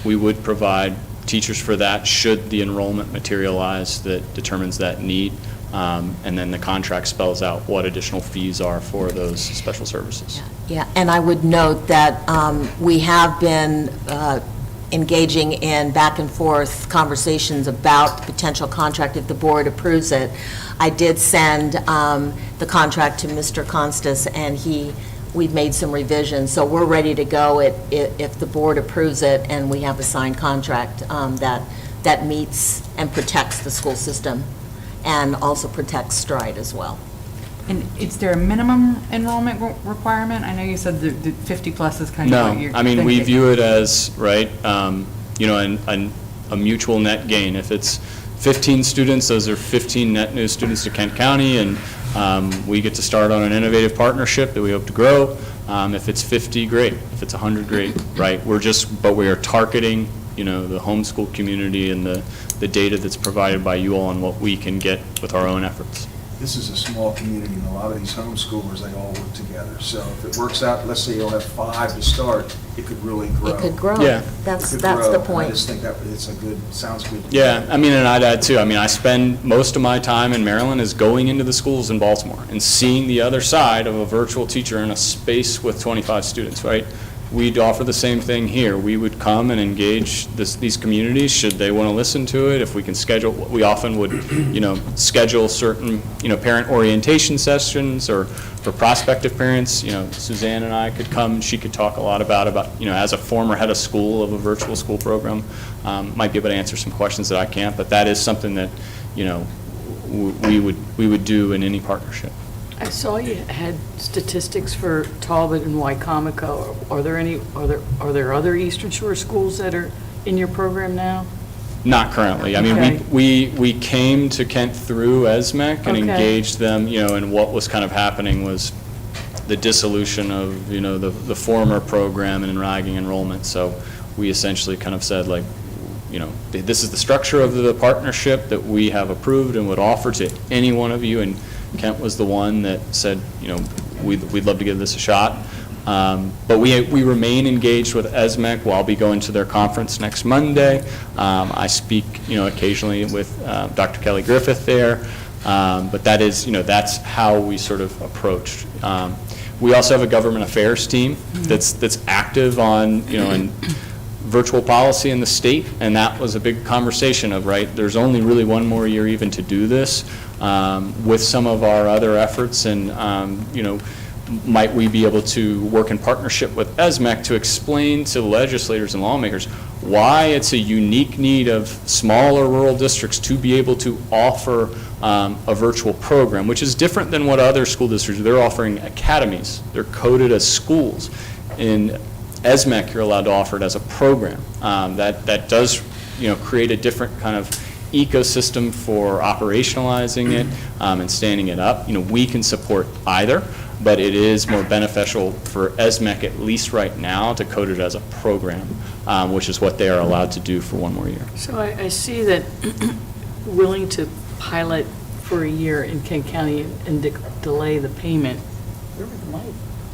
we would provide teachers for that should the enrollment materialize that determines that need. And then the contract spells out what additional fees are for those special services. Yeah, and I would note that we have been engaging in back and forth conversations about the potential contract if the board approves it. I did send the contract to Mr. Constas, and we've made some revisions, so we're ready to go if the board approves it and we have a signed contract that meets and protects the school system and also protects Stride as well. And is there a minimum enrollment requirement? I know you said the 50-plus is kind of what you're No, I mean, we thinking. view it as, right, a mutual net gain. If it's 15 students, those are 15 net new students to Kent County, and we get to start on an innovative partnership that we hope to grow. If it's 50, great. If it's 100, great, right? But we are targeting, the homeschool community and the data that's provided by you all and what we can get with our own efforts. This is a small community, and a lot of these homeschoolers, they all work together. So if it works out, let's say you'll have 5 to start, it could really grow. It could grow. Yeah. That's It could the grow, and I point. just think that sounds good. Yeah, I mean, and I'd add too, I spend most of my time in Maryland is going into the schools in Baltimore and seeing the other side of a virtual teacher in a space with 25 students, right? We'd offer the same thing here. We would come and engage these communities should they want to listen to it. If we can schedule, we often would, schedule certain, parent orientation sessions or for prospective parents. Suzanne and I could come, she could talk a lot about, as a former head of school of a virtual school program, might be able to answer some questions that I can't, but that is something that, we would do in any partnership. I saw you had statistics for Talbot and Wycomico. Are there other Eastern Shore schools that are in your program now? Not currently. I mean, Okay. we came to Kent through ESMEC and Okay. engaged them, and what was kind of happening was the dissolution of, the former program and ragging enrollment. So we essentially kind of said, like, this is the structure of the partnership that we have approved and would offer to any one of you, and Kent was the one that said, we'd love to give this a shot. But we remain engaged with ESMEC. I'll be going to their conference next Monday. I speak, occasionally with Dr. Kelly Griffith there. But that is, that's how we sort of approached. We also have a government affairs team that's active on, in virtual policy in the state, and that was a big conversation of, right, there's only really one more year even to do this with some of our other efforts, and, might we be able to work in partnership with ESMEC to explain to legislators and lawmakers why it's a unique need of smaller rural districts to be able to offer a virtual program, which is different than what other school districts, they're offering academies. They're coded as schools. In ESMEC, you're allowed to offer it as a program. That does, create a different kind of ecosystem for operationalizing it and standing it up. We can support either, but it is more beneficial for ESMEC, at least right now, to code it as a program, which is what they are allowed to do for one more year. So I see that willing to pilot for a year in Kent County and delay the payment.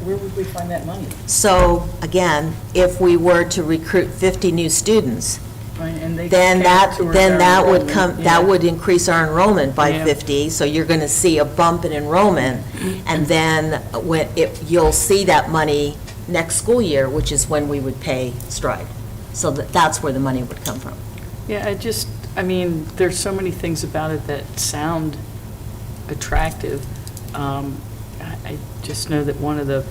Where would we find that money? So, again, if we were to recruit 50 new students, Right, and they then count towards our that would enrollment, that would increase our enrollment by Yeah. 50, so you're going to see a bump in enrollment, and then you'll see that money next school year, which is when we would pay Stride. So that's where the money would come from. Yeah, there's so many things about it that sound attractive. I just know that one of the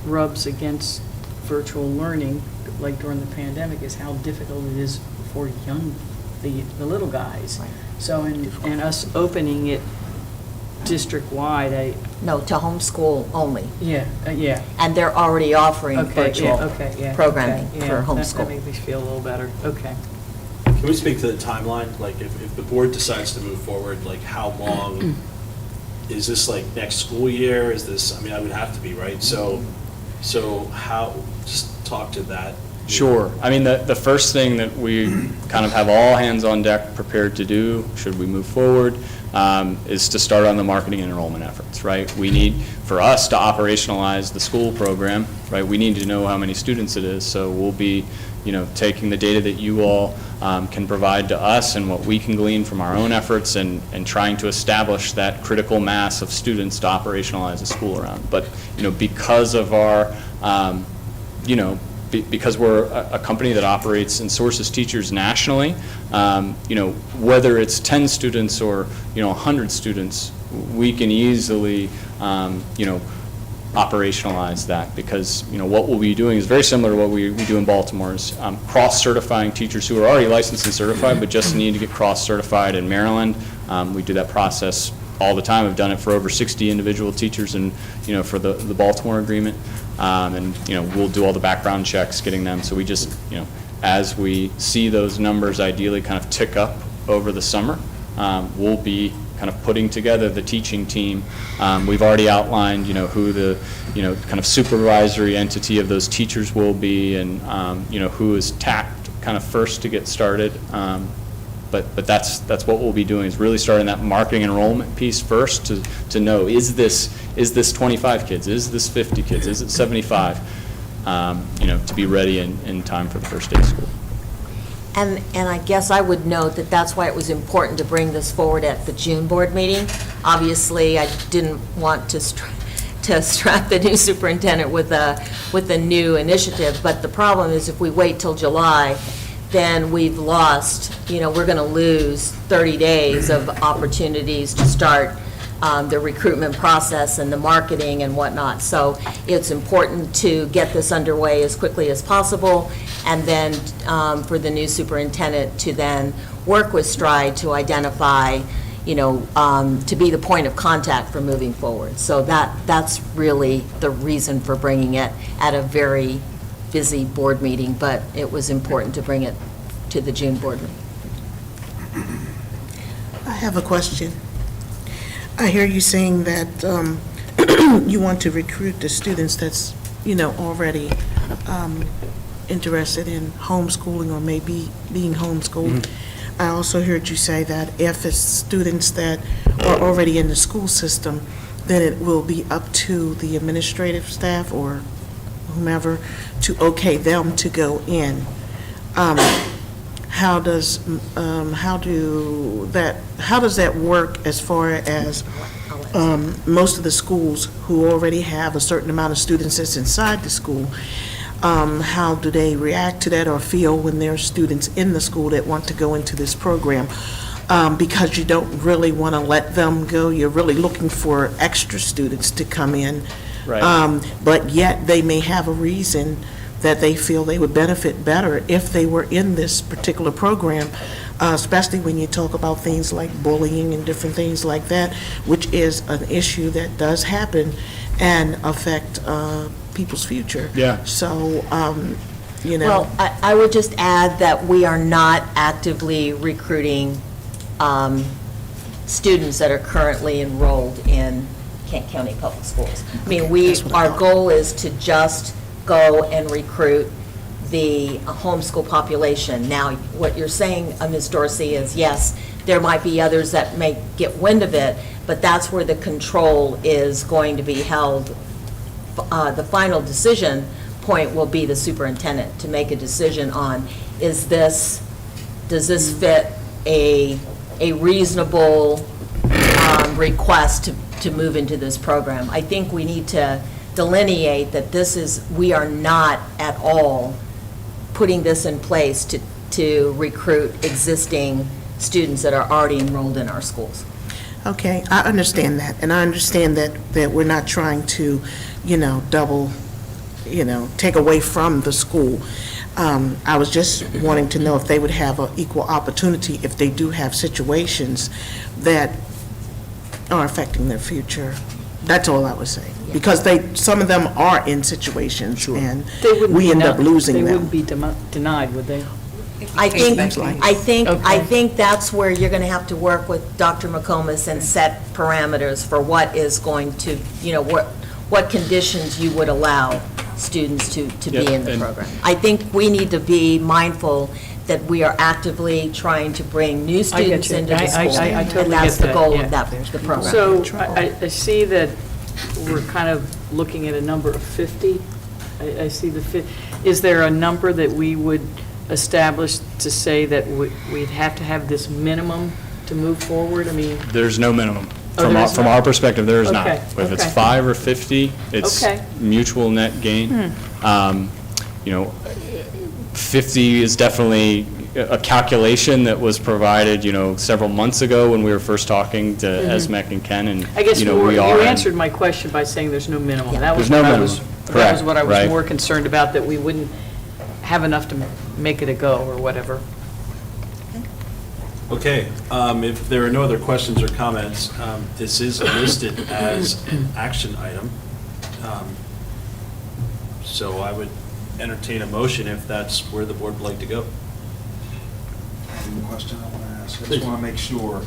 rubs against virtual learning, like during the pandemic, is how difficult it is for the little guys. So, and us opening it district-wide, No, to homeschool only. Yeah. And they're already offering virtual programming okay, for That homeschool. makes me feel a little better, okay. Can we speak to the timeline? Like, if the board decides to move forward, like, how long? Is this like next school year? Is this, I would have to be, right? So how, just talk to that. Sure. The first thing that we kind of have all hands on deck prepared to do, should we move forward, is to start on the marketing and enrollment efforts, right? We need, for us to operationalize the school program, right, we need to know how many students it is. So we'll be, taking the data that you all can provide to us and what we can glean from our own efforts and trying to establish that critical mass of students to operationalize the school around. But, because of our, because we're a company that operates and sources teachers nationally, whether it's 10 students or, 100 students, we can easily, operationalize that, because, what we'll be doing is very similar to what we do in Baltimore, is cross-certifying teachers who are already licensed and certified, but just need to get cross-certified in Maryland. We do that process all the time. I've done it for over 60 individual teachers and, for the Baltimore agreement. And, we'll do all the background checks, getting them. So we just, as we see those numbers ideally kind of tick up over the summer, we'll be kind of putting together the teaching team. We've already outlined, who the, kind of supervisory entity of those teachers will be, and, who is tapped kind of first to get started. But that's what we'll be doing, is really starting that marketing enrollment piece first to know, is this 25 kids? Is this 50 kids? Is it 75? To be ready in time for the first day of school. And I guess I would note that that's why it was important to bring this forward at the June board meeting. Obviously, I didn't want to strap the new superintendent with a new initiative, but the problem is if we wait till July, then we've lost, we're going to lose 30 days of opportunities to start the recruitment process and the marketing and whatnot. So it's important to get this underway as quickly as possible, and then for the new superintendent to then work with Stride to identify, to be the point of contact for moving forward. So that's really the reason for bringing it at a very busy board meeting, but it was important to bring it to the June board meeting. I have a question. I hear you saying that you want to recruit the students that's, already interested in homeschooling or maybe being homeschooled. I also heard you say that if it's students that are already in the school system, then it will be up to the administrative staff or whomever to okay them to go in. How does that work as far as most of the schools who already have a certain amount of students that's inside the school? How do they react to that or feel when there are students in the school that want to go into this program? Because you don't really want to let them go. You're really looking for extra students to come in. Right. But yet they may have a reason that they feel they would benefit better if they were in this particular program, especially when you talk about things like bullying and different things like that, which is an issue that does happen and affect people's future. Yeah. So, Well, I would just add that we are not actively recruiting students that are currently enrolled in Kent County Public Schools. I mean, our goal is to just go and recruit the homeschool population. Now, what you're saying, Ms. Dorsey, is yes, there might be others that may get wind of it, but that's where the control is going to be held. The final decision point will be the superintendent to make a decision on, does this fit a reasonable request to move into this program? I think we need to delineate that we are not at all putting this in place to recruit existing students that are already enrolled in our schools. okay, I understand that, and I understand that we're not trying to, double, take away from the school. I was just wanting to know if they would have an equal opportunity if they do have situations that are affecting their future. That's all I was saying. Because some of them are in situations, and we end up losing them. They wouldn't be denied, would they? I think that's where you're going to have to work with Dr. McComas and set parameters for what is going to, what conditions you would allow students to be in the program. I think we need to be mindful that we are actively trying to bring new students into the school. I totally And that's get the that, goal yeah. of the program. So I see that we're kind of looking at a number of 50. I see is there a number that we would establish to say that we'd have to have this minimum to move forward? I mean, There's no minimum. Oh, there is From not? our perspective, there is not. Okay, If it's okay. 5 or 50, it's Okay. mutual net gain. 50 is definitely a calculation that was provided, several months ago when we were first talking to ESMEC and Ken, and, I guess you we are. answered my question by saying there's no minimum. That was There's no what I minimum. was- That was Correct, what I was right. more concerned about, that we wouldn't have enough to make it a go or whatever. Okay, if there are no other questions or comments, this is listed as an action item. So I would entertain a motion if that's where the board would like to go. The question I want to ask, I just want to make sure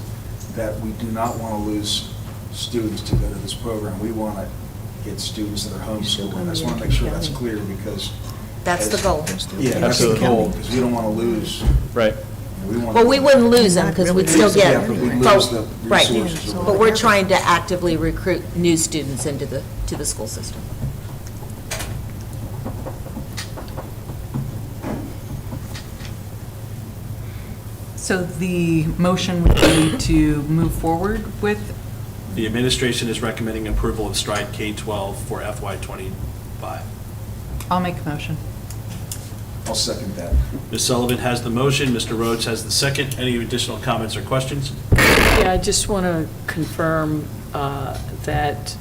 that we do not want to lose students to go to this program. We want to get students that are homeschooling. I just want to make sure that's clear because. That's the goal. Yeah, that's the goal, because we don't want to lose. Right. Well, we wouldn't lose them because we'd still get. Yeah, but we'd lose the Right, resources. but we're trying to actively recruit new students into the school system. So the motion would be to move forward with, The administration is recommending approval of Stride K-12 for FY '25. I'll make a motion. I'll second that. Ms. Sullivan has the motion, Mr. Rhodes has the second. Any additional comments or questions? Yeah, I just want to confirm that,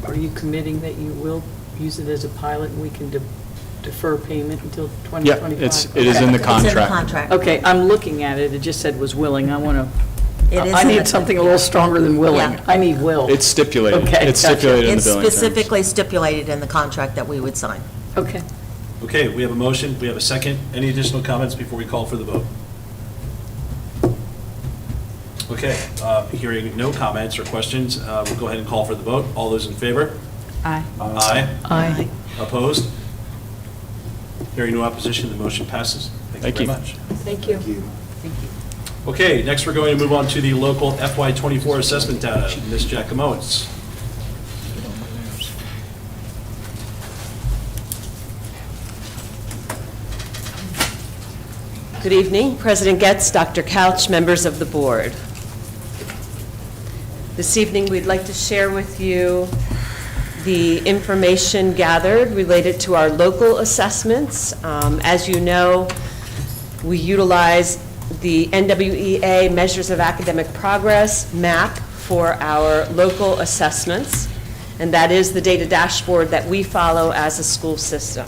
are you committing that you will use it as a pilot and we can defer payment until 2025? it is in the It's in the contract. contract. Okay, I'm looking at it, it just said was willing, I want to It is I in need the- something a little stronger than willing. Yeah. I need will. It's stipulated. Okay, It's gotcha. stipulated in the It's billing terms. specifically stipulated in the contract that we would sign. Okay. Okay, we have a motion, we have a second. Any additional comments before we call for the vote? Okay, hearing no comments or questions, we'll go ahead and call for the vote. All those in favor? Aye. Aye. Aye. Opposed? Hearing no opposition, the motion passes. Thank you very much. Thank you. Okay, next we're going to move on to the local FY24 assessment data. Ms. Jacomowitz. Good evening, President Getz, Dr. Couch, members of the board. This evening, we'd like to share with you the information gathered related to our local assessments. As you know, we utilize the NWEA Measures of Academic Progress, MAP, for our local assessments, and that is the data dashboard that we follow as a school system.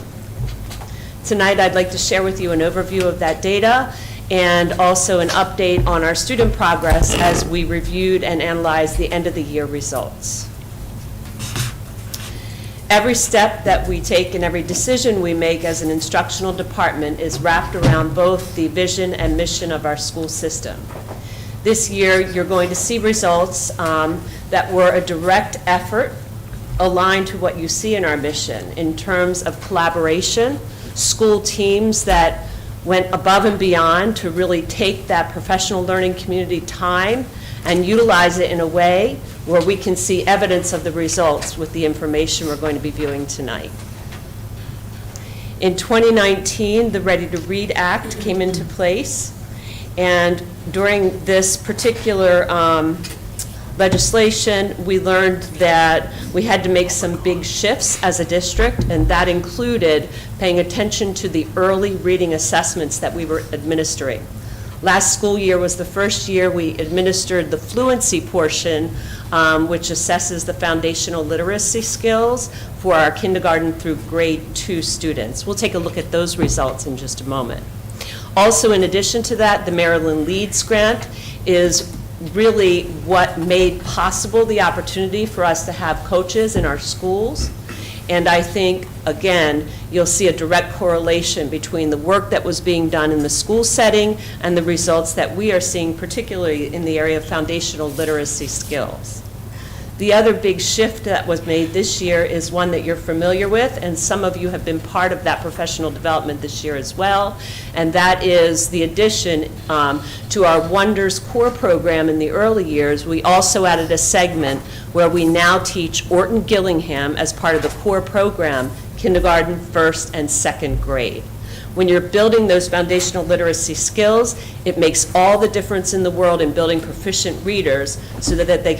Tonight, I'd like to share with you an overview of that data and also an update on our student progress as we reviewed and analyzed the end-of-the-year results. Every step that we take and every decision we make as an instructional department is wrapped around both the vision and mission of our school system. This year, you're going to see results that were a direct effort aligned to what you see in our mission in terms of collaboration, school teams that went above and beyond to really take that professional learning community time and utilize it in a way where we can see evidence of the results with the information we're going to be viewing tonight. In 2019, the Ready to Read Act came into place, and during this particular legislation, we learned that we had to make some big shifts as a district, and that included paying attention to the early reading assessments that we were administering. Last school year was the first year we administered the fluency portion, which assesses the foundational literacy skills for our kindergarten through grade 2 students. We'll take a look at those results in just a moment. Also, in addition to that, the Maryland Leads Grant is really what made possible the opportunity for us to have coaches in our schools. And I think, again, you'll see a direct correlation between the work that was being done in the school setting and the results that we are seeing, particularly in the area of foundational literacy skills. The other big shift that was made this year is one that you're familiar with, and some of you have been part of that professional development this year as well, and that is the addition to our Wonders core program in the early years. We also added a segment where we now teach Orton Gillingham as part of the core program, kindergarten, first, and second grade. When you're building those foundational literacy skills, it makes all the difference in the world in building proficient readers so that they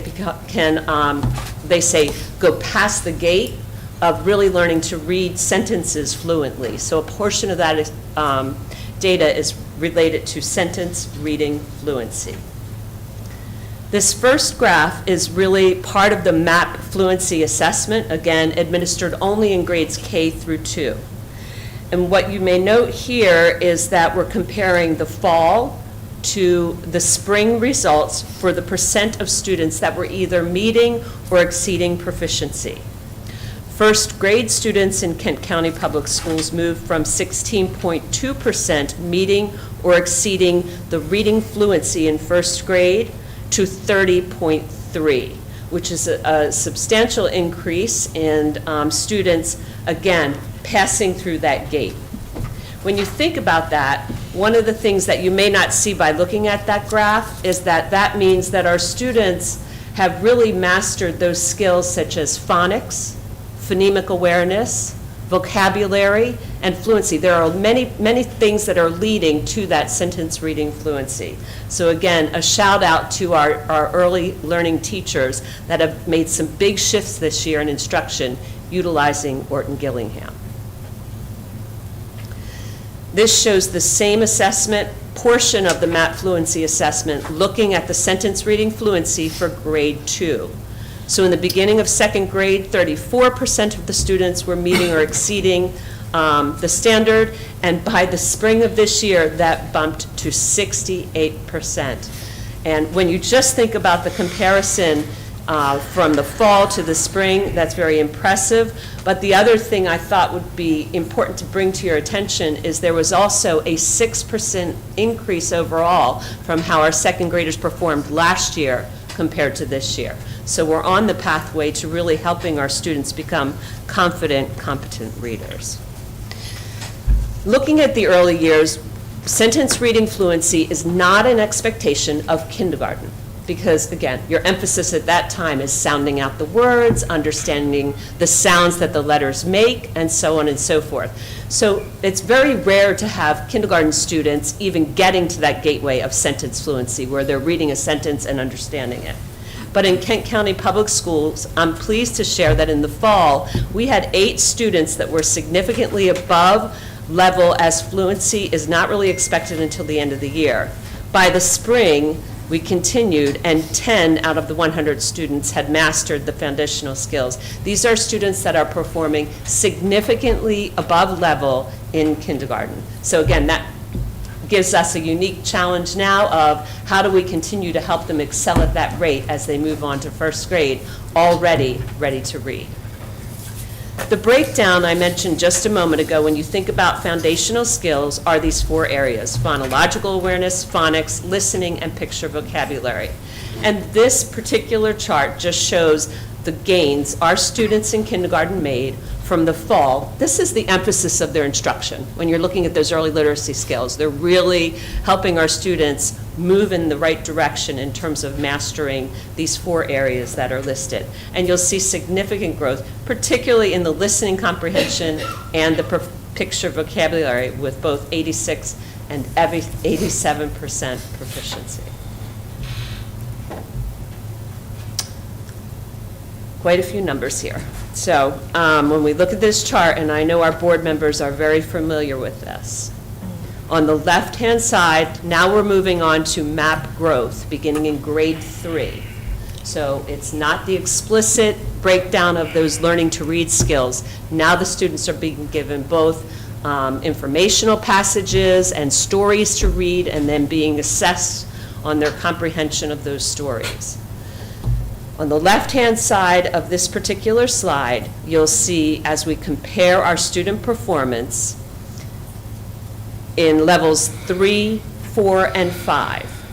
can, they say, go past the gate of really learning to read sentences fluently. So a portion of that data is related to sentence reading fluency. This first graph is really part of the MAP fluency assessment, again, administered only in grades K through 2. And what you may note here is that we're comparing the fall to the spring results for the percent of students that were either meeting or exceeding proficiency. First grade students in Kent County Public Schools moved from 16.2% meeting or exceeding the reading fluency in first grade to 30.3%, which is a substantial increase in students, again, passing through that gate. When you think about that, one of the things that you may not see by looking at that graph is that that means that our students have really mastered those skills such as phonics, phonemic awareness, vocabulary, and fluency. There are many, many things that are leading to that sentence reading fluency. So again, a shout out to our early learning teachers that have made some big shifts this year in instruction utilizing Orton Gillingham. This shows the same assessment portion of the MAP fluency assessment looking at the sentence reading fluency for grade 2. So in the beginning of second grade, 34% of the students were meeting or exceeding the standard, and by the spring of this year, that bumped to 68%. And when you just think about the comparison from the fall to the spring, that's very impressive. But the other thing I thought would be important to bring to your attention is there was also a 6% increase overall from how our second graders performed last year compared to this year. So we're on the pathway to really helping our students become confident, competent readers. Looking at the early years, sentence reading fluency is not an expectation of kindergarten, because, again, your emphasis at that time is sounding out the words, understanding the sounds that the letters make, and so on and so forth. So it's very rare to have kindergarten students even getting to that gateway of sentence fluency, where they're reading a sentence and understanding it. But in Kent County Public Schools, I'm pleased to share that in the fall, we had 8 students that were significantly above level, as fluency is not really expected until the end of the year. By the spring, we continued, and 10 out of the 100 students had mastered the foundational skills. These are students that are performing significantly above level in kindergarten. So again, that gives us a unique challenge now of how do we continue to help them excel at that rate as they move on to first grade, already ready to read. The breakdown I mentioned just a moment ago, when you think about foundational skills, are these 4 areas: phonological awareness, phonics, listening, and picture vocabulary. And this particular chart just shows the gains our students in kindergarten made from the fall. This is the emphasis of their instruction. When you're looking at those early literacy skills, they're really helping our students move in the right direction in terms of mastering these 4 areas that are listed. And you'll see significant growth, particularly in the listening comprehension and the picture vocabulary, with both 86 and 87% proficiency. Quite a few numbers here. So when we look at this chart, and I know our board members are very familiar with this, on the left-hand side, now we're moving on to map growth, beginning in grade 3. So it's not the explicit breakdown of those learning to read skills. Now the students are being given both informational passages and stories to read, and then being assessed on their comprehension of those stories. On the left-hand side of this particular slide, you'll see, as we compare our student performance in levels 3, 4, and 5.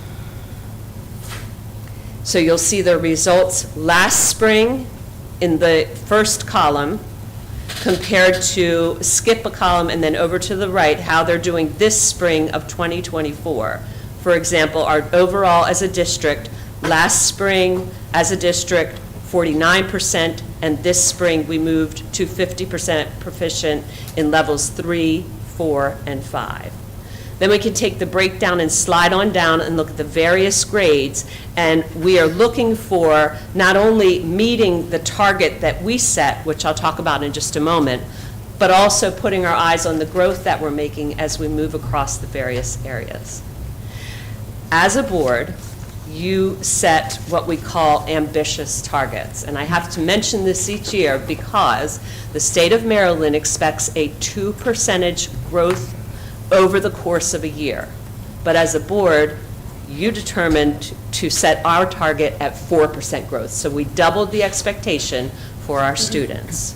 So you'll see the results last spring in the first column, compared to, skip a column and then over to the right, how they're doing this spring of 2024. For example, our overall as a district, last spring as a district, 49%, and this spring we moved to 50% proficient in levels 3, 4, and 5. Then we can take the breakdown and slide on down and look at the various grades, and we are looking for not only meeting the target that we set, which I'll talk about in just a moment, but also putting our eyes on the growth that we're making as we move across the various areas. As a board, you set what we call ambitious targets. And I have to mention this each year because the state of Maryland expects a 2% growth over the course of a year. But as a board, you determined to set our target at 4% growth. So we doubled the expectation for our students.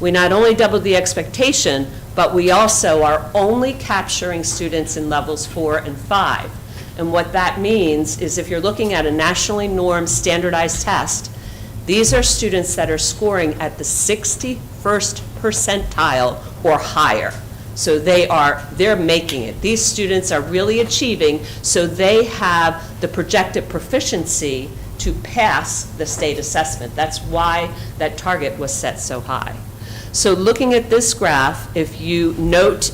We not only doubled the expectation, but we also are only capturing students in levels 4 and 5. And what that means is, if you're looking at a nationally normed standardized test, these are students that are scoring at the 61st percentile or higher. So they're making it. These students are really achieving, so they have the projected proficiency to pass the state assessment. That's why that target was set so high. So looking at this graph, if you note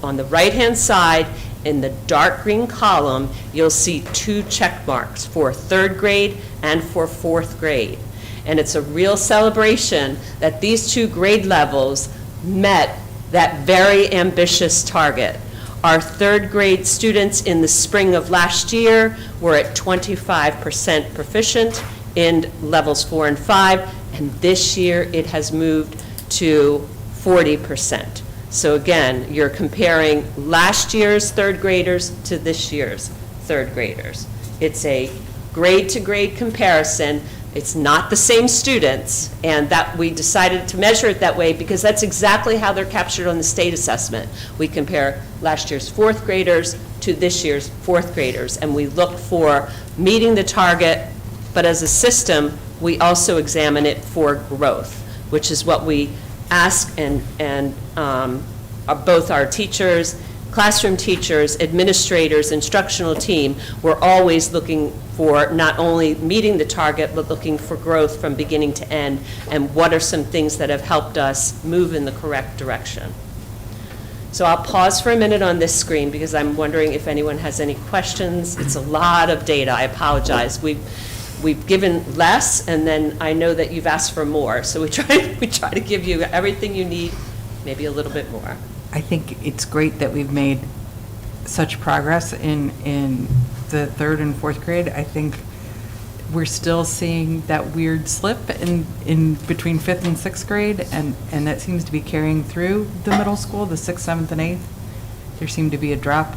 on the right-hand side, in the dark green column, you'll see 2 check marks for 3rd grade and for 4th grade. And it's a real celebration that these 2 grade levels met that very ambitious target. Our 3rd grade students in the spring of last year were at 25% proficient in levels 4 and 5, and this year it has moved to 40%. So again, you're comparing last year's 3rd graders to this year's 3rd graders. It's a grade-to-grade comparison. It's not the same students, and that we decided to measure it that way because that's exactly how they're captured on the state assessment. We compare last year's fourth graders to this year's fourth graders, and we look for meeting the target, but as a system, we also examine it for growth, which is what we ask both our teachers, classroom teachers, administrators, instructional team, we're always looking for not only meeting the target, but looking for growth from beginning to end, and what are some things that have helped us move in the correct direction. So I'll pause for a minute on this screen because I'm wondering if anyone has any questions. It's a lot of data, I apologize. We've given less, and then I know that you've asked for more, so we try to give you everything you need, maybe a little bit more. I think it's great that we've made such progress in the third and fourth grade. I think we're still seeing that weird slip in between fifth and sixth grade, and that seems to be carrying through the middle school, the sixth, seventh, and eighth. There seemed to be a drop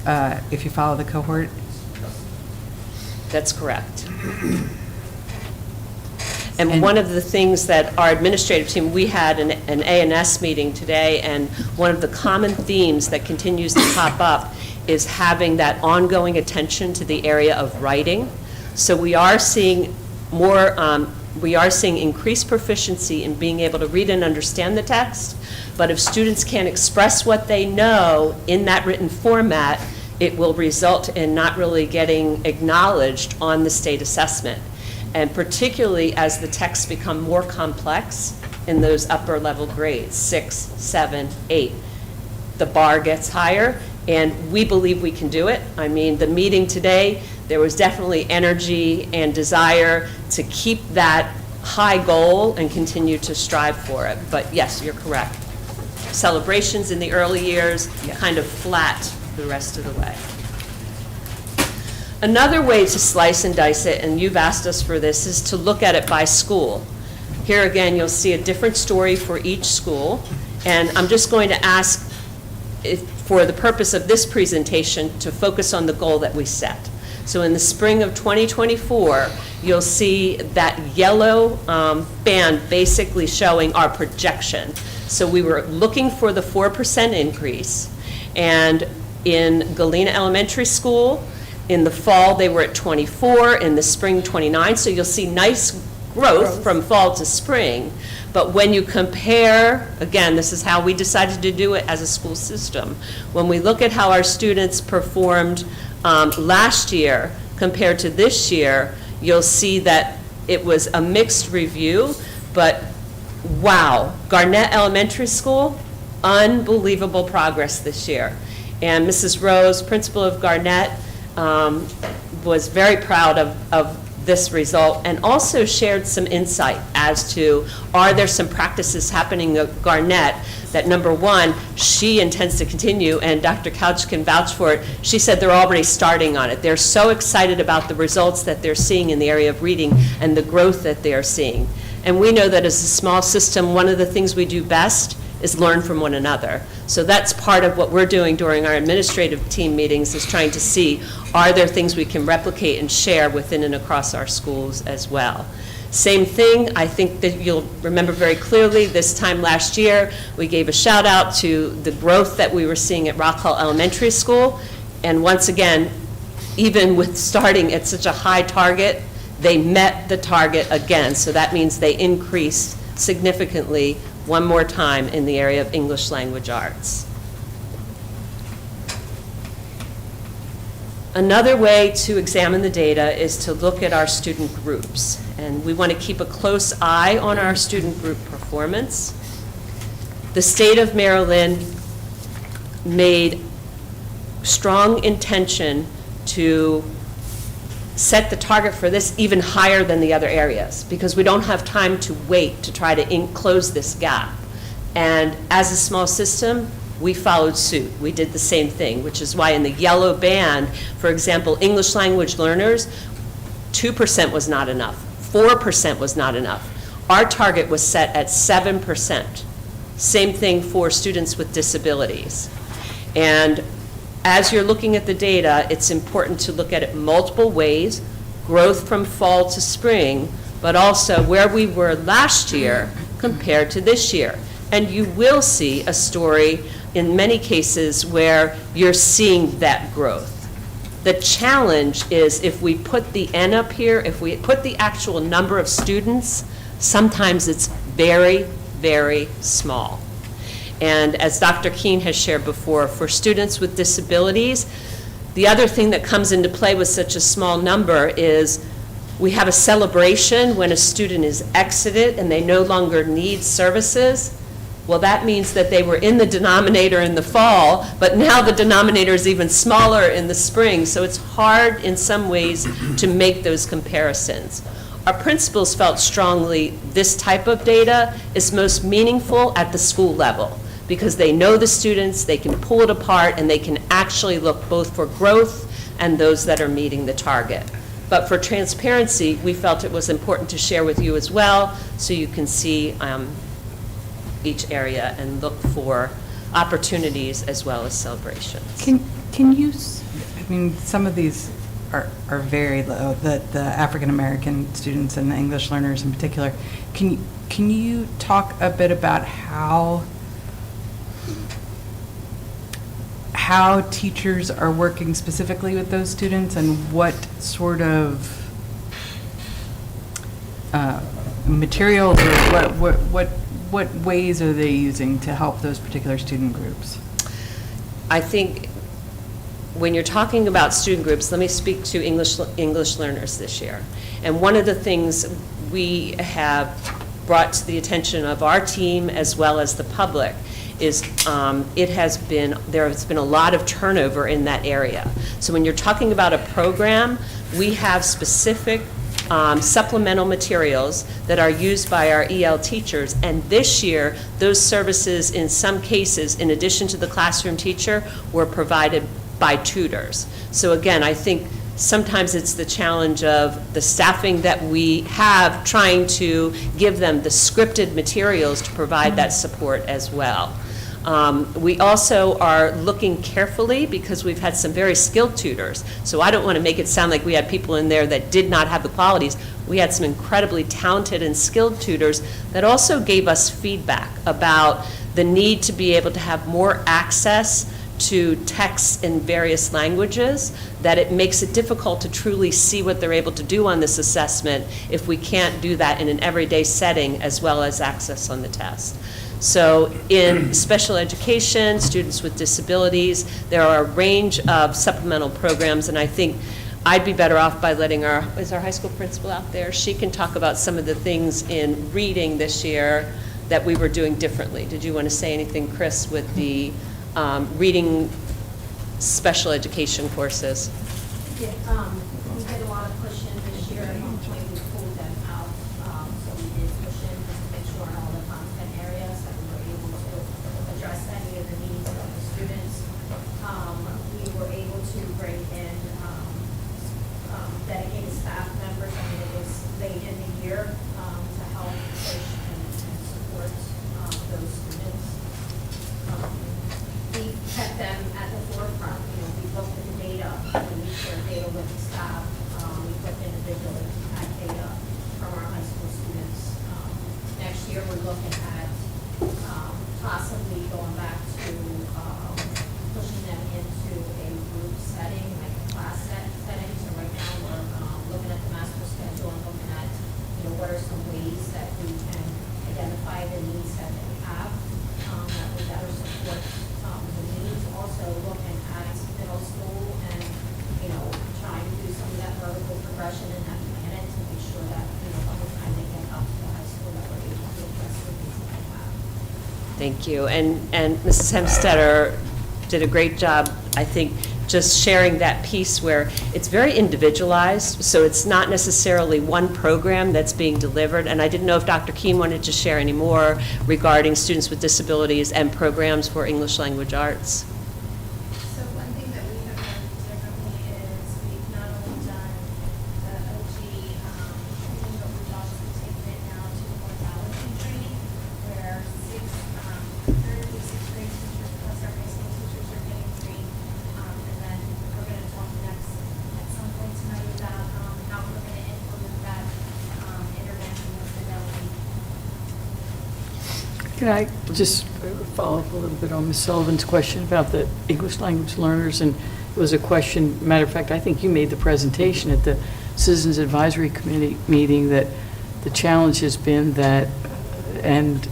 if you follow the cohort. That's correct. And one of the things that our administrative team, we had an A&S meeting today, and one of the common themes that continues to pop up is having that ongoing attention to the area of writing. So we are seeing increased proficiency in being able to read and understand the text, but if students can't express what they know in that written format, it will result in not really getting acknowledged on the state assessment. And particularly as the texts become more complex in those upper level grades, 6, 7, 8, the bar gets higher, and we believe we can do it. I mean, the meeting today, there was definitely energy and desire to keep that high goal and continue to strive for it. But yes, you're correct. Celebrations in the early years, kind of flat the rest of the way. Another way to slice and dice it, and you've asked us for this, is to look at it by school. Here again, you'll see a different story for each school, and I'm just going to ask, for the purpose of this presentation, to focus on the goal that we set. So in the spring of 2024, you'll see that yellow band basically showing our projection. So we were looking for the 4% increase, and in Galena Elementary School, in the fall, they were at 24, in the spring, 29, so you'll see nice growth from fall to spring. But when you compare, again, this is how we decided to do it as a school system. When we look at how our students performed last year compared to this year, you'll see that it was a mixed review, but wow, Garnett Elementary School, unbelievable progress this year. And Mrs. Rose, principal of Garnett, was very proud of this result, and also shared some insight as to, are there some practices happening at Garnett that, number one, she intends to continue, and Dr. Couch can vouch for it. She said they're already starting on it. They're so excited about the results that they're seeing in the area of reading and the growth that they're seeing. And we know that as a small system, one of the things we do best is learn from one another. So that's part of what we're doing during our administrative team meetings, is trying to see, are there things we can replicate and share within and across our schools as well. Same thing, I think that you'll remember very clearly, this time last year, we gave a shout out to the growth that we were seeing at Rock Hall Elementary School. And once again, even with starting at such a high target, they met the target again. So that means they increased significantly one more time in the area of English language arts. Another way to examine the data is to look at our student groups. And we want to keep a close eye on our student group performance. The state of Maryland made strong intention to set the target for this even higher than the other areas, because we don't have time to wait to try to close this gap. And as a small system, we followed suit. We did the same thing, which is why in the yellow band, for example, English language learners, 2% was not enough, 4% was not enough. Our target was set at 7%. Same thing for students with disabilities. And as you're looking at the data, it's important to look at it multiple ways, growth from fall to spring, but also where we were last year compared to this year. And you will see a story in many cases where you're seeing that growth. The challenge is if we put the N up here, if we put the actual number of students, sometimes it's very, very small. And as Dr. Keene has shared before, for students with disabilities, the other thing that comes into play with such a small number is we have a celebration when a student is exited and they no longer need services. Well, that means that they were in the denominator in the fall, but now the denominator is even smaller in the spring, so it's hard in some ways to make those comparisons. Our principals felt strongly this type of data is most meaningful at the school level because they know the students, they can pull it apart, and they can actually look both for growth and those that are meeting the target. But for transparency, we felt it was important to share with you as well so you can see each area and look for opportunities as well as celebrations. Can you, I mean, some of these are very low, the African-American students and the English learners in particular. Can you talk a bit about how teachers are working specifically with those students and what sort of materials or what ways are they using to help those particular student groups? I think when you're talking about student groups, let me speak to English learners this year. And one of the things we have brought to the attention of our team as well as the public is there has been a lot of turnover in that area. So when you're talking about a program, we have specific supplemental materials that are used by our EL teachers, and this year those services in some cases, in addition to the classroom teacher, were provided by tutors. So again, I think sometimes it's the challenge of the staffing that we have trying to give them the scripted materials to provide that support as well. We also are looking carefully because we've had some very skilled tutors. So I don't want to make it sound like we had people in there that did not have the qualities. We had some incredibly talented and skilled tutors that also gave us feedback about the need to be able to have more access to texts in various languages, that it makes it difficult to truly see what they're able to do on this assessment if we can't do that in an everyday setting as well as access on the test. So in special education, students with disabilities, there are a range of supplemental programs, and I think I'd be better off by letting is our high school principal out there? She can talk about some of the things in reading this year that we were doing differently. Did you want to say anything, Chris, with the reading special education courses? Yeah, we did a lot of push-in this year, and hopefully we pulled them out. So we did push-in just to make sure in all the content areas that we were able to address any of the needs of the students. We were able to bring in dedicated staff members. I mean, it was late in the year to help push and support those students. We kept them at the forefront. You know, we looked at the data, and we shared data with the staff. We put individually at data from our high school students. Next year, we're looking at possibly going back to pushing them into a group setting, like a class setting. So right now, we're looking at the master schedule and looking at, you know, what are some ways that we can identify the needs that they have, that would better support the needs. Also looking at middle school and, you know, trying to do some of that vertical progression and that plan to make sure that, you know, by the time they get up to the high school, that we're able to address the needs that they have. Thank you. And Mrs. Hemstetter did a great job, I think, just sharing that piece where it's very individualized, so it's not necessarily one program that's being delivered. And I didn't know if Dr. Keene wanted to share any more regarding students with disabilities and programs for English language arts. So one thing that we have done differently is we've not only done the OG training, but we've also taken it now to mortality training, where currently sixth grade teachers plus our high school teachers are getting trained Can I just follow up a little bit on Ms. Sullivan's question about the English language learners? And it was a question, matter of fact, I think you made the presentation at the Citizens Advisory Committee meeting, that the challenge has been that, and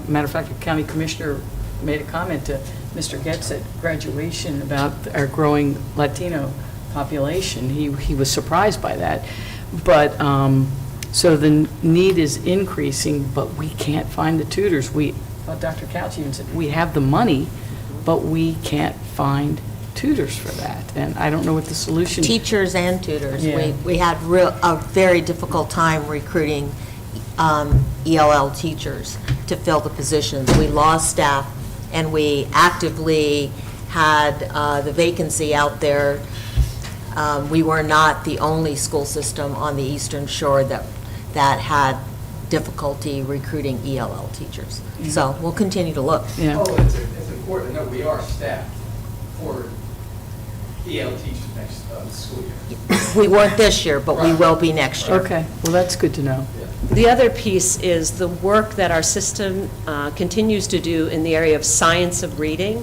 matter of fact, the county commissioner made a comment to Mr. Getz at graduation about our growing Latino population. He was surprised by that. But, so the need is increasing, but we can't find the tutors. Dr. Couch even said, we have the money, but we can't find tutors for that. And I don't know what the solution. Teachers and tutors. Yeah. We had a very difficult time recruiting ELL teachers to fill the positions. We lost staff, and we actively had the vacancy out there. We were not the only school system on the Eastern Shore that had difficulty recruiting ELL teachers. So we'll continue to look. Yeah. Oh, it's important to know we are staffed for EL teachers next school year. We weren't this year, but we will be next year. Okay, well, that's good to know. The other piece is the work that our system continues to do in the area of science of reading.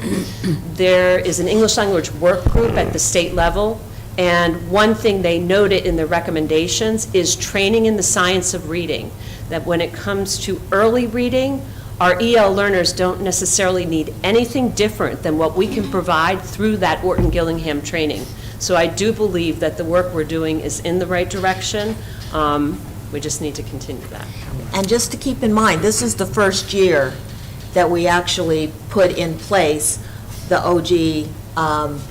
There is an English language work group at the state level, and one thing they noted in the recommendations is training in the science of reading, that when it comes to early reading, our EL learners don't necessarily need anything different than what we can provide through that Orton Gillingham training. So I do believe that the work we're doing is in the right direction. We just need to continue that. And just to keep in mind, this is the first year that we actually put in place the OG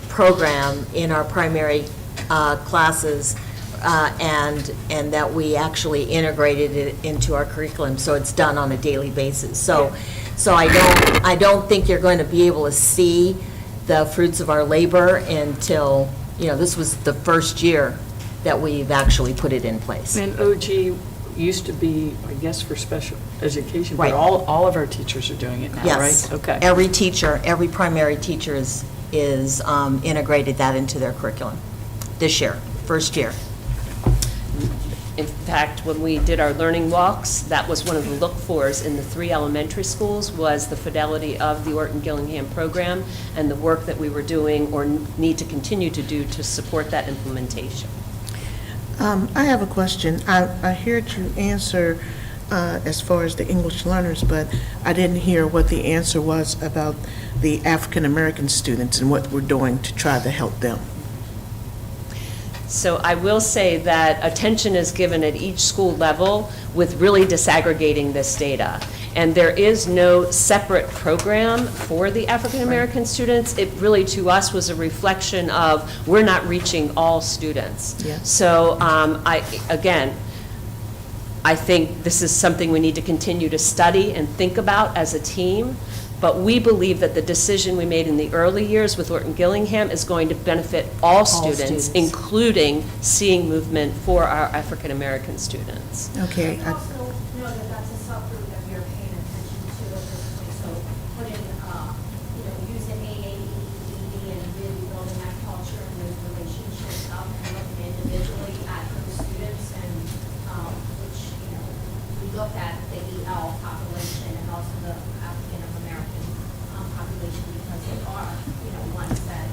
program in our primary classes, and that we actually integrated it into our curriculum, so it's done on a daily basis. So I don't think you're going to be able to see the fruits of our labor until, this was the first year that we've actually put it in place. And OG used to be, I guess, for special education, Right. but all of our teachers are doing it now, right? Yes. Okay. Every teacher, every primary teacher is integrated that into their curriculum this year, first year. In fact, when we did our learning walks, that was one of the look-fors in the 3 elementary schools, was the fidelity of the Orton Gillingham program and the work that we were doing or need to continue to do to support that implementation. I have a question. I heard you answer as far as the English learners, but I didn't hear what the answer was about the African-American students and what we're doing to try to help them. So I will say that attention is given at each school level with really disaggregating this data. And there is no separate program for the African-American students. It really, to us, was a reflection of we're not reaching all students. Yes. So I think this is something we need to continue to study and think about as a team. But we believe that the decision we made in the early years with Orton Gillingham is going to benefit all students, including seeing movement for our African-American students. Okay. I also know that that's a subgroup that we are paying attention to at this point, so putting, using AAED and really building that culture and those relationships up and looking individually at those students and, which, we looked at the EL population and also the African-American population because they are, ones that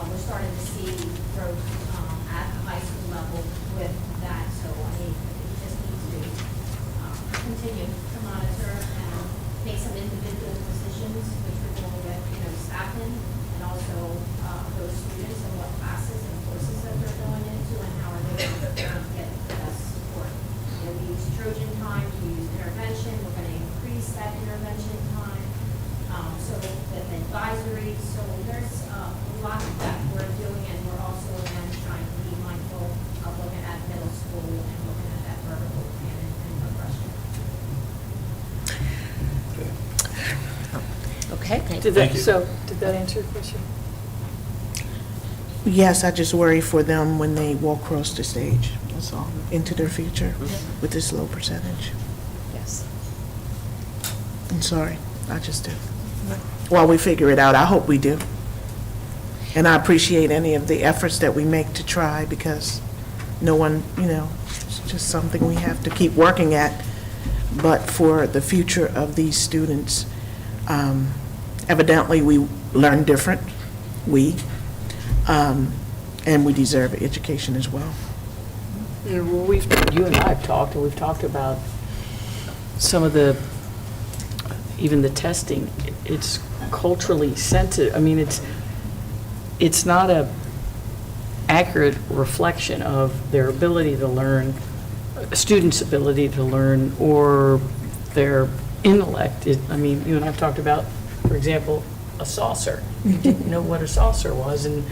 we're starting to see growth at the high school level with that. So, it just needs to continue to monitor and make some individual decisions, which we're doing with, staffing and also those students and what classes and courses that they're going into and how are they going to get the best support. We use Trojan time, we use intervention, we're going to increase that intervention time. So that the advisory, so there's a lot that we're doing, and we're also again trying to be mindful of looking at middle school and looking at that vertical plan and progression. Okay. Did that answer your question? Yes, I just worry for them when they walk across the stage, that's all, into their future with this low percentage. Yes. I'm sorry, I just do. While we figure it out, I hope we do. And I appreciate any of the efforts that we make to try, because no one, it's just something we have to keep working at. but for the future of these students. Evidently, we learn different, and we deserve education as well. You and I have talked, and we've talked about some of even the testing. It's culturally sensitive. I mean, it's not a accurate reflection of their ability to learn, a student's ability to learn, or their intellect. I mean, you and I have talked about, for example, a saucer. You didn't know what a saucer was, and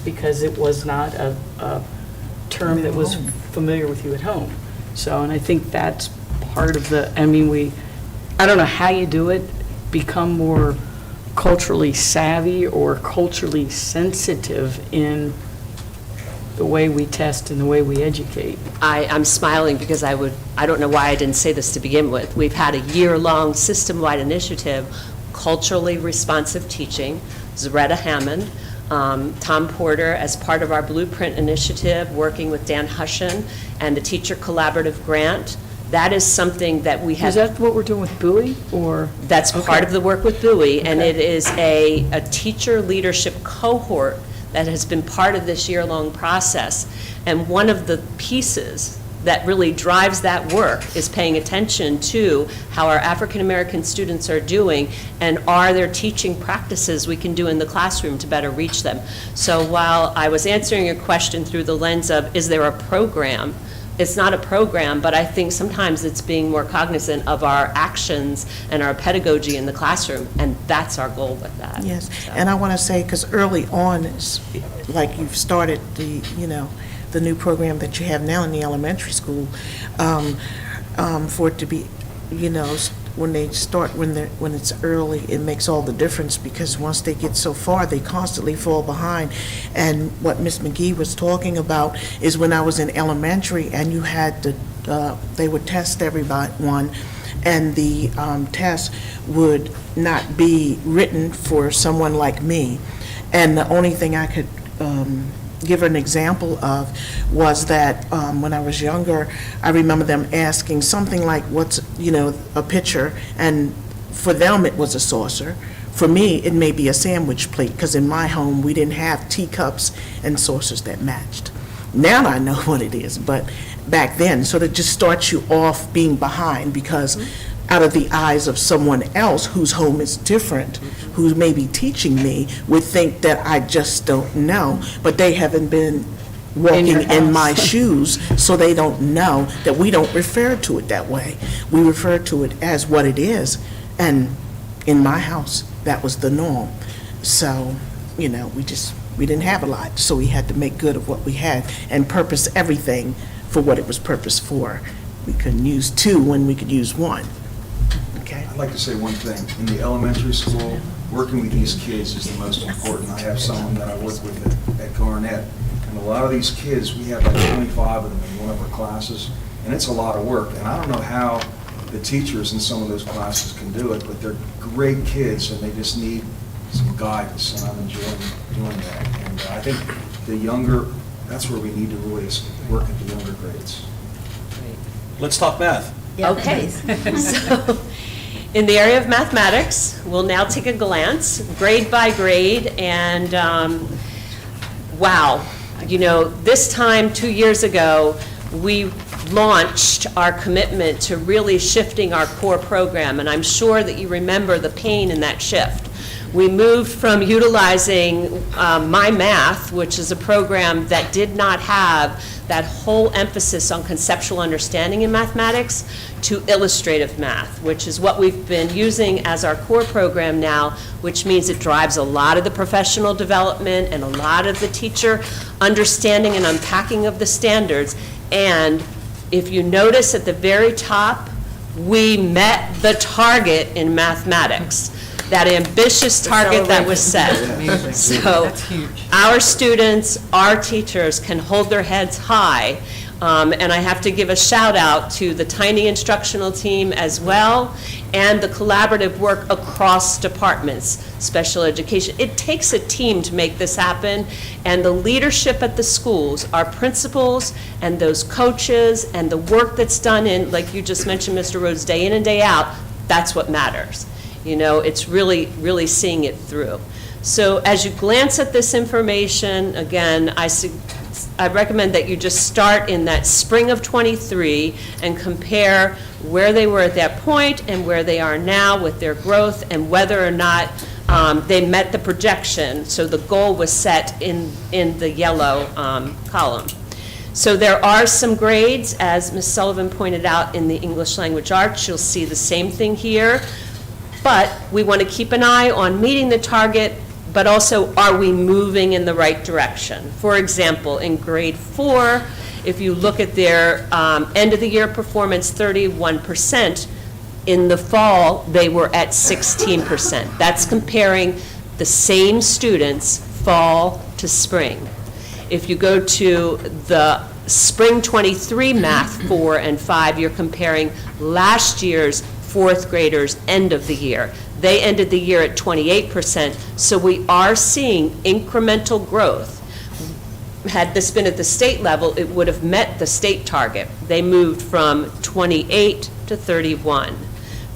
because it was not a term that was familiar with you at home. So, and I think that's part of I don't know how you do it, become more culturally savvy or culturally sensitive in the way we test and the way we educate. I'm smiling because I don't know why I didn't say this to begin with. We've had a year-long system-wide initiative, Culturally Responsive Teaching, Zaretta Hammond, Tom Porter, as part of our Blueprint initiative, working with Dan Hushen and the Teacher Collaborative Grant. That is something that we have. Is that what we're doing with Bowie, or? That's part of the work with Bowie, and it is a teacher leadership cohort that has been part of this year-long process. And one of the pieces that really drives that work is paying attention to how our African-American students are doing, and are there teaching practices we can do in the classroom to better reach them. So while I was answering your question through the lens of, is there a program? It's not a program, but I think sometimes it's being more cognizant of our actions and our pedagogy in the classroom, and that's our goal with that. Yes, and I want to say, because early on, it's like you've started the new program that you have now in the elementary school, for it to be, when they start, when it's early, it makes all the difference, because once they get so far, they constantly fall behind. And what Ms. McGee was talking about is when I was in elementary, and you had they would test everyone, and the test would not be written for someone like me. And the only thing I could give an example of was that when I was younger, I remember them asking something like, what's, a pitcher, and for them it was a saucer. For me, it may be a sandwich plate, because in my home, we didn't have teacups and saucers that matched. Now I know what it is, but back then, so that just starts you off being behind, because out of the eyes of someone else whose home is different, who may be teaching me, would think that I just don't know, but they haven't been walking in my shoes, so they don't know that we don't refer to it that way. We refer to it as what it is, and in my house, that was the norm. So, we didn't have a lot, so we had to make good of what we had and purpose everything for what it was purposed for. We couldn't use two when we could use one. Okay. I'd like to say one thing. In the elementary school, working with these kids is the most important. I have someone that I work with at Garnett, and a lot of these kids, we have like 25 of them in one of our classes, and it's a lot of work. And I don't know how the teachers in some of those classes can do it, but they're great kids, and they just need some guidance, and I'm enjoying doing that. And I think that's where we need to really work at the younger grades. Let's talk math. Okay, so in the area of mathematics, we'll now take a glance, grade by grade, and wow, this time 2 years ago, we launched our commitment to really shifting our core program, and I'm sure that you remember the pain in that shift. We moved from utilizing My Math, which is a program that did not have that whole emphasis on conceptual understanding in mathematics, to illustrative math, which is what we've been using as our core program now, which means it drives a lot of the professional development and a lot of the teacher understanding and unpacking of the standards. And if you notice at the very top, we met the target in mathematics, that ambitious target that was set. So our students, our teachers can hold their heads high And I have to give a shout out to the Tiny instructional team as well, and the collaborative work across departments, special education. It takes a team to make this happen, and the leadership at the schools, our principals and those coaches, and the work that's done in, like you just mentioned, Mr. Rhodes, day in and day out, that's what matters. You know, it's really, really seeing it through. So as you glance at this information, again, I recommend that you just start in that spring of '23 and compare where they were at that point and where they are now with their growth, and whether or not they met the projection. So the goal was set in the yellow column. So there are some grades, as Ms. Sullivan pointed out, in the English language arts. You'll see the same thing here. But we want to keep an eye on meeting the target, but also, are we moving in the right direction? For example, in grade 4, if you look at their end-of-the-year performance, 31%, in the fall, they were at 16%. That's comparing the same students fall to spring. If you go to the spring '23 math 4 and 5, you're comparing last year's fourth graders end of the year. They ended the year at 28%, so we are seeing incremental growth. Had this been at the state level, it would have met the state target. They moved from 28 to 31.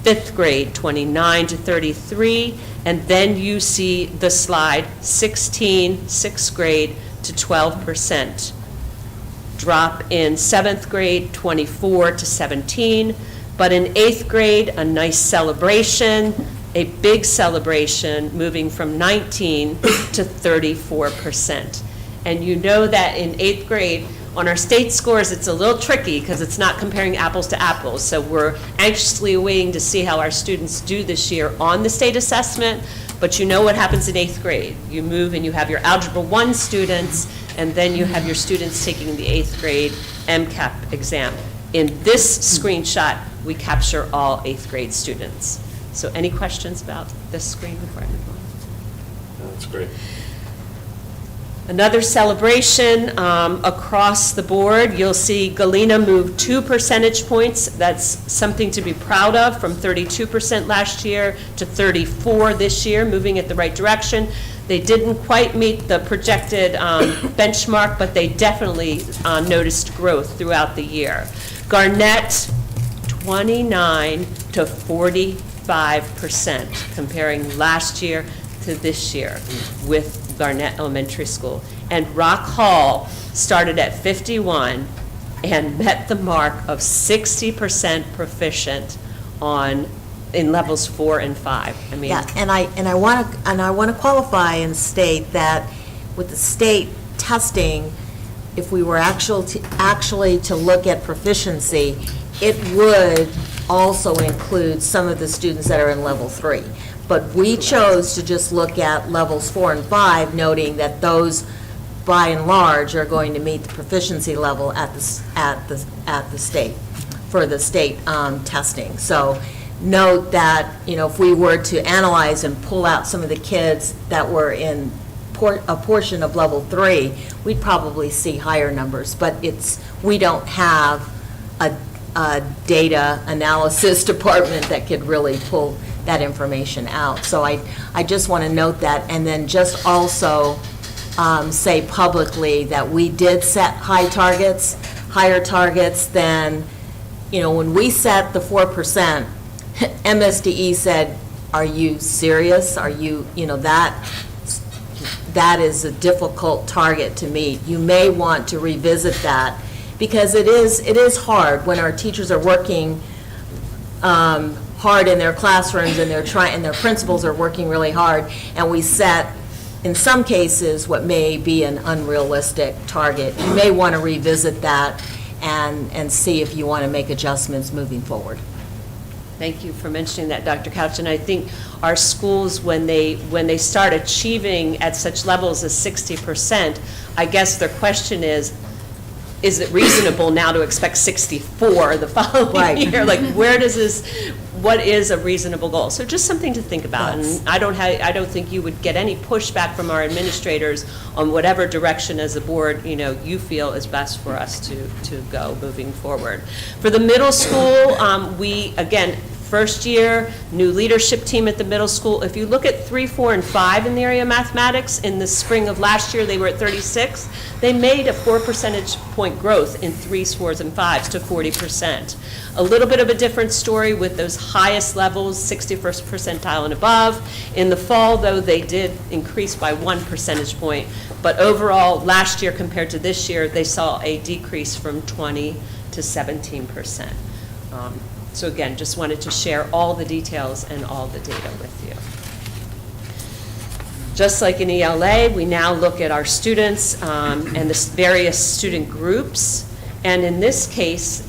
Fifth grade, 29 to 33, and then you see the slide, 16, sixth grade to 12%. Drop in seventh grade, 24 to 17, but in eighth grade, a nice celebration, a big celebration, moving from 19 to 34%. And you know that in eighth grade, on our state scores, it's a little tricky because it's not comparing apples to apples. So we're anxiously waiting to see how our students do this year on the state assessment. But you know what happens in eighth grade. You move and you have your Algebra 1 students, and then you have your students taking the eighth grade MCAP exam. In this screenshot, we capture all eighth grade students. So any questions about this screen before I move on? That's great. Another celebration across the board. You'll see Galena move 2 percentage points. That's something to be proud of, from 32% last year to 34% this year, moving at the right direction. They didn't quite meet the projected benchmark, but they definitely noticed growth throughout the year. Garnett, 29 to 45%, comparing last year to this year with Garnett Elementary School. And Rock Hall started at 51 and met the mark of 60% proficient in levels 4 and 5. I mean, Yeah, and I want to qualify and state that with the state testing, if we were actually to look at proficiency, it would also include some of the students that are in level 3. But we chose to just look at levels 4 and 5, noting that those, by and large, are going to meet the proficiency level at the state, for the state testing. So note that, you know, if we were to analyze and pull out some of the kids that were in a portion of level 3, we'd probably see higher numbers. But we don't have a data analysis department that could really pull that information out. So I just want to note that, and then just also say publicly that we did set higher targets than, you know, when we set the 4%, MSDE said, are you serious? Are you know, that is a difficult target to meet. You may want to revisit that, because it is hard when our teachers are working hard in their classrooms, and their principals are working really hard, and we set, in some cases, what may be an unrealistic target. You may want to revisit that and see if you want to make adjustments moving forward. Thank you for mentioning that, Dr. Couch. And I think our schools, when they start achieving at such levels as 60%, I guess their question is it reasonable now to expect 64 the following Right. year? Like, where does what is a reasonable goal? So just something to think about. And I don't think you would get any pushback from our administrators on whatever direction as a board, you feel is best for us to go moving forward. For the middle school, we, again, first year, new leadership team at the middle school. If you look at 3, 4, and 5 in the area of mathematics, in the spring of last year, they were at 36. They made a 4 percentage point growth in 3s, 4s, and 5s to 40%. A little bit of a different story with those highest levels, 61st percentile and above. In the fall, though, they did increase by 1 percentage point. But overall, last year compared to this year, they saw a decrease from 20 to 17%. So again, just wanted to share all the details and all the data with you. Just like in ELA, we now look at our students and the various student groups. And in this case,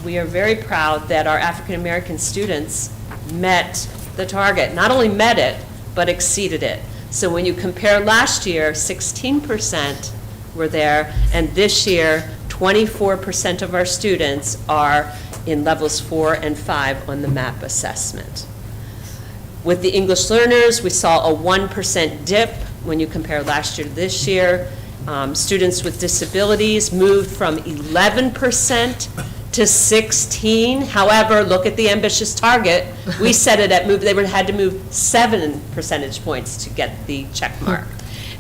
we are very proud that our African American students met the target. Not only met it, but exceeded it. So when you compare last year, 16% were there, and this year, 24% of our students are in levels 4 and 5 on the MAP assessment. With the English learners, we saw a 1% dip when you compare last year to this year. Students with disabilities moved from 11% to 16. However, look at the ambitious target. We set it at they had to move 7 percentage points to get the check mark.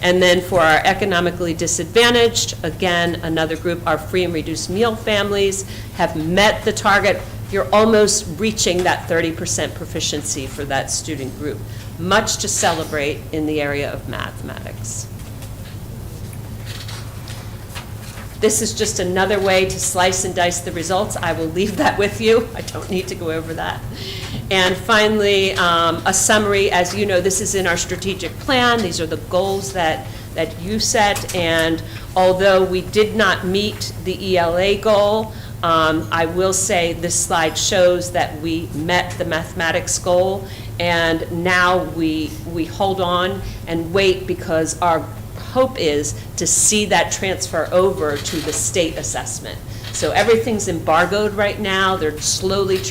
And then for our economically disadvantaged, again, another group, our free and reduced meal families have met the target. You're almost reaching that 30% proficiency for that student group. Much to celebrate in the area of mathematics. This is just another way to slice and dice the results. I will leave that with you. I don't need to go over that. And finally, a summary. As you know, this is in our strategic plan. These are the goals that you set. And although we did not meet the ELA goal, I will say this slide shows that we met the mathematics goal. And now we hold on and wait, because our hope is to see that transfer over to the state assessment. So everything's embargoed right now. They're slowly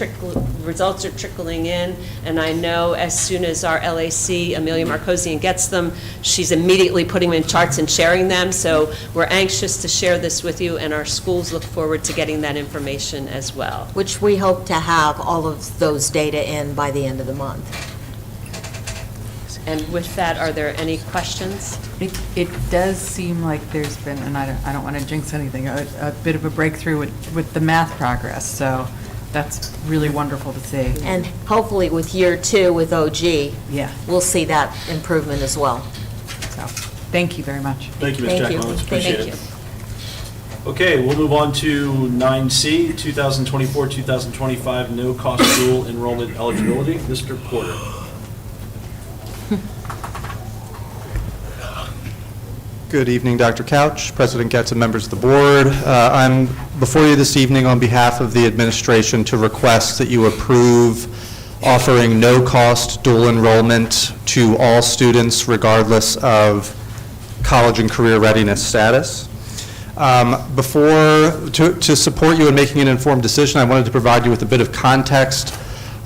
results are trickling in, and I know as soon as our LAC, Amelia Marcosian, gets them, she's immediately putting them in charts and sharing them. So we're anxious to share this with you, and our schools look forward to getting that information as well. Which we hope to have all of those data in by the end of the month. And with that, are there any questions? It does seem like there's been, and I don't want to jinx anything, a bit of a breakthrough with the math progress, so that's really wonderful to see. And hopefully with year 2 with OG, yeah, we'll see that improvement as well. So, thank you very much. Thank you, Ms. Thank you. Jackman. Appreciate Thank it. you. Okay, we'll move on to 9C, 2024-2025 no-cost dual enrollment eligibility. Mr. Porter. Good evening, Dr. Couch, President Getz, and members of the board. I'm before you this evening on behalf of the administration to request that you approve offering no-cost dual enrollment to all students regardless of college and career readiness status. To support you in making an informed decision, I wanted to provide you with a bit of context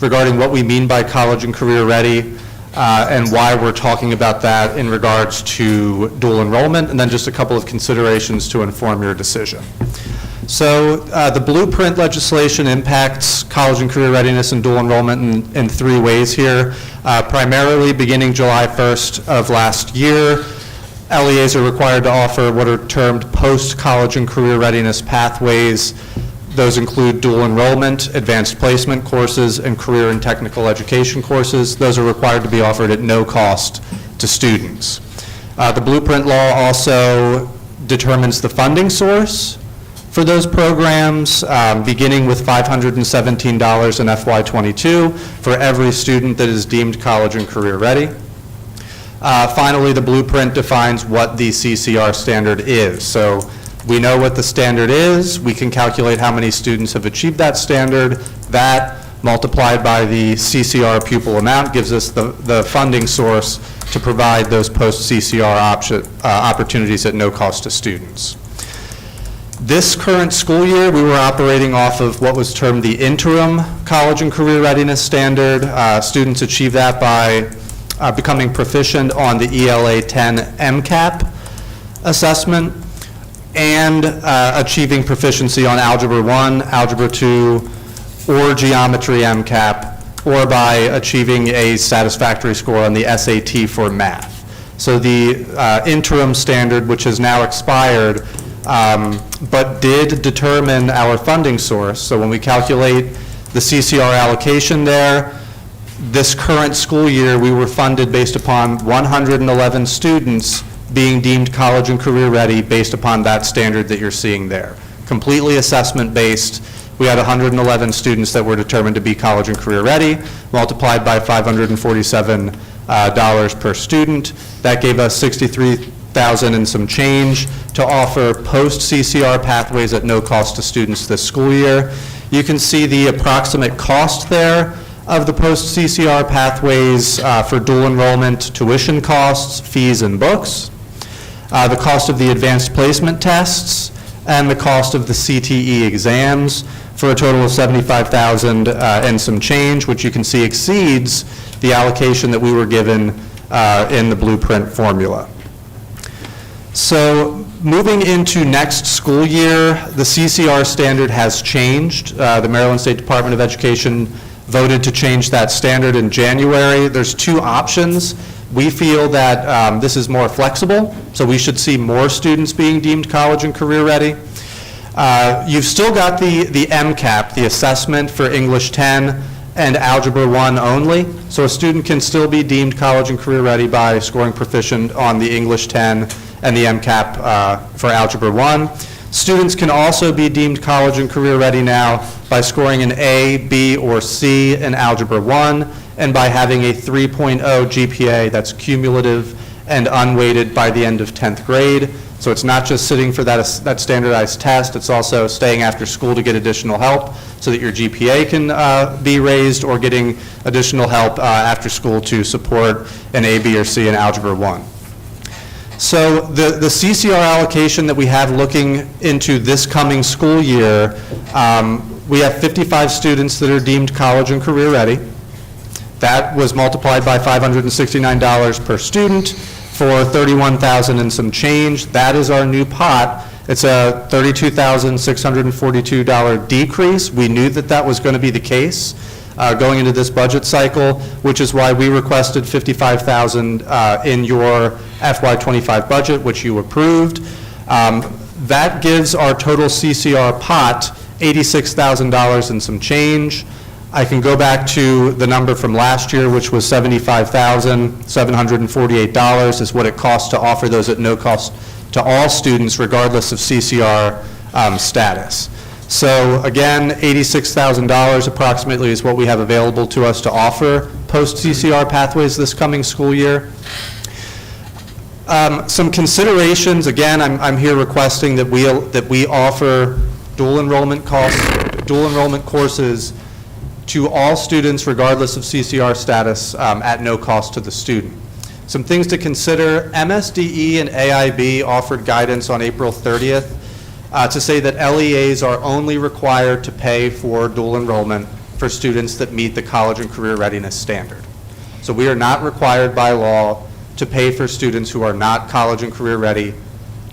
regarding what we mean by college and career ready, and why we're talking about that in regards to dual enrollment, and then just a couple of considerations to inform your decision. So the blueprint legislation impacts college and career readiness and dual enrollment in 3 ways here. Primarily beginning July 1st of last year, LEAs are required to offer what are termed post-college and career readiness pathways. Those include dual enrollment, advanced placement courses, and career and technical education courses. Those are required to be offered at no cost to students. The Blueprint law also determines the funding source for those programs, beginning with $517 in FY22 for every student that is deemed college and career ready. Finally, the Blueprint defines what the CCR standard is. So we know what the standard is. We can calculate how many students have achieved that standard. That, multiplied by the CCR pupil amount, gives us the funding source to provide those post-CCR opportunities at no cost to students. This current school year, we were operating off of what was termed the interim college and career readiness standard. Students achieve that by becoming proficient on the ELA 10 MCAP assessment and achieving proficiency on Algebra 1, Algebra 2, or Geometry MCAP, or by achieving a satisfactory score on the SAT for math. So the interim standard, which has now expired, but did determine our funding source. So when we calculate the CCR allocation there, this current school year, we were funded based upon 111 students being deemed college and career ready based upon that standard that you're seeing there. Completely assessment-based. We had 111 students that were determined to be college and career ready, multiplied by $547 per student. That gave us $63,000 and some change to offer post-CCR pathways at no cost to students this school year. You can see the approximate cost there of the post-CCR pathways for dual enrollment, tuition costs, fees, and books, the cost of the advanced placement tests, and the cost of the CTE exams, for a total of $75,000 and some change, which you can see exceeds the allocation that we were given in the blueprint formula. So moving into next school year, the CCR standard has changed. The Maryland State Department of Education voted to change that standard in January. There's two options. We feel that this is more flexible, so we should see more students being deemed college and career ready. You've still got the MCAP, the assessment for English 10 and Algebra 1 only. So a student can still be deemed college and career ready by scoring proficient on the English 10 and the MCAP for Algebra 1. Students can also be deemed college and career ready now by scoring an A, B, or C in Algebra 1 and by having a 3.0 GPA that's cumulative and unweighted by the end of 10th grade. So it's not just sitting for that standardized test, it's also staying after school to get additional help so that your GPA can be raised, or getting additional help after school to support an A, B, or C in Algebra 1. So the CCR allocation that we have looking into this coming school year, we have 55 students that are deemed college and career ready. That was multiplied by $569 per student for $31,000 and some change. That is our new pot. It's a $32,642 decrease. We knew that that was going to be the case going into this budget cycle, which is why we requested $55,000 in your FY25 budget, which you approved. That gives our total CCR pot $86,000 and some change. I can go back to the number from last year, which was $75,748 is what it costs to offer those at no cost to all students, regardless of CCR status. So again, $86,000 approximately is what we have available to us to offer post-CCR pathways this coming school year. Some considerations, again, I'm here requesting that we offer dual enrollment courses to all students regardless of CCR status at no cost to the student. Some things to consider: MSDE and AIB offered guidance on April 30th to say that LEAs are only required to pay for dual enrollment for students that meet the college and career readiness standard. So we are not required by law to pay for students who are not college and career ready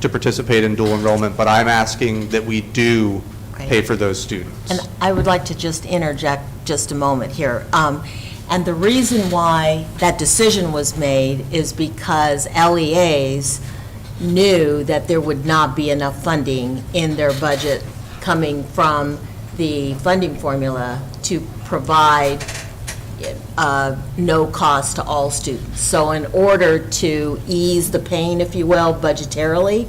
to participate in dual enrollment, but I'm asking that we do pay for those students. And I would like to just interject just a moment here. And the reason why that decision was made is because LEAs knew that there would not be enough funding in their budget coming from the funding formula to provide no cost to all students. So in order to ease the pain, if you will, budgetarily,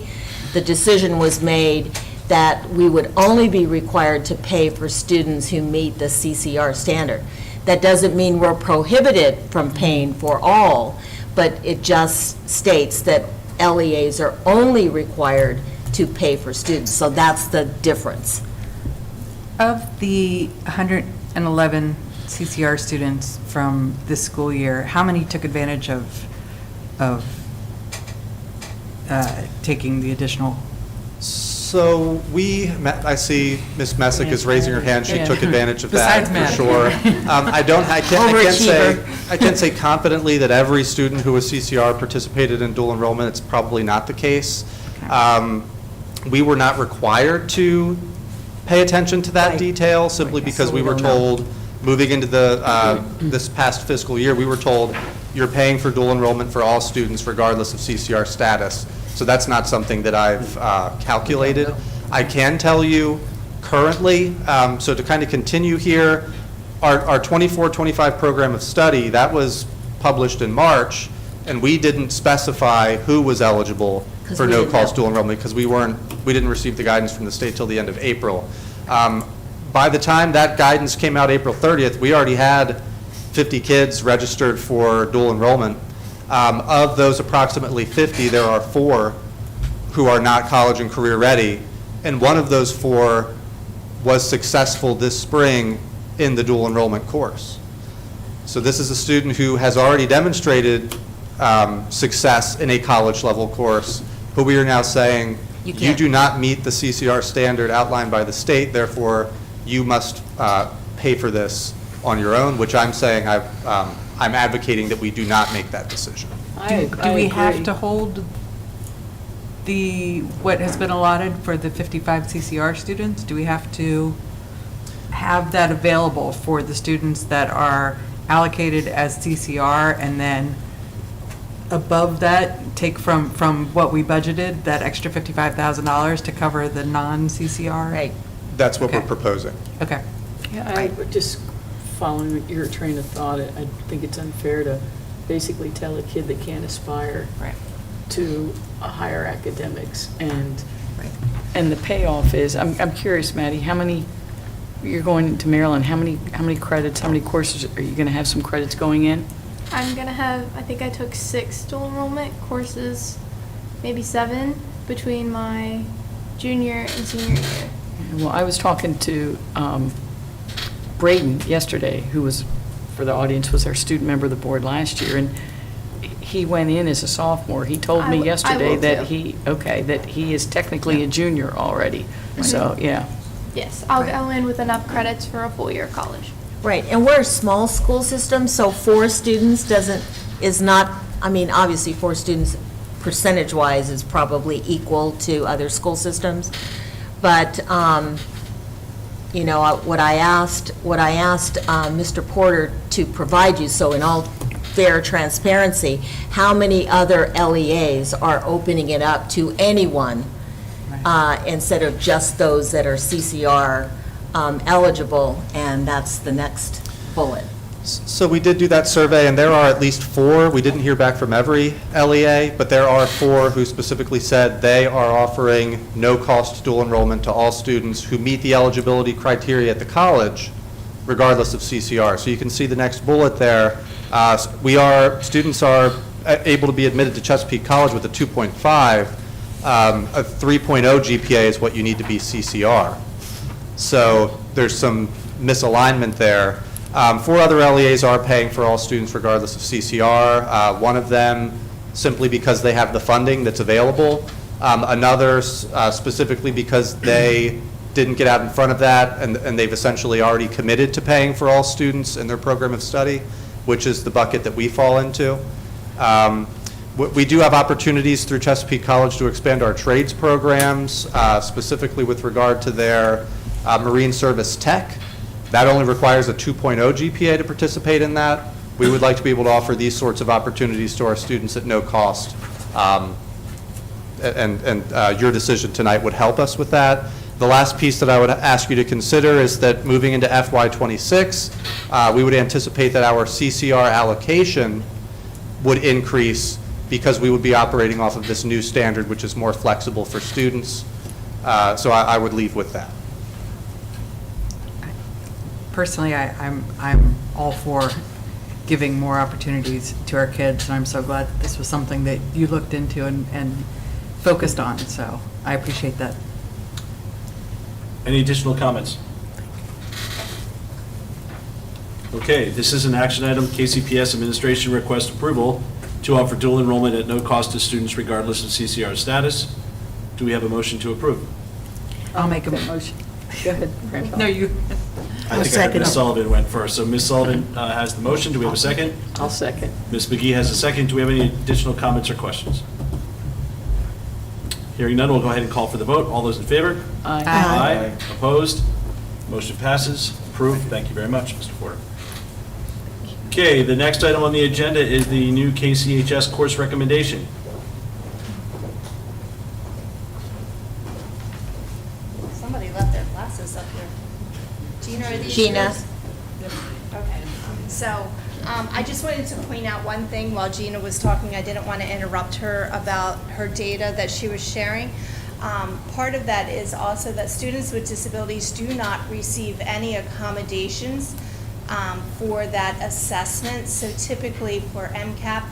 the decision was made that we would only be required to pay for students who meet the CCR standard. That doesn't mean we're prohibited from paying for all, but it just states that LEAs are only required to pay for students. So that's the difference. Of the 111 CCR students from this school year, how many took advantage of taking the additional? So I see Ms. Messick is raising her hand. She Yeah. took advantage of that, Besides for Matt. sure. I can't say confidently that every student who was CCR participated in dual enrollment. It's probably not the case. We were not required to pay attention to that detail simply because we were told, moving into this past fiscal year, we were told, you're paying for dual enrollment for all students regardless of CCR status. So that's not something that I've calculated. I can tell you currently, so to kind of continue here, our 24-25 program of study, that was published in March, and we didn't specify who was eligible for we didn't no-cost know. dual enrollment because we didn't receive the guidance from the state till the end of April. By the time that guidance came out April 30th, we already had 50 kids registered for dual enrollment. Of those approximately 50, there are 4 who are not college and career ready, and one of those 4 was successful this spring in the dual enrollment course. So this is a student who has already demonstrated success in a college level course, but we are now saying, you do not meet the CCR standard outlined by the state, therefore you must pay for this on your own, which I'm saying I'm advocating that we do not make that decision. Do we have to hold what has been allotted for the 55 CCR students? Do we have to have that available for the students that are allocated as CCR, and then above that, take from what we budgeted, that extra $55,000 to cover the non-CCR? Right. That's what we're proposing. Okay. Yeah, I would just following your train of thought, I think it's unfair to basically tell a kid they can't aspire to a higher academics, and the payoff is, I'm curious, Maddie, how many, you're going to Maryland, how many credits, how many courses, are you going to have some credits going in? I'm going to have, I think I took 6 dual enrollment courses, maybe 7, between my junior and senior year. Well, I was talking to Braden yesterday, who was, for the audience, was our student member of the board last year, and he went in as a sophomore. He told me yesterday that he is technically a junior already. So, yeah. Yes, I'll go in with enough credits for a full year of college. Right, and we're a small school system, so 4 students is not, I mean, obviously 4 students percentage-wise is probably equal to other school systems. But, you know, what I asked Mr. Porter to provide you, so in all fair transparency, how many other LEAs are opening it up to anyone instead of just those that are CCR eligible, and that's the next bullet. So we did do that survey, and there are at least 4. We didn't hear back from every LEA, but there are 4 who specifically said they are offering no-cost dual enrollment to all students who meet the eligibility criteria at the college, regardless of CCR. So you can see the next bullet there. Students are able to be admitted to Chesapeake College with a 2.5. A 3.0 GPA is what you need to be CCR. So there's some misalignment there. 4 other LEAs are paying for all students regardless of CCR. One of them simply because they have the funding that's available. Another specifically because they didn't get out in front of that, and they've essentially already committed to paying for all students in their program of study, which is the bucket that we fall into. We do have opportunities through Chesapeake College to expand our trades programs, specifically with regard to their Marine Service Tech. That only requires a 2.0 GPA to participate in that. We would like to be able to offer these sorts of opportunities to our students at no cost. Your decision tonight would help us with that. The last piece that I would ask you to consider is that moving into FY26, we would anticipate that our CCR allocation would increase because we would be operating off of this new standard, which is more flexible for students. So I would leave with that. Personally, I'm all for giving more opportunities to our kids, and I'm so glad that this was something that you looked into and focused on, so I appreciate that. Any additional comments? Okay, this is an action item. KCPS administration requests approval to offer dual enrollment at no cost to students regardless of CCR status. Do we have a motion to approve? I'll make a motion. Go ahead, Grandpa. No, you. I think I heard Ms. Sullivan went first. So Ms. Sullivan has the motion. Do we have a second? I'll second. Ms. McGee has a second. Do we have any additional comments or questions? Hearing none, we'll go ahead and call for the vote. All those in favor? Aye. Aye. Opposed? Motion passes. Approved. Thank you very much, Mr. Porter. Okay, the next item on the agenda is the new KCHS course recommendation. Somebody left their glasses up here. Gina, are these Gina. yours? Okay. So, I just wanted to point out one thing while Gina was talking. I didn't want to interrupt her about her data that she was sharing. Part of that is also that students with disabilities do not receive any accommodations for that assessment. So typically for MCAP,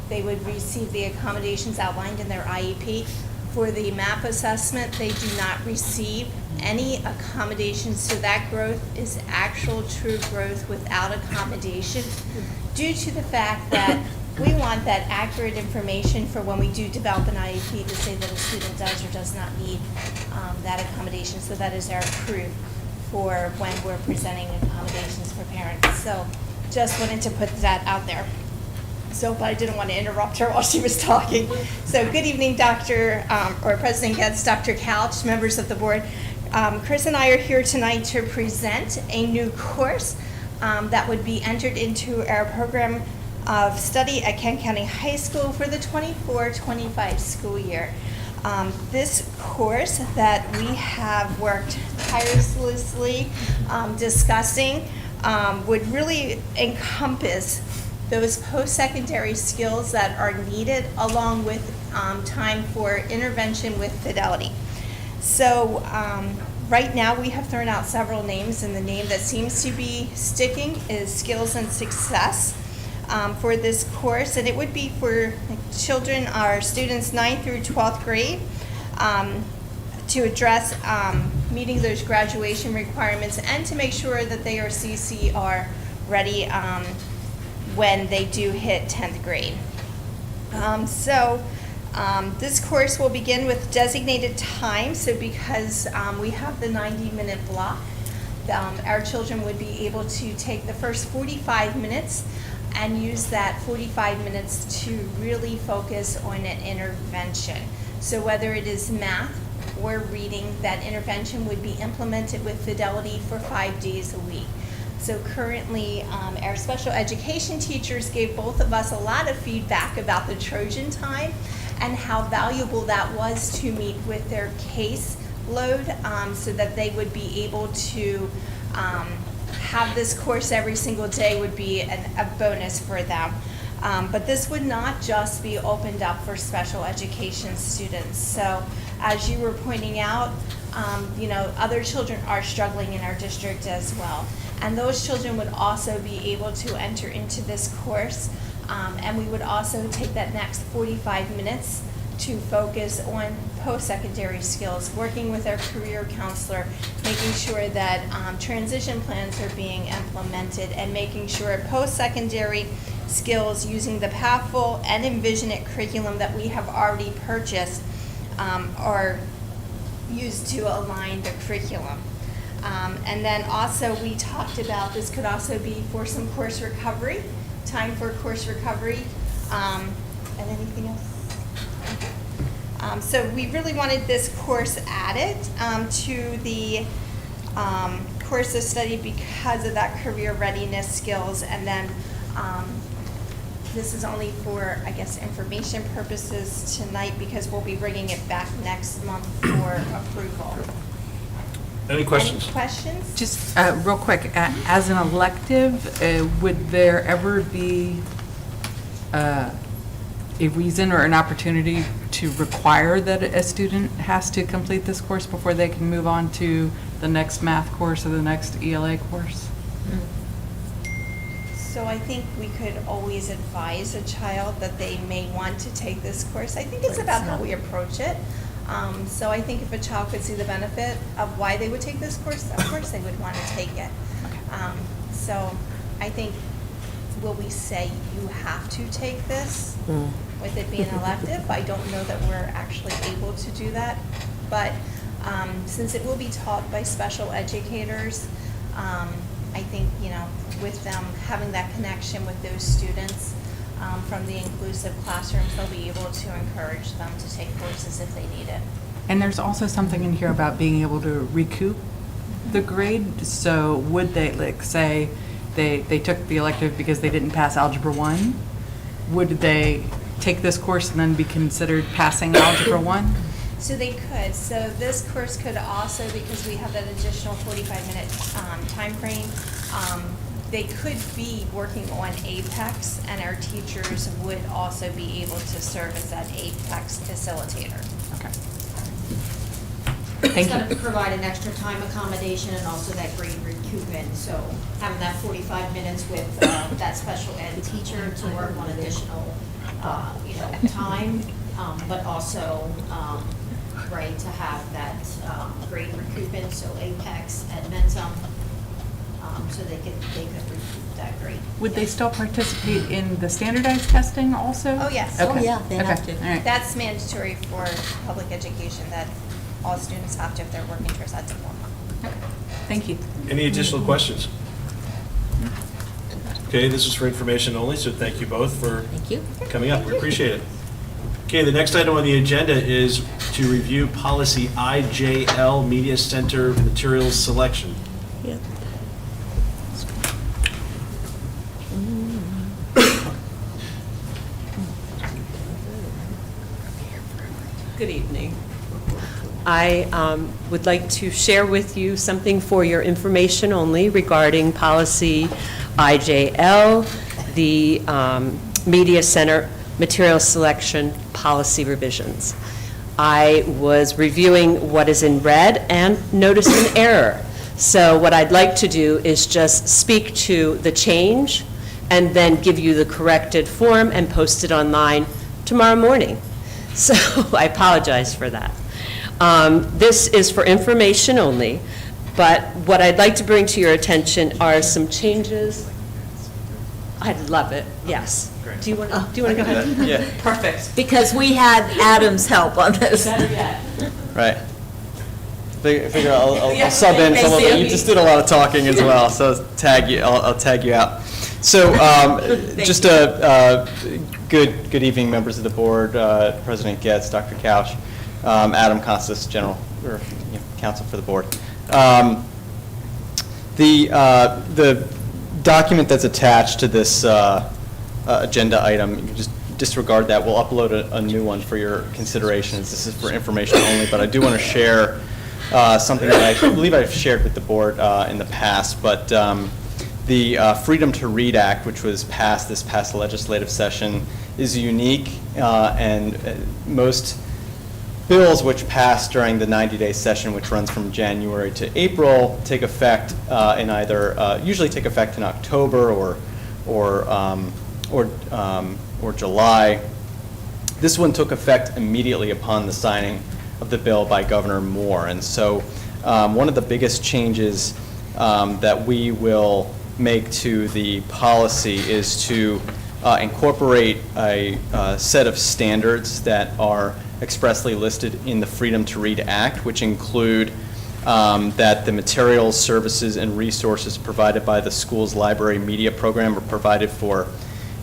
they would receive the accommodations outlined in their IEP. For the MAP assessment, they do not receive any accommodations, so that growth is actual true growth without accommodation, due to the fact that we want that accurate information for when we do develop an IEP to say that a student does or does not need that accommodation. So that is our proof for when we're presenting accommodations for parents. So just wanted to put that out there. So, but I didn't want to interrupt her while she was talking. So good evening, President Getz, Dr. Couch, members of the board. Chris and I are here tonight to present a new course that would be entered into our program of study at Kent County High School for the 24-25 school year. This course that we have worked tirelessly discussing would really encompass those post-secondary skills that are needed, along with time for intervention with Fidelity. So right now we have thrown out several names, and the name that seems to be sticking is Skills and Success for this course, and it would be for children, our students 9th through 12th grade, to address meeting those graduation requirements and to make sure that they are CCR ready when they do hit 10th grade. This course will begin with designated time, so because we have the 90-minute block, our children would be able to take the first 45 minutes and use that 45 minutes to really focus on an intervention. So whether it is math or reading, that intervention would be implemented with Fidelity for 5 days a week. So currently, our special education teachers gave both of us a lot of feedback about the Trojan time and how valuable that was to meet with their caseload, so that they would be able to have this course every single day would be a bonus for them. But this would not just be opened up for special education students. So as you were pointing out, other children are struggling in our district as well. And those children would also be able to enter into this course. And we would also take that next 45 minutes to focus on post-secondary skills, working with our career counselor, making sure that transition plans are being implemented, and making sure post-secondary skills using the Pathful and Envision It curriculum that we have already purchased are used to align the curriculum. And then also we talked about this could also be for some course recovery, time for course recovery, and anything else? So we really wanted this course added to the course of study because of that career readiness skills. And then this is only for, I guess, information purposes tonight, because we'll be bringing it back next month for approval. Any questions? Any questions? Just real quick, as an elective, would there ever be a reason or an opportunity to require that a student has to complete this course before they can move on to the next math course or the next ELA course? So I think we could always advise a child that they may want to take this course. I think it's about how we approach it. So I think if a child could see the benefit of why they would take this course, of course they would want to take it. So I think, will we say you have to take this with it being elective? I don't know that we're actually able to do that. But Since it will be taught by special educators, I think, with them having that connection with those students from the inclusive classrooms, they'll be able to encourage them to take courses if they need it. And there's also something in here about being able to recoup the grade. So would they, like, say, they took the elective because they didn't pass Algebra 1? Would they take this course and then be considered passing Algebra 1? So they could. So this course could also, because we have that additional 45-minute time frame, they could be working on APEX, and our teachers would also be able to serve as that APEX facilitator. Okay. It's going to provide an extra time accommodation and also that grade recoupment. So having that 45 minutes with that special ed teacher to work on additional, time, but also, right, to have that grade recoupment, so APEX, Edmentum, so they could recoup that grade. Would they still participate in the standardized testing also? Oh, yes. Okay. Oh, yeah, they have to. All right. That's mandatory for public education, that all students have to if they're working towards that diploma. Thank you. Any additional questions? Okay, this is for information only, so thank you both for coming up. We appreciate it. Okay, the next item on the agenda is to review policy IJL, Media Center Materials Selection. Good evening. I would like to share with you something for your information only regarding policy IJL, the Media Center Material Selection Policy Revisions. I was reviewing what is in red and noticed an error. So what I'd like to do is just speak to the change and then give you the corrected form and post it online tomorrow morning. So I apologize for that. This is for information only, but what I'd like to bring to your attention are some changes. I'd love it, yes. Do you want to go ahead? Yeah. Perfect. Because we had Adam's help on this. Better yet. Right. Figure I'll Yeah, sub in for a little bit. thank You you. just did a lot of talking as well, so I'll tag you out. So, just a good evening, members of the board, President Getz, Dr. Couch, Adam Costas, counsel for the board. The document that's attached to this agenda item, you can just disregard that. We'll upload a new one for your considerations. This is for information only, but I do want to share something that I believe I've shared with the board in the past, but the Freedom to Read Act, which was passed this past legislative session, is unique, and most bills which pass during the 90-day session, which runs from January to April, take effect in either, usually take effect in October or July. This one took effect immediately upon the signing of the bill by Governor Moore. And so one of the biggest changes that we will make to the policy is to incorporate a set of standards that are expressly listed in the Freedom to Read Act, which include that the materials, services, and resources provided by the school's library media program are provided for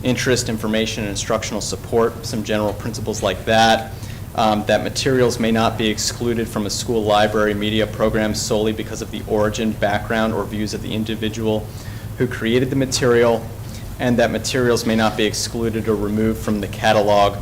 interest, information, and instructional support, some general principles like that. That materials may not be excluded from a school library media program solely because of the origin, background, or views of the individual who created the material, and that materials may not be excluded or removed from the catalog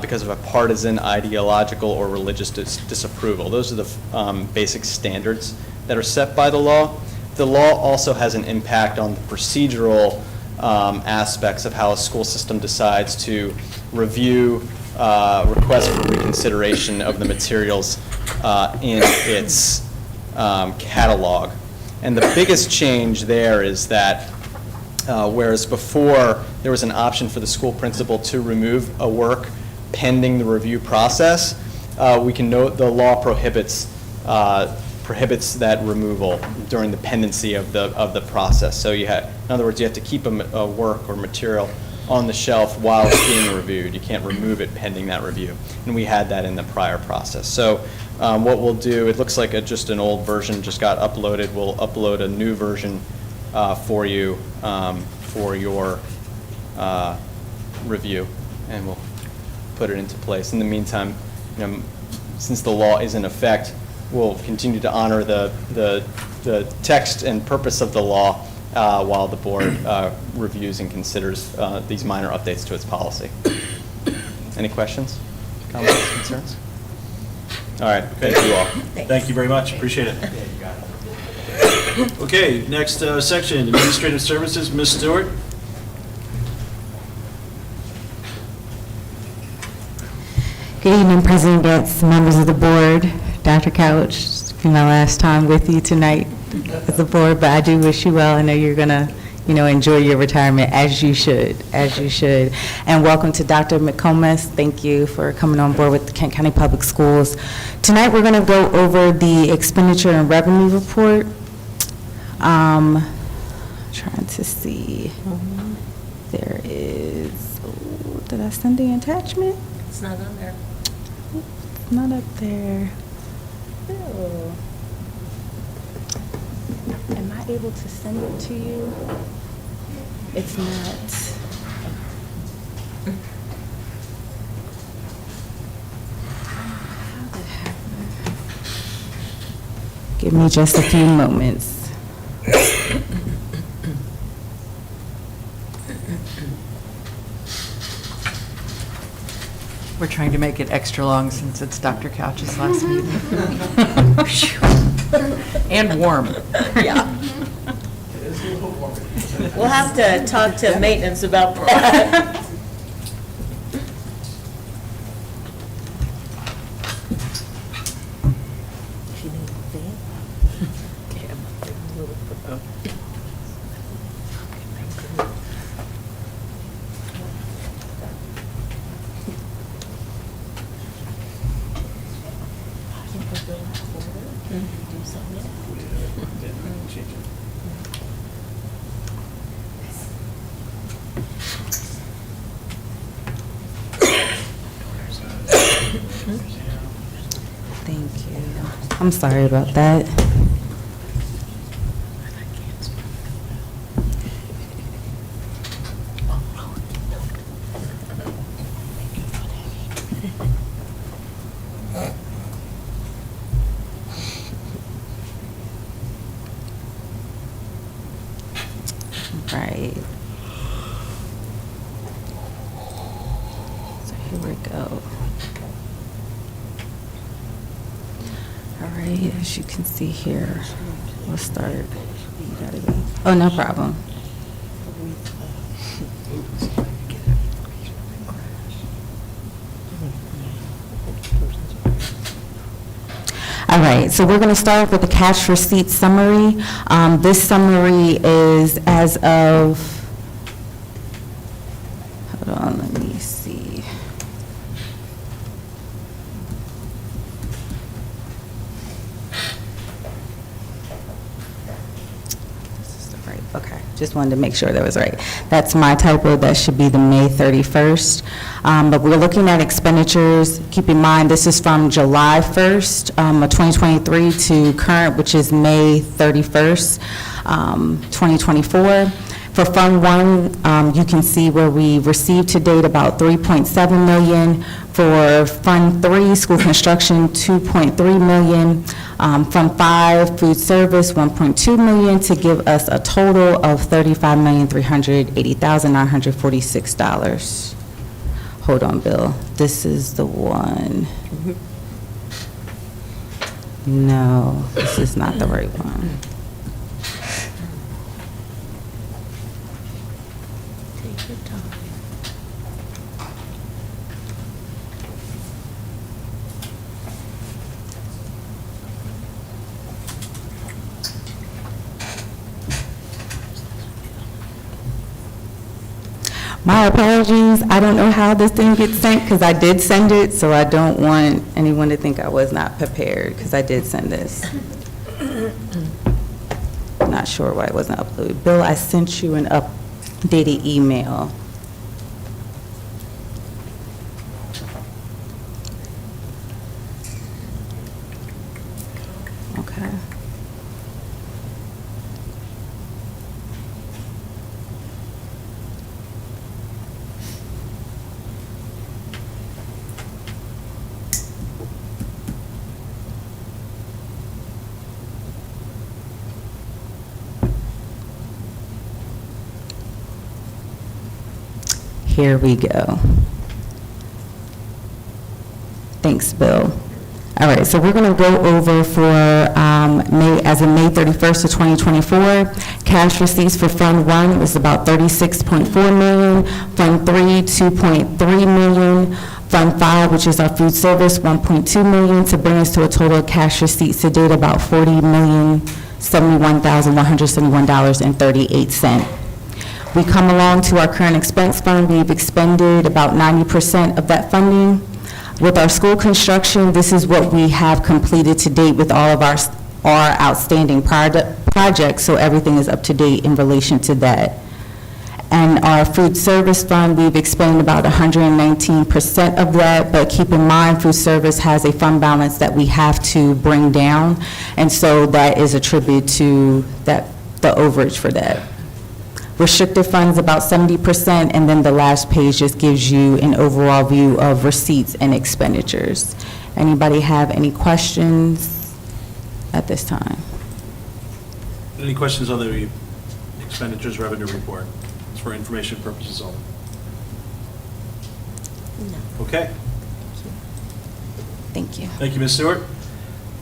because of a partisan, ideological, or religious disapproval. Those are the basic standards that are set by the law. The law also has an impact on the procedural aspects of how a school system decides to review requests for reconsideration of the materials in its catalog. And the biggest change there is that whereas before there was an option for the school principal to remove a work pending the review process, we can note the law prohibits that removal during the pendency of the process. So in other words, you have to keep a work or material on the shelf while it's being reviewed. You can't remove it pending that review. And we had that in the prior process. So what we'll do, it looks like just an old version just got uploaded. We'll upload a new version for you for your review, and we'll put it into place. In the meantime, since the law is in effect, we'll continue to honor the text and purpose of the law while the board reviews and considers these minor updates to its policy. Any questions, comments, concerns? All right, thank you all. Thank you very much, appreciate it. Okay, next section, Administrative Services, Ms. Stewart. Good evening, President Getz, members of the board, Dr. Couch. It's been my last time with you tonight as the board, but I do wish you well. I know you're going to, enjoy your retirement, as you should, And welcome to Dr. McComas. Thank you for coming on board with the Kent County Public Schools. Tonight, we're going to go over the expenditure and revenue report. Trying to see. There is, did I send the attachment? It's not on there. It's not up there. Oh. Am I able to send it to you? It's not. Give me just a few moments. We're trying to make it extra long since it's Dr. Couch's last meeting. And warm. Yeah. We'll have to talk to maintenance about that. Thank you. I'm sorry about that. Right. So here we go. All right, as you can see here, we'll start. Oh, no problem. All right, so we're going to start with the cash receipt summary. This summary is as of, hold on, let me see. Okay, just wanted to make sure that was right. That's my typo, that should be the May 31st. But we're looking at expenditures. Keep in mind, this is from July 1st of 2023 to current, which is May 31st, 2024. For Fund 1, you can see where we received to date about $3.7 million. For Fund 3, school construction, $2.3 million. Fund 5, food service, $1.2 million, to give us a total of $35,380,946. Hold on, Bill. This is the one. No, this is not the right one. Take your time. My apologies. I don't know how this thing gets sent, because I did send it, so I don't want anyone to think I was not prepared, because I did send this. Not sure why it wasn't uploaded. Bill, I sent you an updated email. Okay. Here we go. Thanks, Bill. All right, so we're going to go over for as of May 31st of 2024, cash receipts for Fund 1 was about $36.4 million, Fund 3, $2.3 million, Fund 5, which is our food service, $1.2 million, to bring us to a total of cash receipts to date about $40,071,171.38. We come along to our current expense fund. We've expended about 90% of that funding. With our school construction, this is what we have completed to date with all of our outstanding projects, so everything is up to date in relation to that. And our food service fund, we've expended about 119% of that, but keep in mind, food service has a fund balance that we have to bring down, and so that is attributed to the overage for that. Restricted funds, about 70%, and then the last page just gives you an overall view of receipts and expenditures. Anybody have any questions at this time? Any questions on the expenditures revenue report? It's for information purposes only. No. Okay. Thank you. Thank you, Ms. Stewart.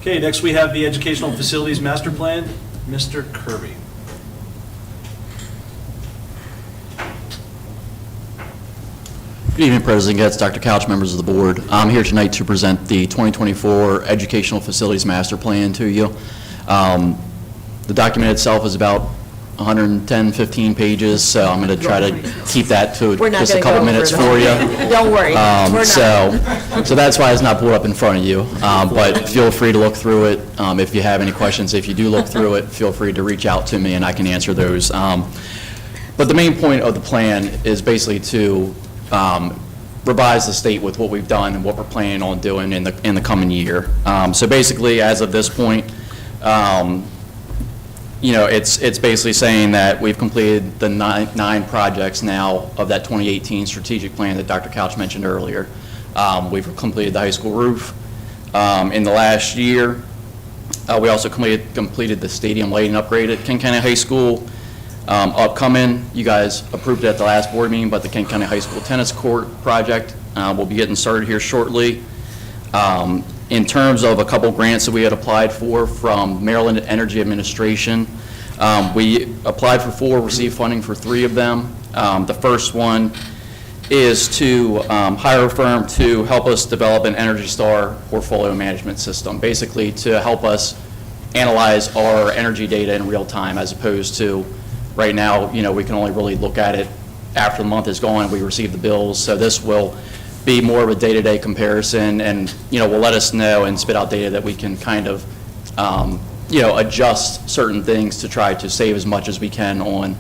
Okay, next we have the Educational Facilities Master Plan. Mr. Kirby. Good evening, President Getz, Dr. Couch, members of the board. I'm here tonight to present the 2024 Educational Facilities Master Plan to you. The document itself is about 110, 15 pages, so I'm going to try to keep that to just a couple minutes for you. Don't worry. We're not. So that's why it's not pulled up in front of you, but feel free to look through it. If you have any questions, if you do look through it, feel free to reach out to me and I can answer those. But the main point of the plan is basically to revise the state with what we've done and what we're planning on doing in the coming year. So basically, as of this point, it's basically saying that we've completed the nine projects now of that 2018 strategic plan that Dr. Couch mentioned earlier. We've completed the high school roof. In the last year, we also completed the stadium lighting upgrade at Kent County High School. Upcoming, you guys approved it at the last board meeting, but the Kent County High School tennis court project will be getting started here shortly. In terms of a couple grants that we had applied for from Maryland Energy Administration, we applied for 4, received funding for 3 of them. The first one is to hire a firm to help us develop an Energy Star portfolio management system, basically to help us analyze our energy data in real time, as opposed to right now, we can only really look at it after the month is gone and we receive the bills. So this will be more of a day-to-day comparison and, will let us know and spit out data that we can kind of, adjust certain things to try to save as much as we can on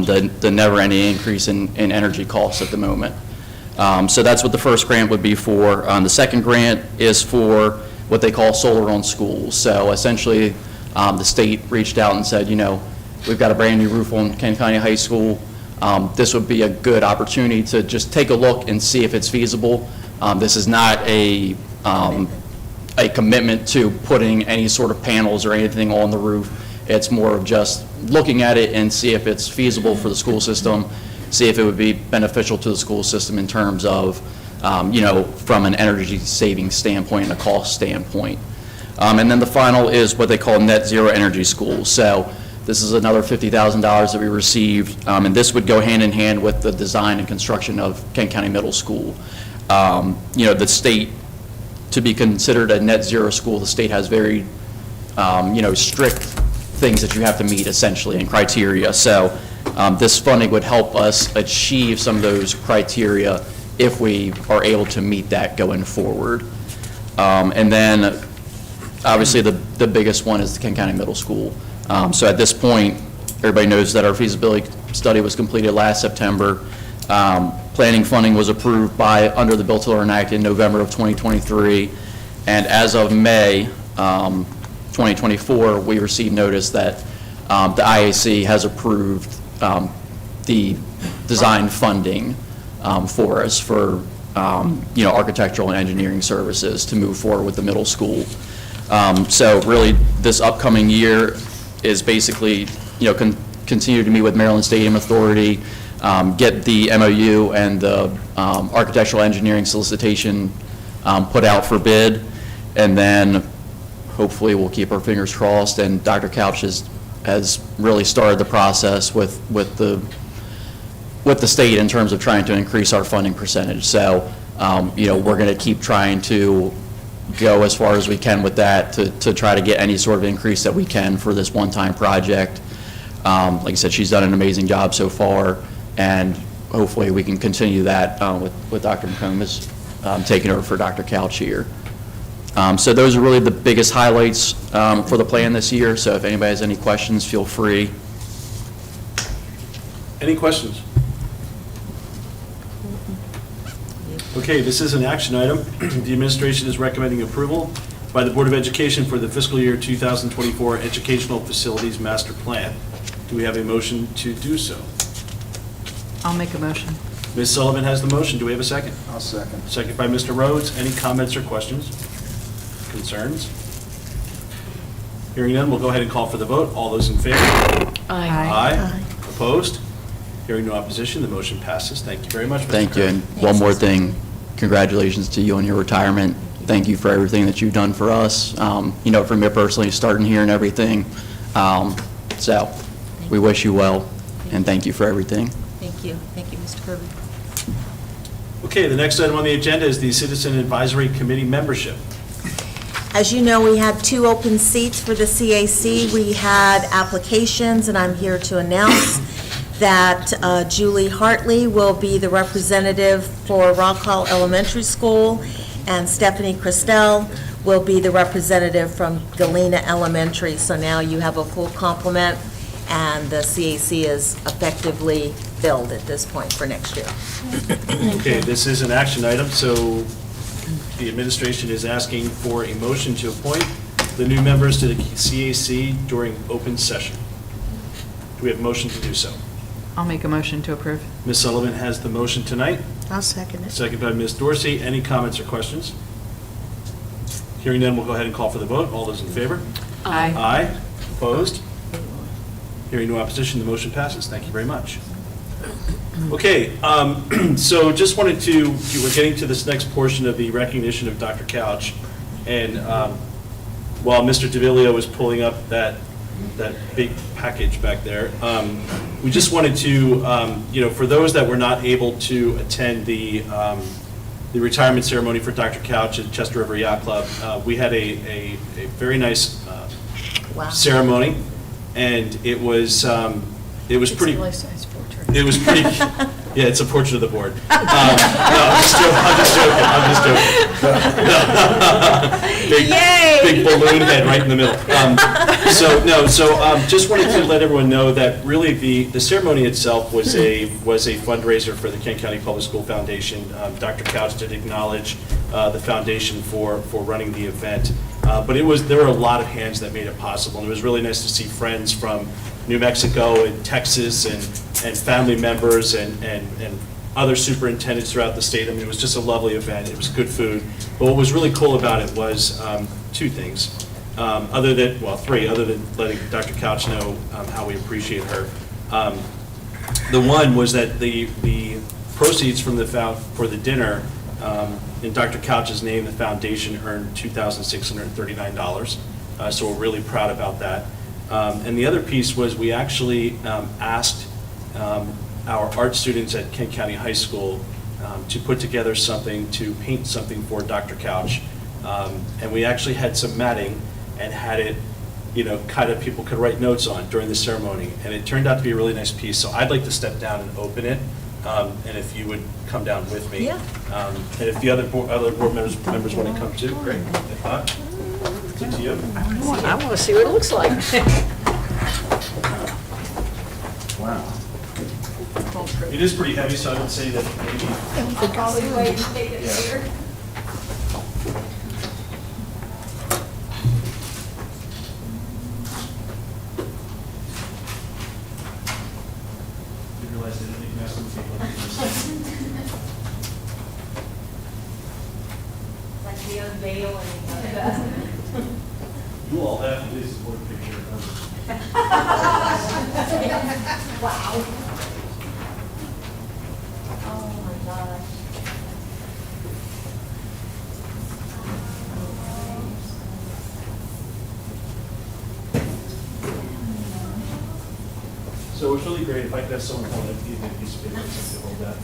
the never-ending increase in energy costs at the moment. So that's what the first grant would be for. The second grant is for what they call solar on schools. So essentially, the state reached out and said, we've got a brand new roof on Kent County High School. This would be a good opportunity to just take a look and see if it's feasible. This is not a commitment to putting any sort of panels or anything on the roof. It's more of just looking at it and see if it's feasible for the school system, see if it would be beneficial to the school system in terms of, from an energy saving standpoint and a cost standpoint. And then the final is what they call net zero energy schools. So this is another $50,000 that we received, and this would go hand in hand with the design and construction of Kent County Middle School. The state, to be considered a net zero school, the state has very, strict things that you have to meet essentially and criteria. So this funding would help us achieve some of those criteria if we are able to meet that going forward. And then obviously the biggest one is the Kent County Middle School. So at this point, everybody knows that our feasibility study was completed last September. Planning funding was approved under the Bill Tiller Act in November of 2023. And as of May 2024, 2024, we received notice that the IAC has approved the design funding for us for, architectural and engineering services to move forward with the middle school. So really, this upcoming year is basically, continue to meet with Maryland Stadium Authority, get the MOU and the architectural engineering solicitation put out for bid, and then hopefully we'll keep our fingers crossed, and Dr. Couch has really started the process with the state in terms of trying to increase our funding percentage. So, we're going to keep trying to go as far as we can with that to try to get any sort of increase that we can for this one-time project. Like I said, she's done an amazing job so far, and hopefully we can continue that with Dr. McCombs taking over for Dr. Couch here. So those are really the biggest highlights for the plan this year. So if anybody has any questions, feel free. Any questions? Okay, this is an action item. The administration is recommending approval by the Board of Education for the fiscal year 2024 Educational Facilities Master Plan. Do we have a motion to do so? I'll make a motion. Ms. Sullivan has the motion. Do we have a second? I'll second. Second by Mr. Rhodes. Any comments or questions? Concerns? Hearing none, we'll go ahead and call for the vote. All those in favor? Aye. Opposed? Hearing no opposition, the motion passes. Thank you very much, Mr. Thank you. And one more thing, congratulations to you on your retirement. Thank you for everything that you've done for us, for me personally, starting here and everything. So we wish you well, and thank you for everything. Thank you. Thank you, Mr. Kirby. Okay, the next item on the agenda is the Citizen Advisory Committee membership. As you know, we had 2 open seats for the CAC. We had applications, and I'm here to announce that Julie Hartley will be the representative for Rock Hall Elementary School, and Stephanie Christel will be the representative from Galena Elementary. So now you have a full complement, and the CAC is effectively filled at this point for next year. Okay, this is an action item, so the administration is asking for a motion to appoint the new members to the CAC during open session. Do we have a motion to do so? I'll make a motion to approve. Ms. Sullivan has the motion tonight, I'll second it. second by Ms. Dorsey. Any comments or questions? Hearing none, we'll go ahead and call for the vote. All those in favor? Aye. Aye. Opposed? Hearing no opposition, the motion passes. Thank you very much. Okay, so just wanted to, we're getting to this next portion of the recognition of Dr. Couch, and while Mr. DeVillio was pulling up that big package back there, we just wanted to, for those that were not able to attend the retirement ceremony for Dr. Couch at Chester River Yacht Club, we had a very nice ceremony, and it was pretty. Life-size portrait. It was pretty, yeah, it's a portrait of the board. No, I'm just joking. Big balloon head right in the middle. Just wanted to let everyone know that really the ceremony itself was a fundraiser for the Kent County Public School Foundation. Dr. Couch did acknowledge the foundation for running the event. But there were a lot of hands that made it possible, and it was really nice to see friends from New Mexico and Texas and family members and other superintendents throughout the state. I mean, it was just a lovely event. It was good food. But what was really cool about it was 2 things. Three, other than letting Dr. Couch know how we appreciate her. The one was that the proceeds from for the dinner, in Dr. Couch's name, the foundation earned $2,639. So we're really proud about that. And the other piece was we actually asked our art students at Kent County High School to put together something, to paint something for Dr. Couch. And we actually had some matting and had it, kind of people could write notes on during the ceremony. And it turned out to be a really nice piece. So I'd like to step down and open it. And if you would come down with me. Yeah. And if the other board members want to come too, great. If not, it's up to you. I want to see what it looks like. Wow. It is pretty heavy, so I would say that maybe. You all have this board picture. Wow. Oh, my gosh. So it's really great if I could have someone hold it, give me a piece of paper to hold that.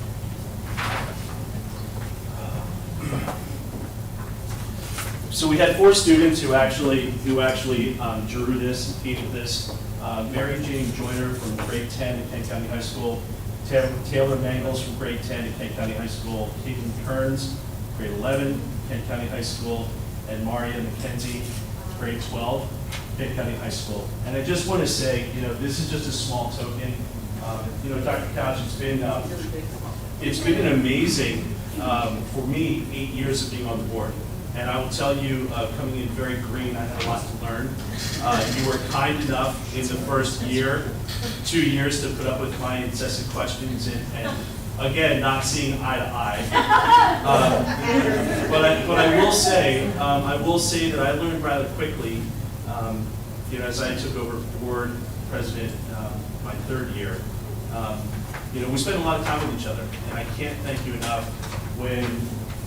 So we had 4 students who actually drew this, painted this. Mary Jane Joyner from grade 10 at Kent County High School, Taylor Mangles from grade 10 at Kent County High School, Caitlin Kearns, grade 11, Kent County High School, and Maria McKenzie, grade 12, Kent County High School. And I just want to say, this is just a small token. Dr. Couch, it's been an amazing, for me, 8 years of being on the board. And I will tell you, coming in very green, I had a lot to learn. You were kind enough in the first year, 2 years, to put up with my incessant questions and again, not seeing eye to eye. But I will say that I learned rather quickly, as I took over board president my 3rd year. We spent a lot of time with each other, and I can't thank you enough when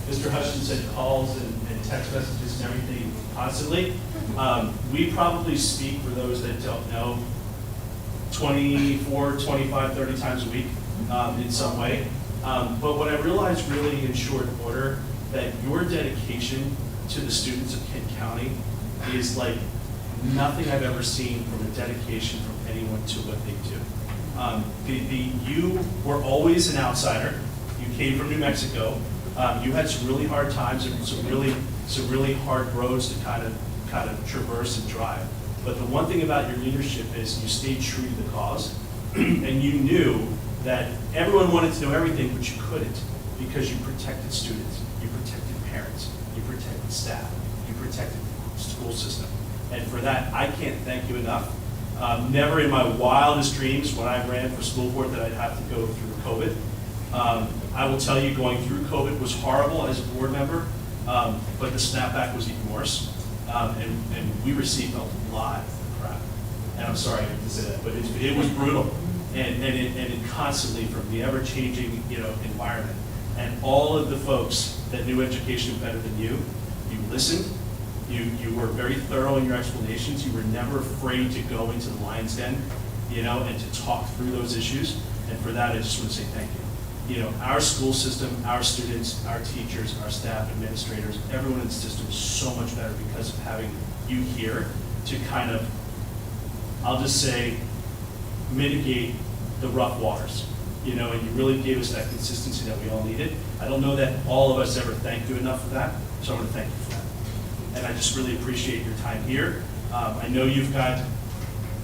Mr. Hutchinson calls and text messages and everything constantly. We probably speak, for those that don't know, 24, 25, 30 times a week in some way. But what I realized really in short order, that your dedication to the students of Kent County is like nothing I've ever seen from a dedication from anyone to what they do. You were always an outsider. You came from New Mexico. You had some really hard times and some really hard roads to kind of traverse and drive. But the one thing about your leadership is you stayed true to the cause, and you knew that everyone wanted to know everything, but you couldn't, because you protected students, you protected parents, you protected staff, you protected the school system. And for that, I can't thank you enough. Never in my wildest dreams when I ran for school board that I'd have to go through COVID. I will tell you, going through COVID was horrible as a board member, but the snapback was even worse. And we received a lot of crap. And I'm sorry to say that, but it was brutal. And it constantly, from the ever-changing environment. And all of the folks that knew education better than you listened. You were very thorough in your explanations. You were never afraid to go into the lion's den, and to talk through those issues. And for that, I just want to say thank you. Our school system, our students, our teachers, our staff, administrators, everyone in the system is so much better because of having you here to kind of, I'll just say, mitigate the rough waters. And you really gave us that consistency that we all needed. I don't know that all of us ever thanked you enough for that, so I want to thank you for that. And I just really appreciate your time here. I know you've got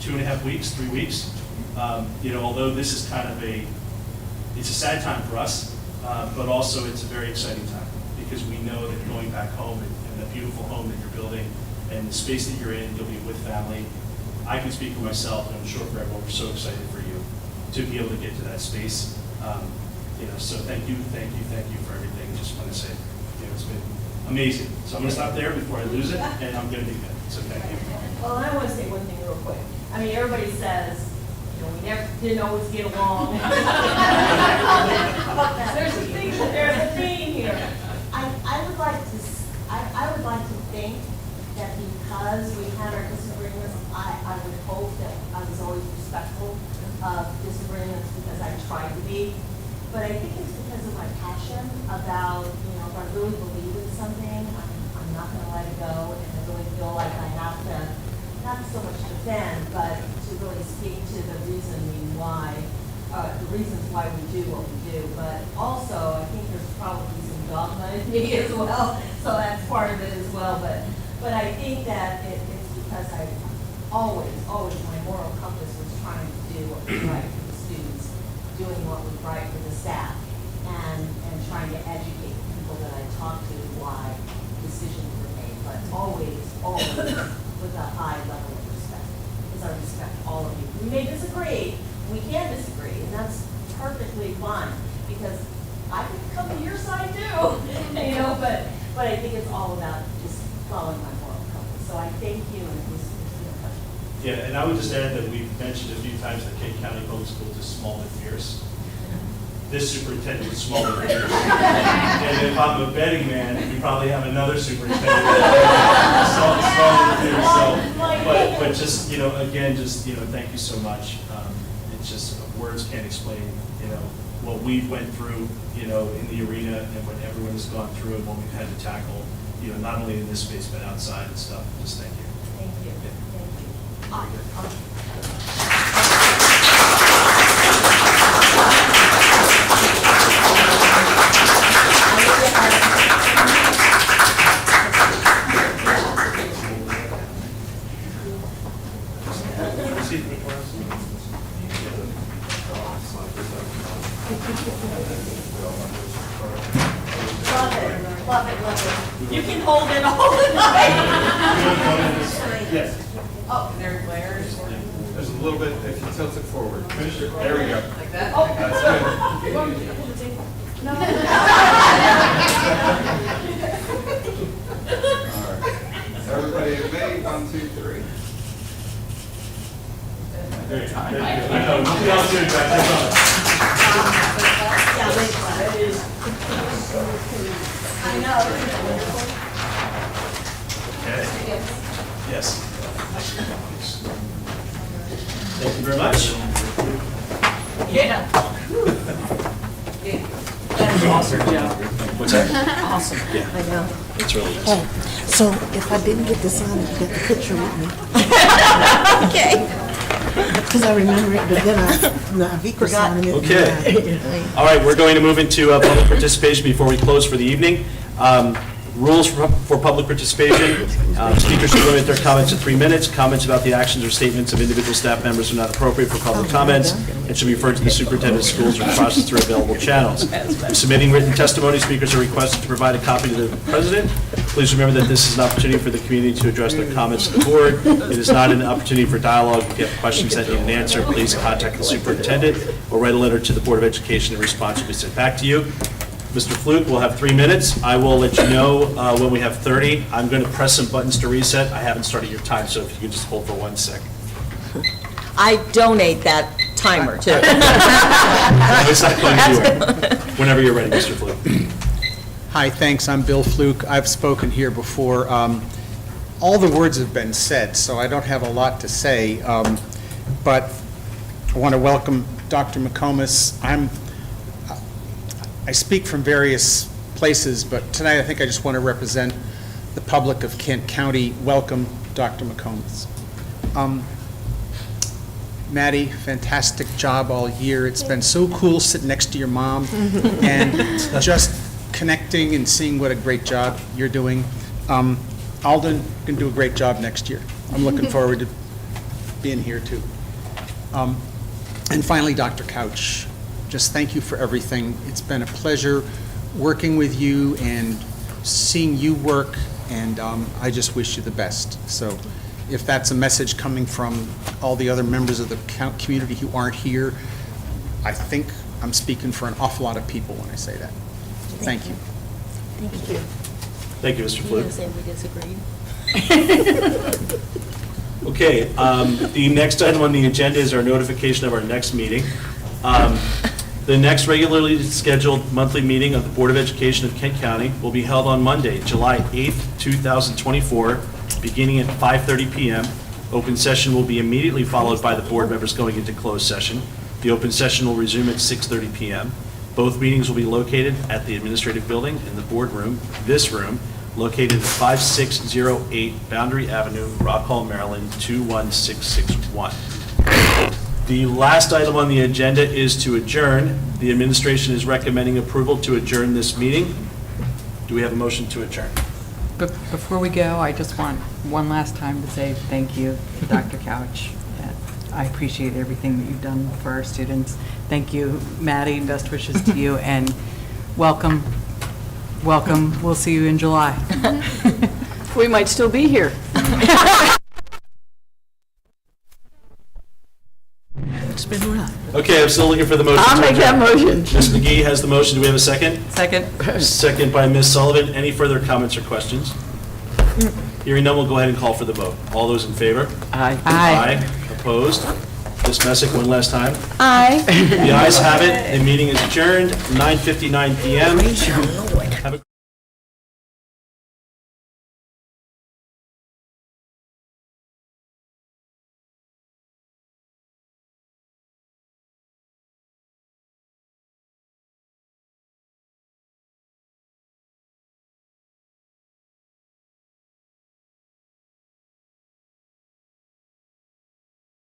2.5 weeks, 3 weeks. Although this is kind of it's a sad time for us, but also it's a very exciting time because we know that going back home and the beautiful home that you're building and the space that you're in, you'll be with family. I can speak for myself, and I'm sure for everyone, we're so excited for you to be able to get to that space. So thank you for everything. Just want to say, it's been amazing. So I'm going to stop there before I lose it, and I'm going to be good. So thank you. Well, I want to say one thing real quick. I mean, everybody says, we never didn't always get along. There's a theme here. I would like to think that because we had our disagreements, I would hope that I was always respectful of disagreements because I tried to be. But I think it's because of my passion about, if I really believe in something, I'm not going to let it go, and I really feel like I have to, not so much defend, but to really speak to the reasons why we do what we do. But also, I think there's probably some dogma in me as well, so that's part of it as well. But I think that it's because I always, my moral compass was trying to do what was right for the students, doing what was right for the staff, and trying to educate the people that I talk to why decisions were made, but always with a high level of respect, because I respect all of you. We may disagree, we can disagree, and that's perfectly fine, because I can come to your side too, but I think it's all about just following my moral compass. So I thank you, and it was a pleasure. Yeah, and I would just add that we've mentioned a few times that Kent County Public Schools is small and fierce. This superintendent is small and fierce. And if I'm a betting man, you probably have another superintendent that's small and fierce. So, but just, again, thank you so much. It's just, words can't explain, what we went through, in the arena and what everyone has gone through and what we've had to tackle, not only in this space, but outside and stuff. Just thank you. Thank you. Thank you. Love it. You can hold it all the night. Yes. Oh, there, Blair. There's a little bit, if you tilt it forward. There we go. Like that? Oh, that's good. You want me to hold the table? No. All right. Everybody obey, 1, 2, 3. There you go. I know, we all do that. That's all. I know. Okay. Yes. Thank you very much. Yeah. That was awesome, Joe. What's that? Awesome. Yeah. I know. It's really easy. Oh, so if I didn't get the sign, you get the picture with me. Okay. Because I remember it, but then I forgot. Okay. All right, we're going to move into public participation before we close for the evening. Rules for public participation. Speakers should limit their comments to 3 minutes. Comments about the actions or statements of individual staff members are not appropriate for public comments and should be referred to the superintendent of schools or processed through available channels. When submitting written testimony, speakers are requested to provide a copy to the president. Please remember that this is an opportunity for the community to address their comments to the board. It is not an opportunity for dialogue. If you have questions that need an answer, please contact the superintendent or write a letter to the Board of Education. A response will be sent back to you. Mr. Flute will have 3 minutes. I will let you know when we have 30. I'm going to press some buttons to reset. I haven't started your time, so if you could just hold for 1 second. I donate that timer, too. It's not going anywhere. Whenever you're ready, Mr. Flute. Hi, thanks. I'm Bill Fluke. I've spoken here before. All the words have been said, so I don't have a lot to say, but I want to welcome Dr. McComas. I speak from various places, but tonight I think I just want to represent the public of Kent County. Welcome, Dr. McComas. Maddie, fantastic job all year. It's been so cool sitting next to your mom and just connecting and seeing what a great job you're doing. Alden can do a great job next year. I'm looking forward to being here too. And finally, Dr. Couch, just thank you for everything. It's been a pleasure working with you and seeing you work, and I just wish you the best. So if that's a message coming from all the other members of the community who aren't here, I think I'm speaking for an awful lot of people when I say that. Thank you. Thank you. Thank you, Mr. You Flute. say we disagreed. Okay, the next item on the agenda is our notification of our next meeting. The next regularly scheduled monthly meeting of the Board of Education of Kent County will be held on Monday, July 8th, 2024, beginning at 5:30 p.m. Open session will be immediately followed by the board members going into closed session. The open session will resume at 6:30 p.m. Both meetings will be located at the administrative building in the boardroom, this room, located at 5608 Boundary Avenue, Rock Hall, Maryland, 21661. The last item on the agenda is to adjourn. The administration is recommending approval to adjourn this meeting. Do we have a motion to adjourn? But before we go, I just want one last time to say thank you to Dr. Couch. I appreciate everything that you've done for our students. Thank you, Maddie, and best wishes to you, and welcome, welcome. We'll see you in July. We might still be here. It's been rough. Okay, I'm still looking for the motion. I'll make that motion. Ms. McGee has the motion. Do we have a second? Second. Second by Ms. Sullivan. Any further comments or questions? Hearing none, we'll go ahead and call for the vote. All those in favor? Aye. Aye. Opposed? Ms. Messick, one last time. Aye. The ayes have it, the meeting is adjourned, 9:59 PM.